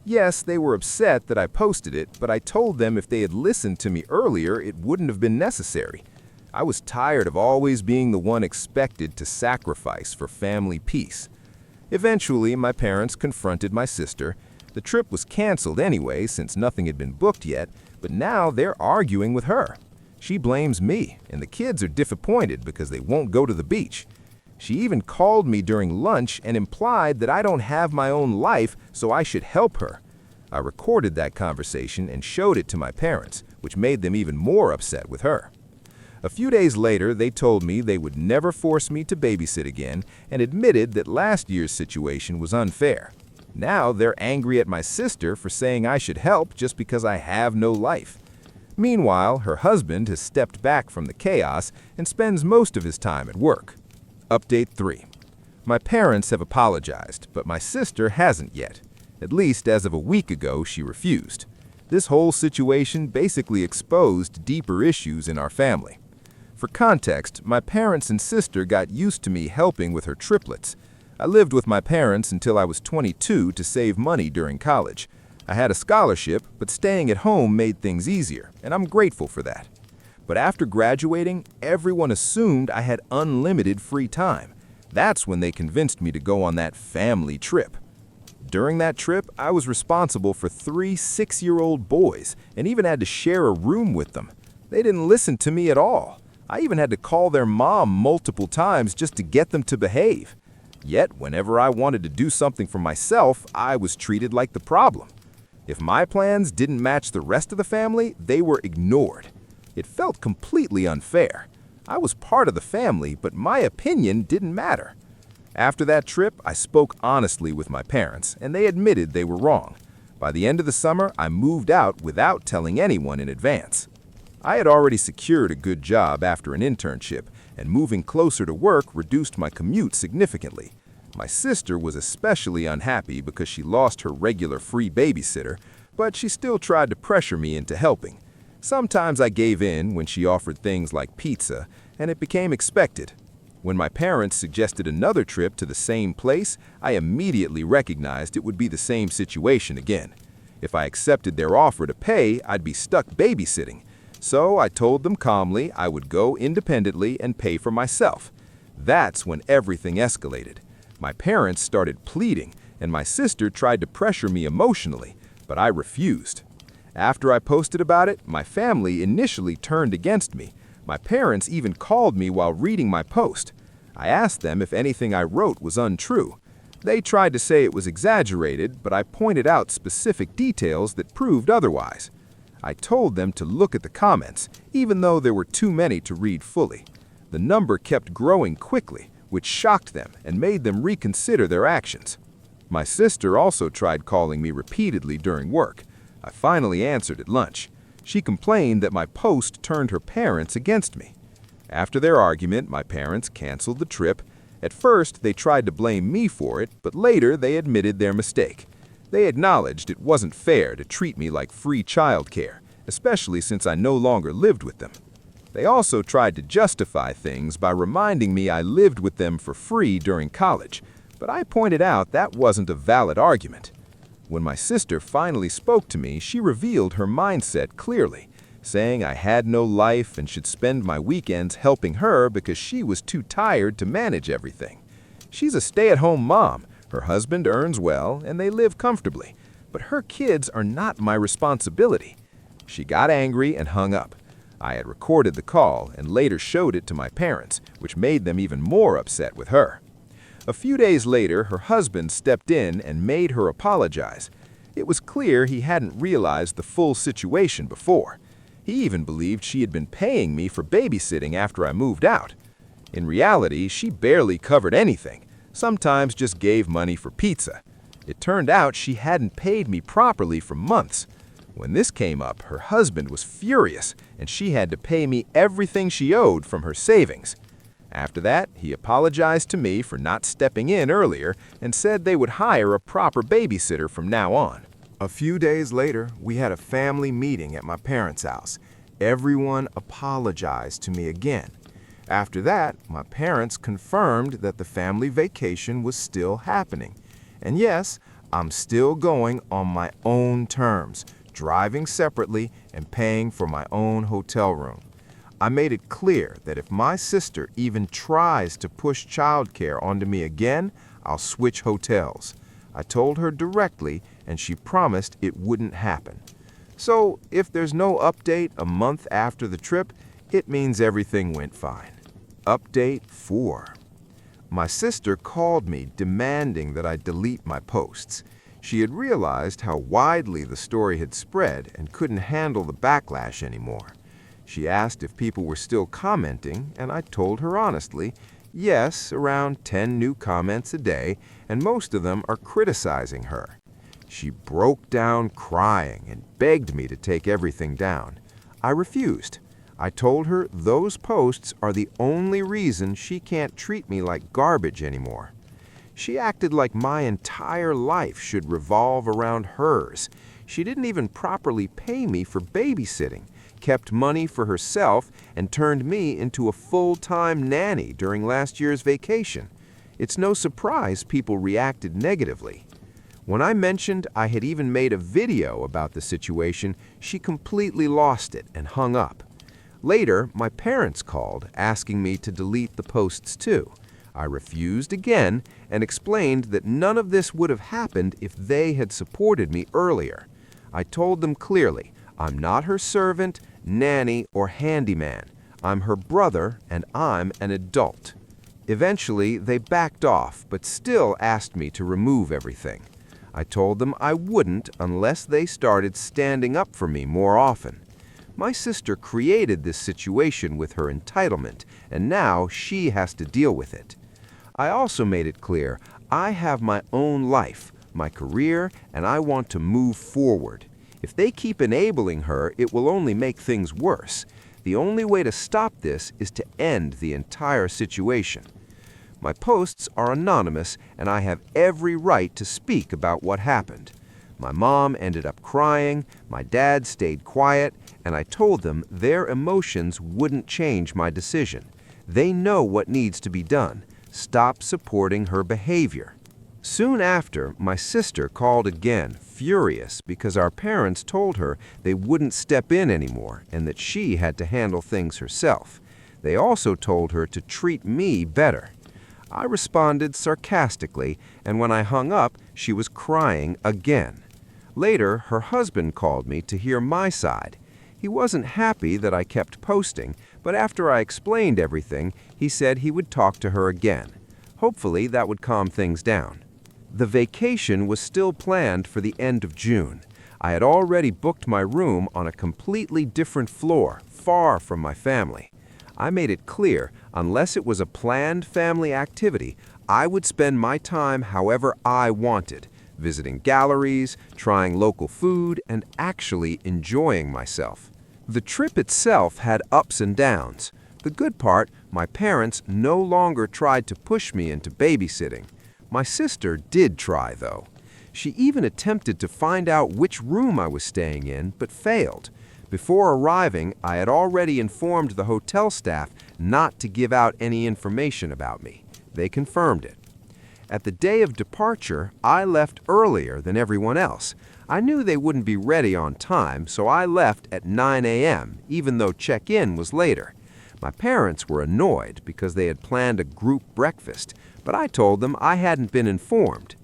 Yes, they were upset that I posted it, but I told them if they had listened to me earlier, it wouldn't have been necessary. I was tired of always being the one expected to sacrifice for family peace. Eventually, my parents confronted my sister. The trip was canceled anyway since nothing had been booked yet, but now they're arguing with her. She blames me, and the kids are disappointed because they won't go to the beach. She even called me during lunch and implied that I don't have my own life, so I should help her. I recorded that conversation and showed it to my parents, which made them even more upset with her. A few days later, they told me they would never force me to babysit again and admitted that last year's situation was unfair. Now they're angry at my sister for saying I should help just because I have no life. Meanwhile, her husband has stepped back from the chaos and spends most of his time at work. Update 3. My parents have apologized, but my sister hasn't yet. At least as of a week ago, she refused. This whole situation basically exposed deeper issues in our family. For context, my parents and sister got used to me helping with her triplets. I lived with my parents until I was 22 to save money during college. I had a scholarship, but staying at home made things easier, and I'm grateful for that. But after graduating, everyone assumed I had unlimited free time. That's when they convinced me to go on that family trip. During that trip, I was responsible for 3 6-year-old boys and even had to share a room with them. They didn't listen to me at all. I even had to call their mom multiple times just to get them to behave. Yet, whenever I wanted to do something for myself, I was treated like the problem. If my plans didn't match the rest of the family, they were ignored. It felt completely unfair. I was part of the family, but my opinion didn't matter. After that trip, I spoke honestly with my parents, and they admitted they were wrong. By the end of the summer, I moved out without telling anyone in advance. I had already secured a good job after an internship, and moving closer to work reduced my commute significantly. My sister was especially unhappy because she lost her regular free babysitter, but she still tried to pressure me into helping. Sometimes I gave in when she offered things like pizza, and it became expected. When my parents suggested another trip to the same place, I immediately recognized it would be the same situation again. If I accepted their offer to pay, I'd be stuck babysitting. So I told them calmly I would go independently and pay for myself. That's when everything escalated. My parents started pleading, and my sister tried to pressure me emotionally, but I refused. After I posted about it, my family initially turned against me. My parents even called me while reading my post. I asked them if anything I wrote was untrue. They tried to say it was exaggerated, but I pointed out specific details that proved otherwise. I told them to look at the comments, even though there were too many to read fully. The number kept growing quickly, which shocked them and made them reconsider their actions. My sister also tried calling me repeatedly during work. I finally answered at lunch. She complained that my post turned her parents against me. After their argument, my parents canceled the trip. At first, they tried to blame me for it, but later they admitted their mistake. They acknowledged it wasn't fair to treat me like free childcare, especially since I no longer lived with them. They also tried to justify things by reminding me I lived with them for free during college, but I pointed out that wasn't a valid argument. When my sister finally spoke to me, she revealed her mindset clearly, saying I had no life and should spend my weekends helping her because she was too tired to manage everything. She's a stay-at-home mom, her husband earns well, and they live comfortably, but her kids are not my responsibility. She got angry and hung up. I had recorded the call and later showed it to my parents, which made them even more upset with her. A few days later, her husband stepped in and made her apologize. It was clear he hadn't realized the full situation before. He even believed she had been paying me for babysitting after I moved out. In reality, she barely covered anything, sometimes just gave money for pizza. It turned out she hadn't paid me properly for months. When this came up, her husband was furious, and she had to pay me everything she owed from her savings. After that, he apologized to me for not stepping in earlier and said they would hire a proper babysitter from now on. A few days later, we had a family meeting at my parents' house. Everyone apologized to me again. After that, my parents confirmed that the family vacation was still happening. And yes, I'm still going on my own terms, driving separately and paying for my own hotel room. I made it clear that if my sister even tries to push childcare onto me again, I'll switch hotels. I told her directly, and she promised it wouldn't happen. So if there's no update a month after the trip, it means everything went fine. Update 4. My sister called me demanding that I delete my posts. She had realized how widely the story had spread and couldn't handle the backlash anymore. She asked if people were still commenting, and I told her honestly, yes, around 10 new comments a day, and most of them are criticizing her. She broke down crying and begged me to take everything down. I refused. I told her those posts are the only reason she can't treat me like garbage anymore. She acted like my entire life should revolve around hers. She didn't even properly pay me for babysitting, kept money for herself, and turned me into a full-time nanny during last year's vacation. It's no surprise people reacted negatively. When I mentioned I had even made a video about the situation, she completely lost it and hung up. Later, my parents called, asking me to delete the posts too. I refused again and explained that none of this would have happened if they had supported me earlier. I told them clearly, I'm not her servant, nanny, or handyman. I'm her brother, and I'm an adult. Eventually, they backed off, but still asked me to remove everything. I told them I wouldn't unless they started standing up for me more often. My sister created this situation with her entitlement, and now she has to deal with it. I also made it clear I have my own life, my career, and I want to move forward. If they keep enabling her, it will only make things worse. The only way to stop this is to end the entire situation. My posts are anonymous, and I have every right to speak about what happened. My mom ended up crying, my dad stayed quiet, and I told them their emotions wouldn't change my decision. They know what needs to be done. Stop supporting her behavior. Soon after, my sister called again, furious because our parents told her they wouldn't step in anymore and that she had to handle things herself. They also told her to treat me better. I responded sarcastically, and when I hung up, she was crying again. Later, her husband called me to hear my side. He wasn't happy that I kept posting, but after I explained everything, he said he would talk to her again. Hopefully, that would calm things down. The vacation was still planned for the end of June. I had already booked my room on a completely different floor, far from my family. I made it clear, unless it was a planned family activity, I would spend my time however I wanted, visiting galleries, trying local food, and actually enjoying myself. The trip itself had ups and downs. The good part, my parents no longer tried to push me into babysitting. My sister did try, though. She even attempted to find out which room I was staying in, but failed. Before arriving, I had already informed the hotel staff not to give out any information about me. They confirmed it. At the day of departure, I left earlier than everyone else. I knew they wouldn't be ready on time, so I left at 9 a.m., even though check-in was later. My parents were annoyed because they had planned a group breakfast, but I told them I hadn't been informed.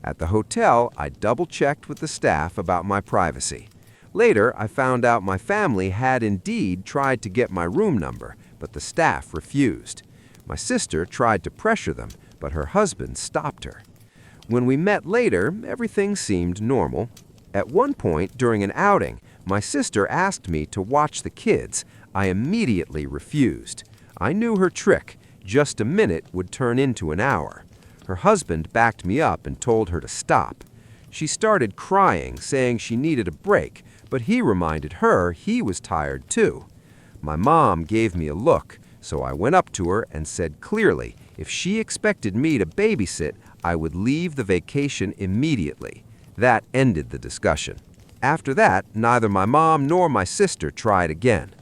At the hotel, I double-checked with the staff about my privacy. Later, I found out my family had indeed tried to get my room number, but the staff refused. My sister tried to pressure them, but her husband stopped her. When we met later, everything seemed normal. At one point during an outing, my sister asked me to watch the kids. I immediately refused. I knew her trick. Just a minute would turn into an hour. Her husband backed me up and told her to stop. She started crying, saying she needed a break, but he reminded her he was tired too. My mom gave me a look, so I went up to her and said clearly if she expected me to babysit, I would leave the vacation immediately. That ended the discussion. After that, neither my mom nor my sister tried again.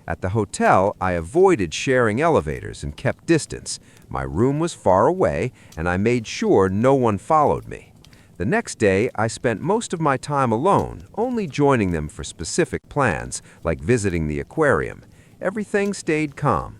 At the hotel, I avoided sharing elevators and kept distance. My room was far away, and I made sure no one followed me. The next day, I spent most of my time alone, only joining them for specific plans, like visiting the aquarium. Everything stayed calm.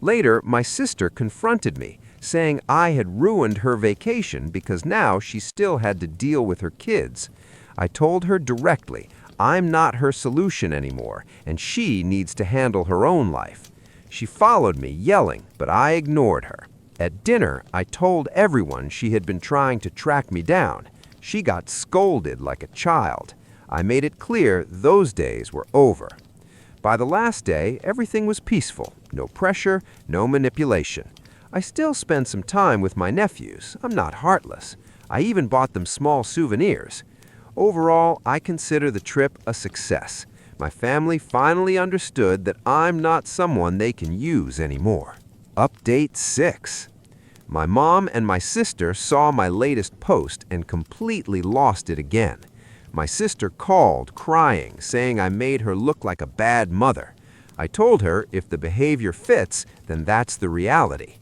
Later, my sister confronted me, saying I had ruined her vacation because now she still had to deal with her kids. I told her directly, I'm not her solution anymore, and she needs to handle her own life. She followed me, yelling, but I ignored her. At dinner, I told everyone she had been trying to track me down. She got scolded like a child. I made it clear those days were over. By the last day, everything was peaceful. No pressure, no manipulation. I still spend some time with my nephews. I'm not heartless. I even bought them small souvenirs. Overall, I consider the trip a success. My family finally understood that I'm not someone they can use anymore. Update 6. My mom and my sister saw my latest post and completely lost it again. My sister called, crying, saying I made her look like a bad mother. I told her if the behavior fits, then that's the reality.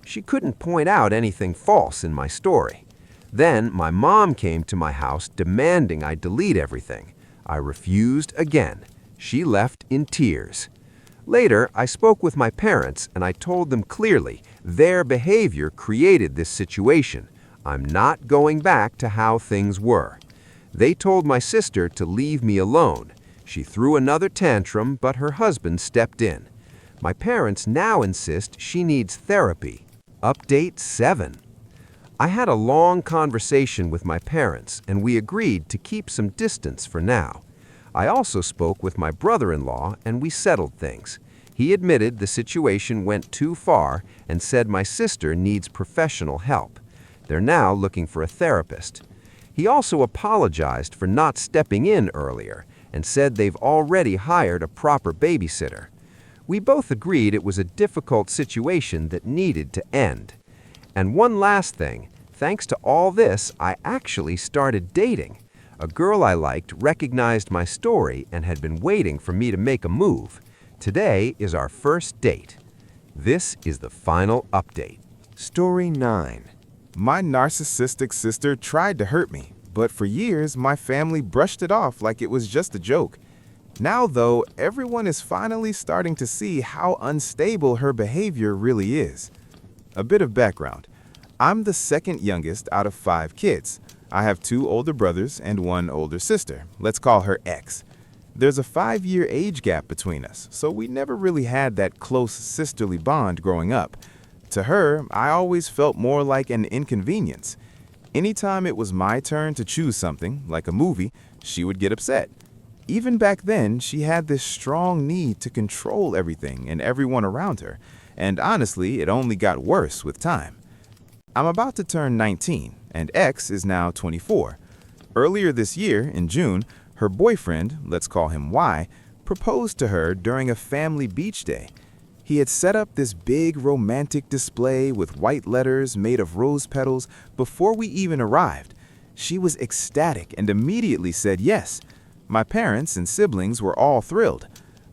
She couldn't point out anything false in my story. Then my mom came to my house demanding I delete everything. I refused again. She left in tears. Later, I spoke with my parents and I told them clearly their behavior created this situation. I'm not going back to how things were. They told my sister to leave me alone. She threw another tantrum, but her husband stepped in. My parents now insist she needs therapy. Update 7. I had a long conversation with my parents, and we agreed to keep some distance for now. I also spoke with my brother-in-law, and we settled things. He admitted the situation went too far and said my sister needs professional help. They're now looking for a therapist. He also apologized for not stepping in earlier and said they've already hired a proper babysitter. We both agreed it was a difficult situation that needed to end. And one last thing, thanks to all this, I actually started dating. A girl I liked recognized my story and had been waiting for me to make a move. Today is our first date. This is the final update. Story 9. My narcissistic sister tried to hurt me, but for years my family brushed it off like it was just a joke. Now, though, everyone is finally starting to see how unstable her behavior really is. A bit of background. I'm the second youngest out of 5 kids. I have 2 older brothers and 1 older sister. Let's call her X. There's a 5-year age gap between us, so we never really had that close sisterly bond growing up. To her, I always felt more like an inconvenience. Anytime it was my turn to choose something, like a movie, she would get upset. Even back then, she had this strong need to control everything and everyone around her, and honestly, it only got worse with time. I'm about to turn 19, and X is now 24. Earlier this year, in June, her boyfriend, let's call him Y, proposed to her during a family beach day. He had set up this big romantic display with white letters made of rose petals before we even arrived. She was ecstatic and immediately said yes. My parents and siblings were all thrilled.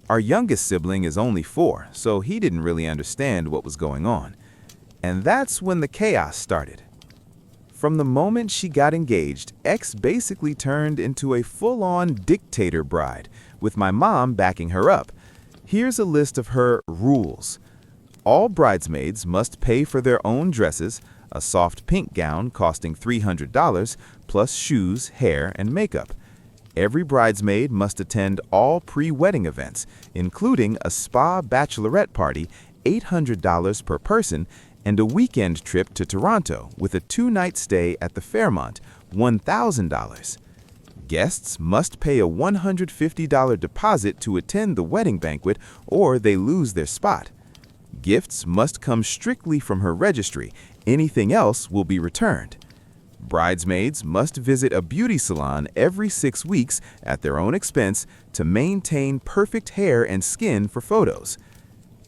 Our youngest sibling is only 4, so he didn't really understand what was going on. And that's when the chaos started. From the moment she got engaged, X basically turned into a full-on dictator bride, with my mom backing her up. Here's a list of her rules. All bridesmaids must pay for their own dresses, a soft pink gown costing $300, plus shoes, hair, and makeup. Every bridesmaid must attend all pre-wedding events, including a spa bachelorette party, $800 per person, and a weekend trip to Toronto with a 2-night stay at the Fairmont, $1,000. Guests must pay a $150 deposit to attend the wedding banquet or they lose their spot. Gifts must come strictly from her registry. Anything else will be returned. Bridesmaids must visit a beauty salon every 6 weeks at their own expense to maintain perfect hair and skin for photos.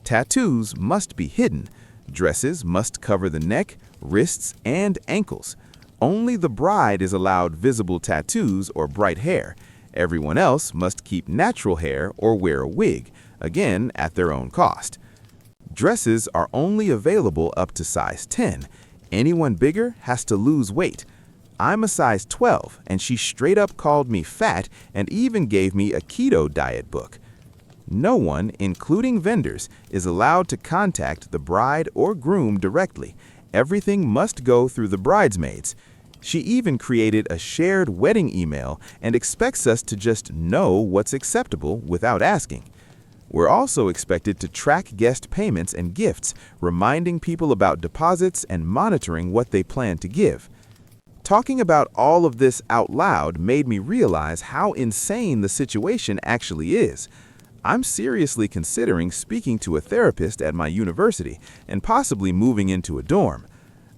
Tattoos must be hidden. Dresses must cover the neck, wrists, and ankles. Only the bride is allowed visible tattoos or bright hair. Everyone else must keep natural hair or wear a wig, again at their own cost. Dresses are only available up to size 10. Anyone bigger has to lose weight. I'm a size 12, and she straight up called me fat and even gave me a keto diet book. No one, including vendors, is allowed to contact the bride or groom directly. Everything must go through the bridesmaids. She even created a shared wedding email and expects us to just know what's acceptable without asking. We're also expected to track guest payments and gifts, reminding people about deposits and monitoring what they plan to give. Talking about all of this out loud made me realize how insane the situation actually is. I'm seriously considering speaking to a therapist at my university and possibly moving into a dorm.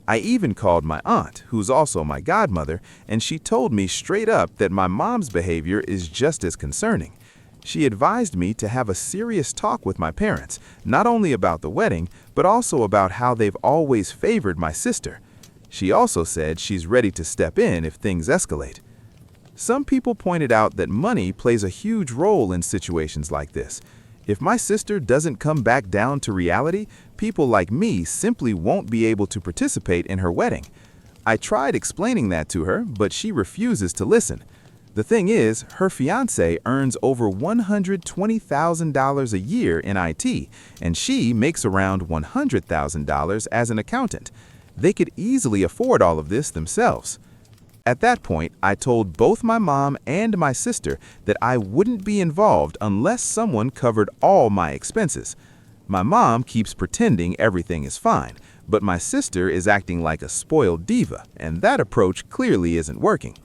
I even called my aunt, who's also my godmother, and she told me straight up that my mom's behavior is just as concerning. She advised me to have a serious talk with my parents, not only about the wedding, but also about how they've always favored my sister. She also said she's ready to step in if things escalate. Some people pointed out that money plays a huge role in situations like this. If my sister doesn't come back down to reality, people like me simply won't be able to participate in her wedding. I tried explaining that to her, but she refuses to listen. The thing is, her fiancé earns over $120,000 a year in IT, and she makes around $100,000 as an accountant. They could easily afford all of this themselves. At that point, I told both my mom and my sister that I wouldn't be involved unless someone covered all my expenses. My mom keeps pretending everything is fine, but my sister is acting like a spoiled diva, and that approach clearly isn't working.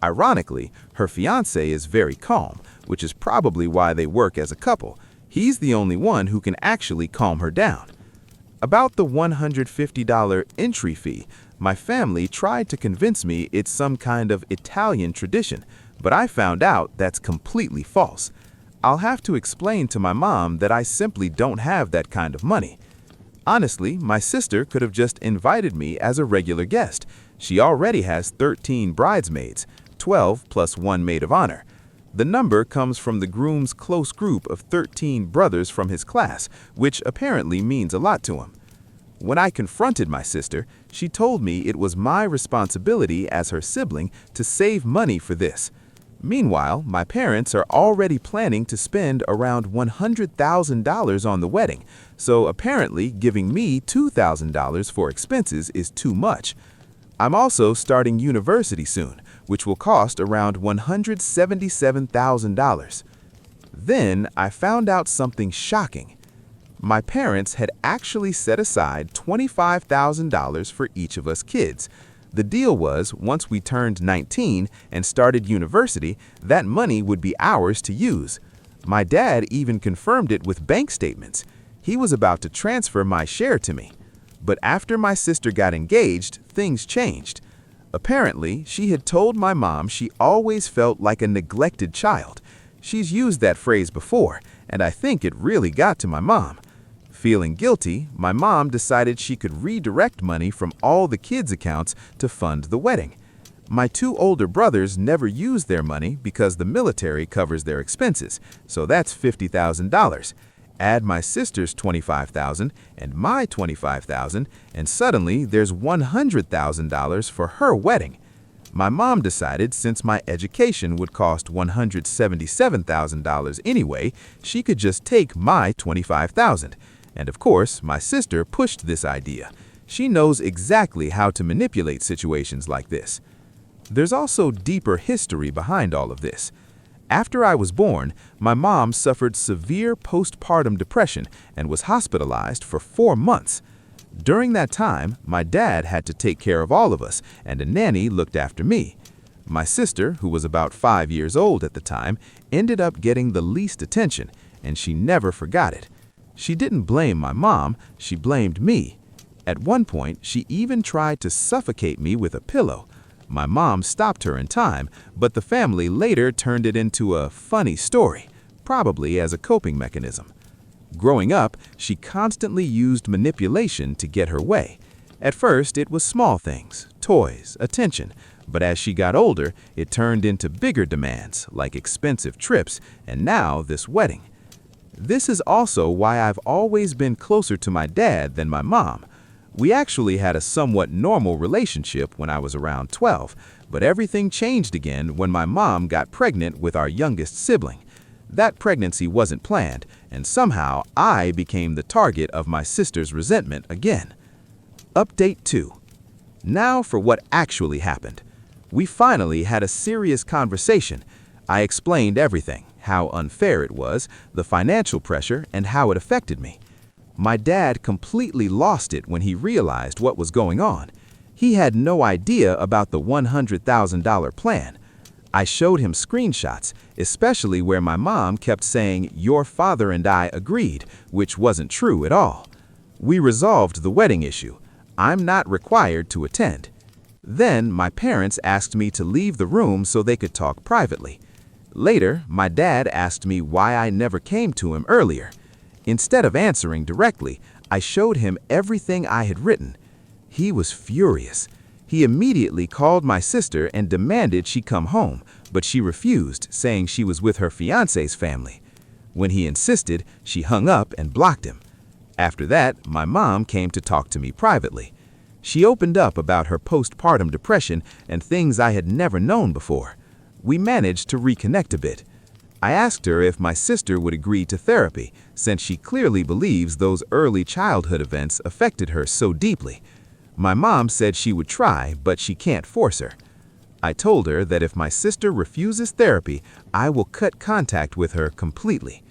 Ironically, her fiancé is very calm, which is probably why they work as a couple. He's the only one who can actually calm her down. About the $150 entry fee, my family tried to convince me it's some kind of Italian tradition, but I found out that's completely false. I'll have to explain to my mom that I simply don't have that kind of money. Honestly, my sister could have just invited me as a regular guest. She already has 13 bridesmaids, 12 plus one maid of honor. The number comes from the groom's close group of 13 brothers from his class, which apparently means a lot to him. When I confronted my sister, she told me it was my responsibility as her sibling to save money for this. Meanwhile, my parents are already planning to spend around $100,000 on the wedding, so apparently giving me $2,000 for expenses is too much. I'm also starting university soon, which will cost around $177,000. Then I found out something shocking. My parents had actually set aside $25,000 for each of us kids. The deal was, once we turned 19 and started university, that money would be ours to use. My dad even confirmed it with bank statements. He was about to transfer my share to me. But after my sister got engaged, things changed. Apparently, she had told my mom she always felt like a neglected child. She's used that phrase before, and I think it really got to my mom. Feeling guilty, my mom decided she could redirect money from all the kids' accounts to fund the wedding. My two older brothers never used their money because the military covers their expenses, so that's $50,000. Add my sister's $25,000 and my $25,000, and suddenly there's $100,000 for her wedding. My mom decided since my education would cost $177,000 anyway, she could just take my $25,000. And of course, my sister pushed this idea. She knows exactly how to manipulate situations like this. There's also deeper history behind all of this. After I was born, my mom suffered severe postpartum depression and was hospitalized for 4 months. During that time, my dad had to take care of all of us, and a nanny looked after me. My sister, who was about 5 years old at the time, ended up getting the least attention, and she never forgot it. She didn't blame my mom, she blamed me. At one point, she even tried to suffocate me with a pillow. My mom stopped her in time, but the family later turned it into a funny story, probably as a coping mechanism. Growing up, she constantly used manipulation to get her way. At first, it was small things, toys, attention, but as she got older, it turned into bigger demands, like expensive trips, and now this wedding. This is also why I've always been closer to my dad than my mom. We actually had a somewhat normal relationship when I was around 12, but everything changed again when my mom got pregnant with our youngest sibling. That pregnancy wasn't planned, and somehow I became the target of my sister's resentment again. Update 2. Now for what actually happened. We finally had a serious conversation. I explained everything, how unfair it was, the financial pressure, and how it affected me. My dad completely lost it when he realized what was going on. He had no idea about the $100,000 plan. I showed him screenshots, especially where my mom kept saying, "Your father and I agreed," which wasn't true at all. We resolved the wedding issue. I'm not required to attend. Then my parents asked me to leave the room so they could talk privately. Later, my dad asked me why I never came to him earlier. Instead of answering directly, I showed him everything I had written. He was furious. He immediately called my sister and demanded she come home, but she refused, saying she was with her fiancé's family. When he insisted, she hung up and blocked him. After that, my mom came to talk to me privately. She opened up about her postpartum depression and things I had never known before. We managed to reconnect a bit. I asked her if my sister would agree to therapy, since she clearly believes those early childhood events affected her so deeply. My mom said she would try, but she can't force her. I told her that if my sister refuses therapy, I will cut contact with her completely.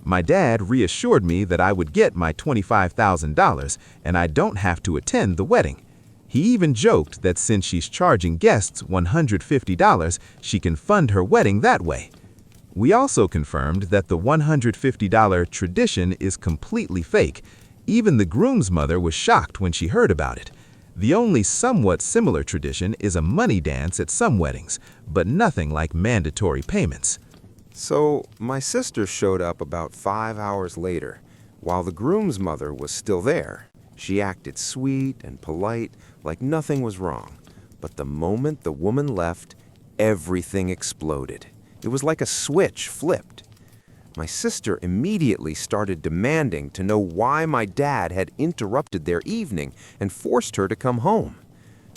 My dad reassured me that I would get my $25,000 and I don't have to attend the wedding. He even joked that since she's charging guests $150, she can fund her wedding that way. We also confirmed that the $150 tradition is completely fake. Even the groom's mother was shocked when she heard about it. The only somewhat similar tradition is a money dance at some weddings, but nothing like mandatory payments. So, my sister showed up about 5 hours later, while the groom's mother was still there. She acted sweet and polite, like nothing was wrong. But the moment the woman left, everything exploded. It was like a switch flipped. My sister immediately started demanding to know why my dad had interrupted their evening and forced her to come home.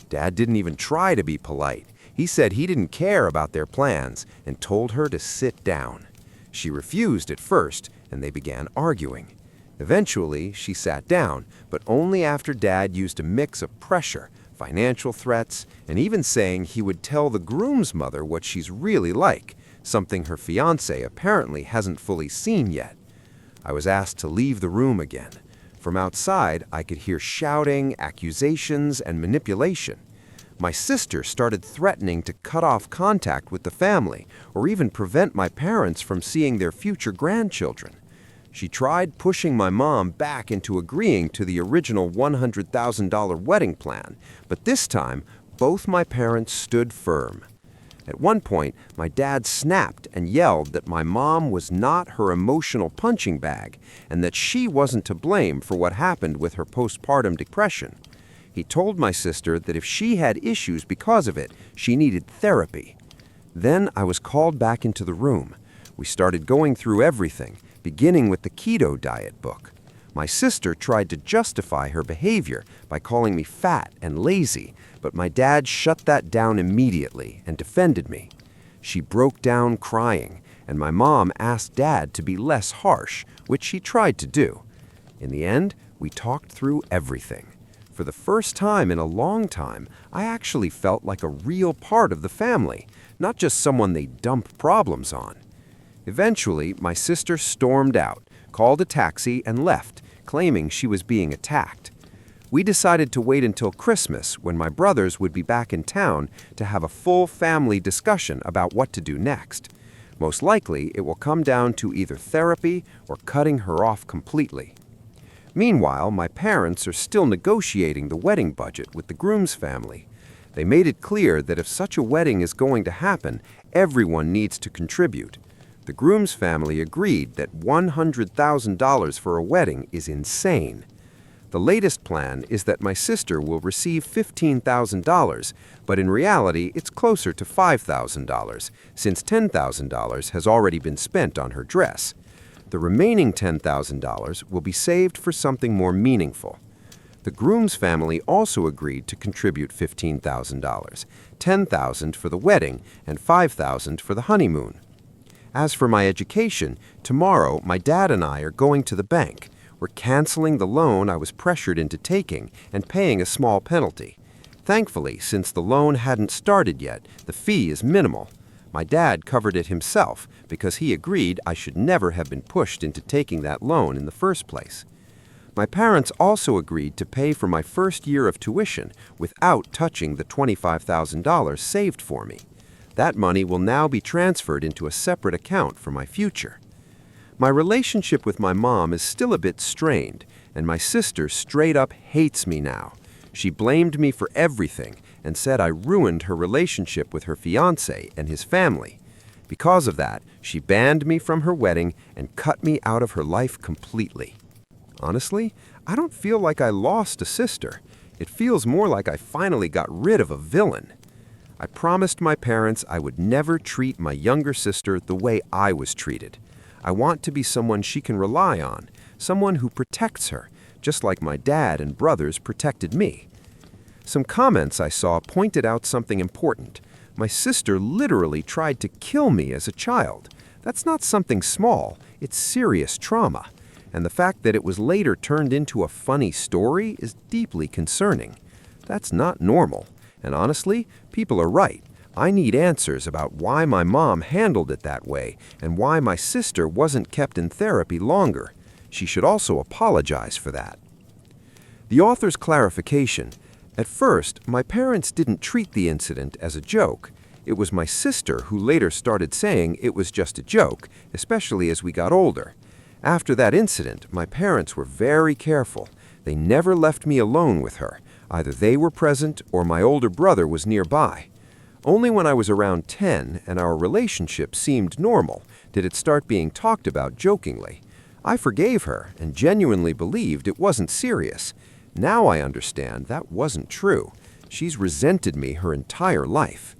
Dad didn't even try to be polite. He said he didn't care about their plans and told her to sit down. She refused at first, and they began arguing. Eventually, she sat down, but only after Dad used a mix of pressure, financial threats, and even saying he would tell the groom's mother what she's really like, something her fiancé apparently hasn't fully seen yet. I was asked to leave the room again. From outside, I could hear shouting, accusations, and manipulation. My sister started threatening to cut off contact with the family or even prevent my parents from seeing their future grandchildren. She tried pushing my mom back into agreeing to the original $100,000 wedding plan, but this time, both my parents stood firm. At one point, my dad snapped and yelled that my mom was not her emotional punching bag and that she wasn't to blame for what happened with her postpartum depression. He told my sister that if she had issues because of it, she needed therapy. Then I was called back into the room. We started going through everything, beginning with the keto diet book. My sister tried to justify her behavior by calling me fat and lazy, but my dad shut that down immediately and defended me. She broke down crying, and my mom asked Dad to be less harsh, which she tried to do. In the end, we talked through everything. For the first time in a long time, I actually felt like a real part of the family, not just someone they dump problems on. Eventually, my sister stormed out, called a taxi, and left, claiming she was being attacked. We decided to wait until Christmas, when my brothers would be back in town, to have a full family discussion about what to do next. Most likely, it will come down to either therapy or cutting her off completely. Meanwhile, my parents are still negotiating the wedding budget with the groom's family. They made it clear that if such a wedding is going to happen, everyone needs to contribute. The groom's family agreed that $100,000 for a wedding is insane. The latest plan is that my sister will receive $15,000, but in reality it's closer to $5,000, since $10,000 has already been spent on her dress. The remaining $10,000 will be saved for something more meaningful. The groom's family also agreed to contribute $15,000, $10,000 for the wedding and $5,000 for the honeymoon. As for my education, tomorrow my dad and I are going to the bank. We're canceling the loan I was pressured into taking and paying a small penalty. Thankfully, since the loan hadn't started yet, the fee is minimal. My dad covered it himself because he agreed I should never have been pushed into taking that loan in the first place. My parents also agreed to pay for my first year of tuition without touching the $25,000 saved for me. That money will now be transferred into a separate account for my future. My relationship with my mom is still a bit strained, and my sister straight up hates me now. She blamed me for everything and said I ruined her relationship with her fiancé and his family. Because of that, she banned me from her wedding and cut me out of her life completely. Honestly, I don't feel like I lost a sister. It feels more like I finally got rid of a villain. I promised my parents I would never treat my younger sister the way I was treated. I want to be someone she can rely on, someone who protects her, just like my dad and brothers protected me. Some comments I saw pointed out something important. My sister literally tried to kill me as a child. That's not something small, it's serious trauma. And the fact that it was later turned into a funny story is deeply concerning. That's not normal. And honestly, people are right. I need answers about why my mom handled it that way and why my sister wasn't kept in therapy longer. She should also apologize for that. The author's clarification: at first, my parents didn't treat the incident as a joke. It was my sister who later started saying it was just a joke, especially as we got older. After that incident, my parents were very careful. They never left me alone with her. Either they were present or my older brother was nearby. Only when I was around 10 and our relationship seemed normal did it start being talked about jokingly. I forgave her and genuinely believed it wasn't serious. Now I understand that wasn't true. She's resented me her entire life.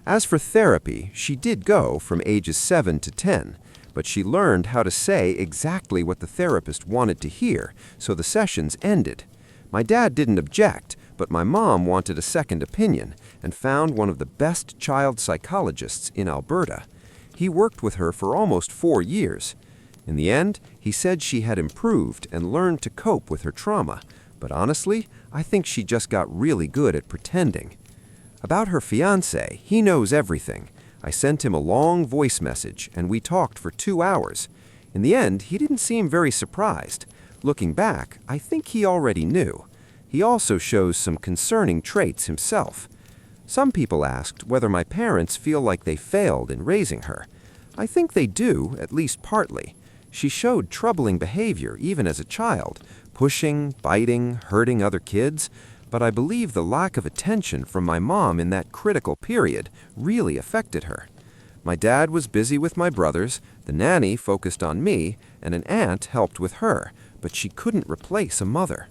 As for therapy, she did go from ages 7 to 10, but she learned how to say exactly what the therapist wanted to hear, so the sessions ended. My dad didn't object, but my mom wanted a second opinion and found one of the best child psychologists in Alberta. He worked with her for almost 4 years. In the end, he said she had improved and learned to cope with her trauma, but honestly, I think she just got really good at pretending. About her fiancé, he knows everything. I sent him a long voice message, and we talked for 2 hours. In the end, he didn't seem very surprised. Looking back, I think he already knew. He also shows some concerning traits himself. Some people asked whether my parents feel like they failed in raising her. I think they do, at least partly. She showed troubling behavior even as a child, pushing, biting, hurting other kids, but I believe the lack of attention from my mom in that critical period really affected her. My dad was busy with my brothers, the nanny focused on me, and an aunt helped with her, but she couldn't replace a mother.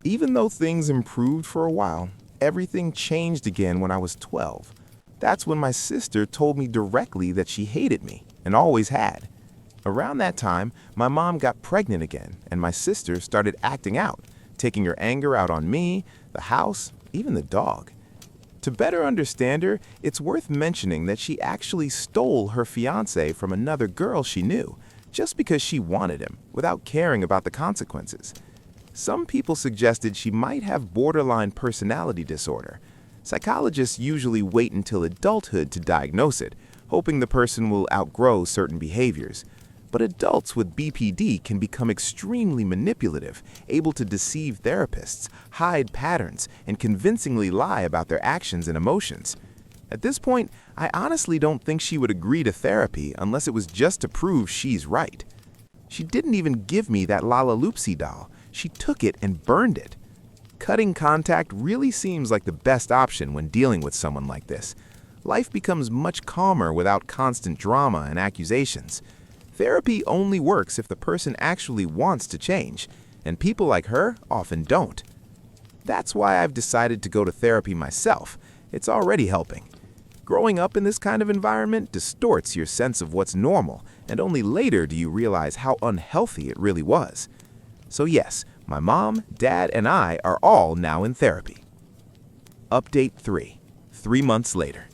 Even though things improved for a while, everything changed again when I was 12. That's when my sister told me directly that she hated me, and always had. Around that time, my mom got pregnant again, and my sister started acting out, taking her anger out on me, the house, even the dog. To better understand her, it's worth mentioning that she actually stole her fiancé from another girl she knew, just because she wanted him, without caring about the consequences. Some people suggested she might have borderline personality disorder. Psychologists usually wait until adulthood to diagnose it, hoping the person will outgrow certain behaviors. But adults with BPD can become extremely manipulative, able to deceive therapists, hide patterns, and convincingly lie about their actions and emotions. At this point, I honestly don't think she would agree to therapy unless it was just to prove she's right. She didn't even give me that Lalaloopsy doll. She took it and burned it. Cutting contact really seems like the best option when dealing with someone like this. Life becomes much calmer without constant drama and accusations. Therapy only works if the person actually wants to change, and people like her often don't. That's why I've decided to go to therapy myself. It's already helping. Growing up in this kind of environment distorts your sense of what's normal, and only later do you realize how unhealthy it really was. So yes, my mom, dad, and I are all now in therapy. Update 3. 3 months later.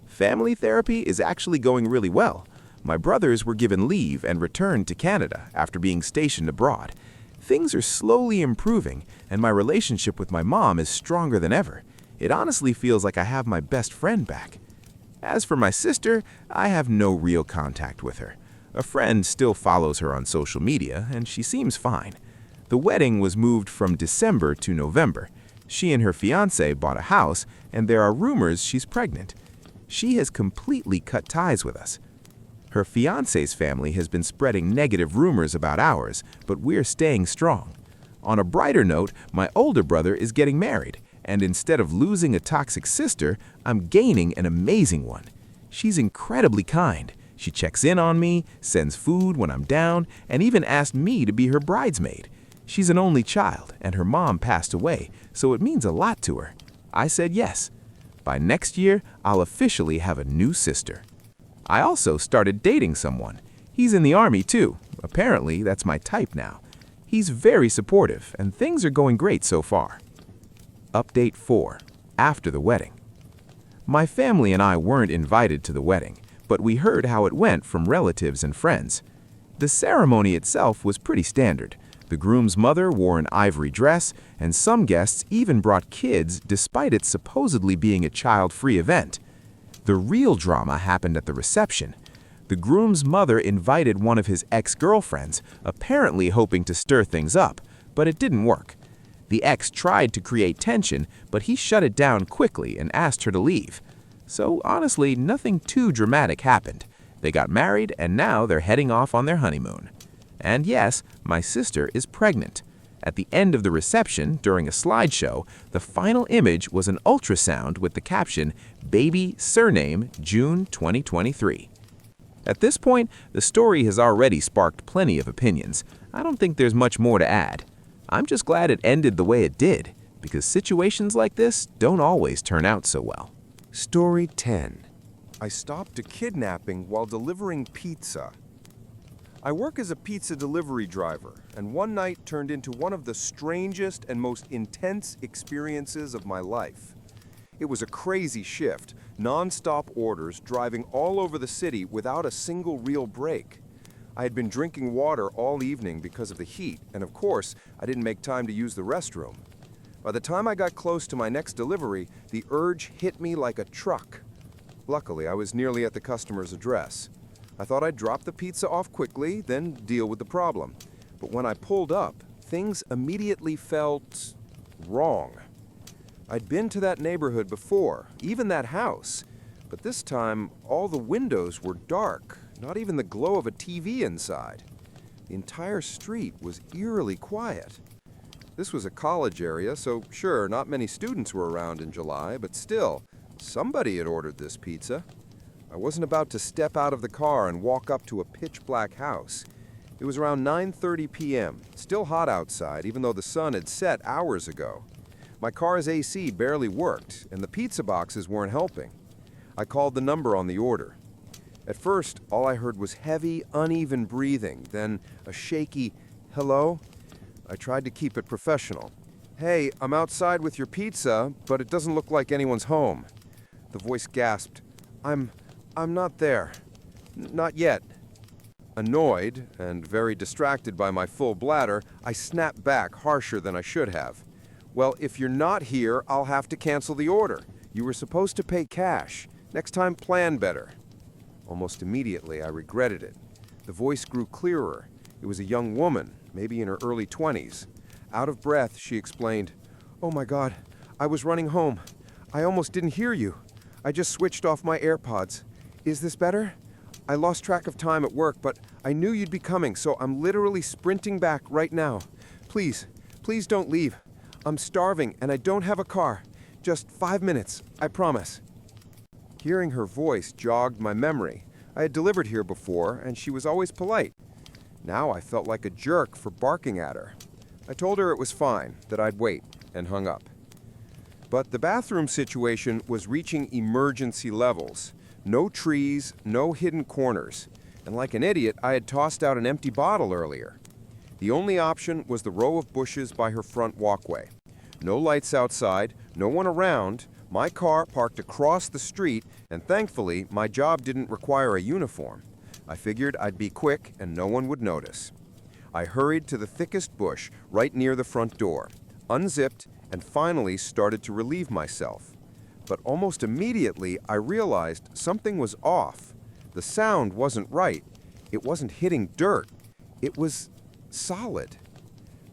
Family therapy is actually going really well. My brothers were given leave and returned to Canada after being stationed abroad. Things are slowly improving, and my relationship with my mom is stronger than ever. It honestly feels like I have my best friend back. As for my sister, I have no real contact with her. A friend still follows her on social media, and she seems fine. The wedding was moved from December to November. She and her fiancé bought a house, and there are rumors she's pregnant. She has completely cut ties with us. Her fiancé's family has been spreading negative rumors about ours, but we're staying strong. On a brighter note, my older brother is getting married, and instead of losing a toxic sister, I'm gaining an amazing one. She's incredibly kind. She checks in on me, sends food when I'm down, and even asked me to be her bridesmaid. She's an only child, and her mom passed away, so it means a lot to her. I said yes. By next year, I'll officially have a new sister. I also started dating someone. He's in the army too. Apparently, that's my type now. He's very supportive, and things are going great so far. Update 4. After the wedding. My family and I weren't invited to the wedding, but we heard how it went from relatives and friends. The ceremony itself was pretty standard. The groom's mother wore an ivory dress, and some guests even brought kids despite it supposedly being a child-free event. The real drama happened at the reception. The groom's mother invited one of his ex-girlfriends, apparently hoping to stir things up, but it didn't work. The ex tried to create tension, but he shut it down quickly and asked her to leave. So honestly, nothing too dramatic happened. They got married, and now they're heading off on their honeymoon. And yes, my sister is pregnant. At the end of the reception, during a slideshow, the final image was an ultrasound with the caption, "Baby surname June 2023." At this point, the story has already sparked plenty of opinions. I don't think there's much more to add. I'm just glad it ended the way it did, because situations like this don't always turn out so well. Story 10. I stopped a kidnapping while delivering pizza. I work as a pizza delivery driver, and one night turned into one of the strangest and most intense experiences of my life. It was a crazy shift, non-stop orders driving all over the city without a single real break. I had been drinking water all evening because of the heat, and of course, I didn't make time to use the restroom. By the time I got close to my next delivery, the urge hit me like a truck. Luckily, I was nearly at the customer's address. I thought I'd drop the pizza off quickly, then deal with the problem. But when I pulled up, things immediately felt wrong. I'd been to that neighborhood before, even that house, but this time all the windows were dark, not even the glow of a TV inside. The entire street was eerily quiet. This was a college area, so sure, not many students were around in July, but still, somebody had ordered this pizza. I wasn't about to step out of the car and walk up to a pitch-black house. It was around 9:30 p.m., still hot outside, even though the sun had set hours ago. My car's AC barely worked, and the pizza boxes weren't helping. I called the number on the order. At first, all I heard was heavy, uneven breathing, then a shaky, "Hello?" I tried to keep it professional. "Hey, I'm outside with your pizza, but it doesn't look like anyone's home." The voice gasped, I'm not there. Not yet." Annoyed, and very distracted by my full bladder, I snapped back harsher than I should have. "Well, if you're not here, I'll have to cancel the order. You were supposed to pay cash. Next time, plan better." Almost immediately, I regretted it. The voice grew clearer. It was a young woman, maybe in her early 20s. Out of breath, she explained, "Oh my God, I was running home. I almost didn't hear you. I just switched off my AirPods. Is this better? I lost track of time at work, but I knew you'd be coming, so I'm literally sprinting back right now. Please don't leave. I'm starving and I don't have a car. Just 5 minutes, I promise." Hearing her voice jogged my memory. I had delivered here before, and she was always polite. Now I felt like a jerk for barking at her. I told her it was fine, that I'd wait, and hung up. But the bathroom situation was reaching emergency levels. No trees, no hidden corners. And like an idiot, I had tossed out an empty bottle earlier. The only option was the row of bushes by her front walkway. No lights outside, no one around, my car parked across the street, and thankfully, my job didn't require a uniform. I figured I'd be quick and no one would notice. I hurried to the thickest bush right near the front door, unzipped, and finally started to relieve myself. But almost immediately, I realized something was off. The sound wasn't right. It wasn't hitting dirt. It was solid.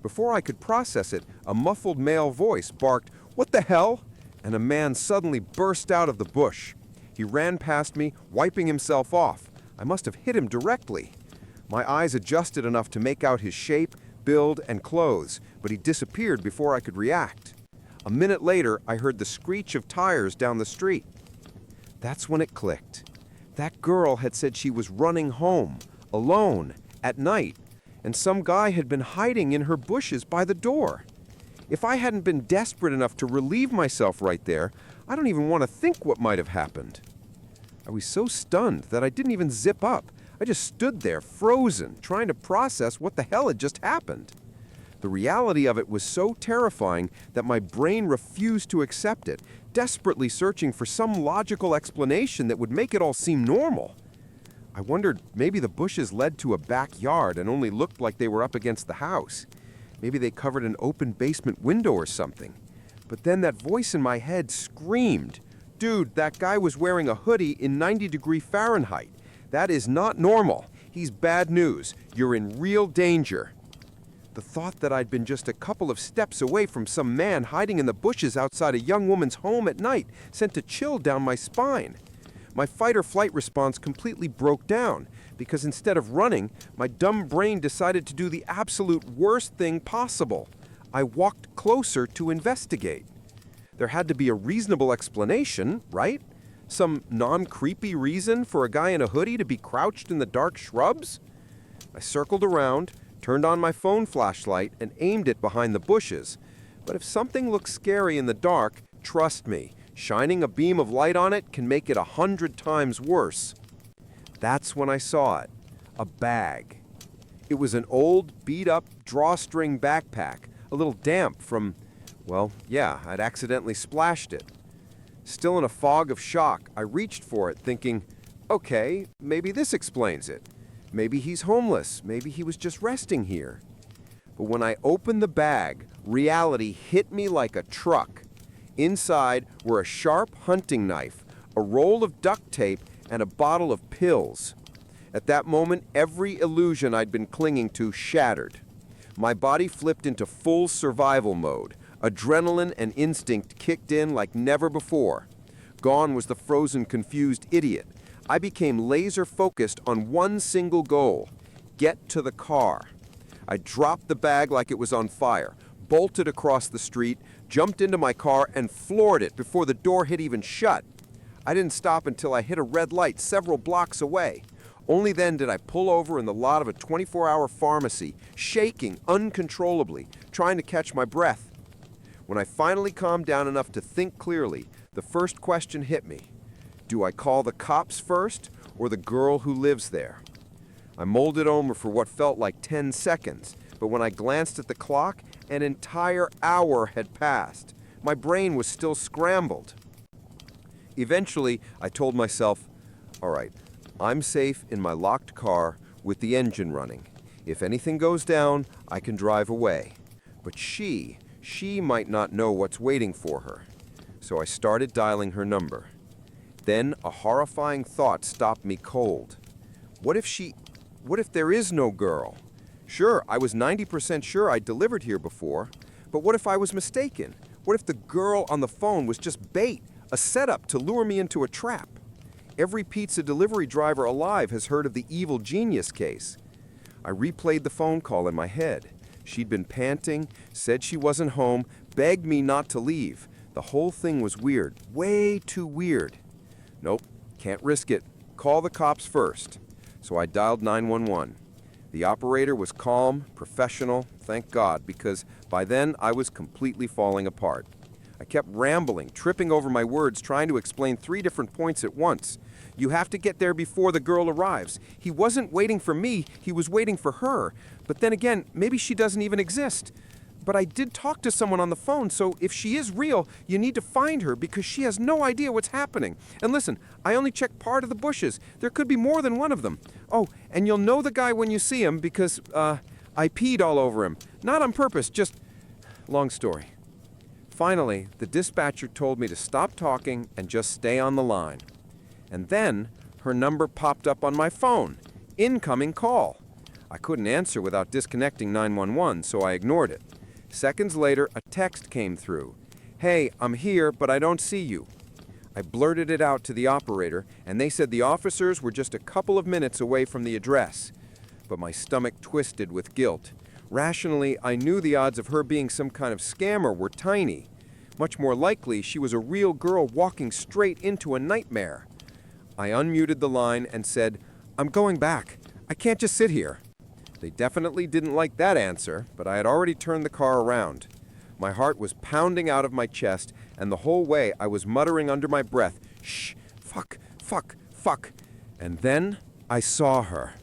Before I could process it, a muffled male voice barked, "What the hell?" And a man suddenly burst out of the bush. He ran past me, wiping himself off. I must have hit him directly. My eyes adjusted enough to make out his shape, build, and clothes, but he disappeared before I could react. A minute later, I heard the screech of tires down the street. That's when it clicked. That girl had said she was running home, alone, at night, and some guy had been hiding in her bushes by the door. If I hadn't been desperate enough to relieve myself right there, I don't even want to think what might have happened. I was so stunned that I didn't even zip up. I just stood there, frozen, trying to process what the hell had just happened. The reality of it was so terrifying that my brain refused to accept it, desperately searching for some logical explanation that would make it all seem normal. I wondered maybe the bushes led to a backyard and only looked like they were up against the house. Maybe they covered an open basement window or something. But then that voice in my head screamed, "Dude, that guy was wearing a hoodie in 90-degree Fahrenheit. That is not normal. He's bad news. You're in real danger." The thought that I'd been just a couple of steps away from some man hiding in the bushes outside a young woman's home at night sent a chill down my spine. My fight-or-flight response completely broke down because instead of running, my dumb brain decided to do the absolute worst thing possible. I walked closer to investigate. There had to be a reasonable explanation, right? Some non-creepy reason for a guy in a hoodie to be crouched in the dark shrubs? I circled around, turned on my phone flashlight, and aimed it behind the bushes. But if something looks scary in the dark, trust me, shining a beam of light on it can make it 100 times worse. That's when I saw it. A bag. It was an old, beat-up drawstring backpack, a little damp from, well, yeah, I'd accidentally splashed it. Still in a fog of shock, I reached for it, thinking, okay, maybe this explains it. Maybe he's homeless. Maybe he was just resting here. But when I opened the bag, reality hit me like a truck. Inside were a sharp hunting knife, a roll of duct tape, and a bottle of pills. At that moment, every illusion I'd been clinging to shattered. My body flipped into full survival mode. Adrenaline and instinct kicked in like never before. Gone was the frozen, confused idiot. I became laser-focused on one single goal: get to the car. I dropped the bag like it was on fire, bolted across the street, jumped into my car, and floored it before the door had even shut. I didn't stop until I hit a red light several blocks away. Only then did I pull over in the lot of a 24-hour pharmacy, shaking uncontrollably, trying to catch my breath. When I finally calmed down enough to think clearly, the first question hit me. Do I call the cops first, or the girl who lives there? I mulled it over for what felt like 10 seconds, but when I glanced at the clock, an entire hour had passed. My brain was still scrambled. Eventually, I told myself, all right, I'm safe in my locked car with the engine running. If anything goes down, I can drive away. But she might not know what's waiting for her. So I started dialing her number. Then a horrifying thought stopped me cold. What if there is no girl? Sure, I was 90% sure I'd delivered here before, but what if I was mistaken? What if the girl on the phone was just bait, a setup to lure me into a trap? Every pizza delivery driver alive has heard of the evil genius case. I replayed the phone call in my head. She'd been panting, said she wasn't home, begged me not to leave. The whole thing was weird, way too weird. Nope, can't risk it. Call the cops first. So I dialed 911. The operator was calm, professional, thank God, because by then I was completely falling apart. I kept rambling, tripping over my words, trying to explain 3 different points at once. You have to get there before the girl arrives. He wasn't waiting for me, he was waiting for her. But then again, maybe she doesn't even exist. But I did talk to someone on the phone, so if she is real, you need to find her because she has no idea what's happening. And listen, I only checked part of the bushes. There could be more than one of them. Oh, and you'll know the guy when you see him because, I peed all over him. Not on purpose, just... Long story. Finally, the dispatcher told me to stop talking and just stay on the line. And then, her number popped up on my phone. Incoming call. I couldn't answer without disconnecting 911, so I ignored it. Seconds later, a text came through. "Hey, I'm here, but I don't see you." I blurted it out to the operator, and they said the officers were just a couple of minutes away from the address. But my stomach twisted with guilt. Rationally, I knew the odds of her being some kind of scammer were tiny. Much more likely, she was a real girl walking straight into a nightmare. I unmuted the line and said, "I'm going back. I can't just sit here." They definitely didn't like that answer, but I had already turned the car around. My heart was pounding out of my chest, and the whole way I was muttering under my breath, "Shh, fuck, fuck, fuck." And then I saw her.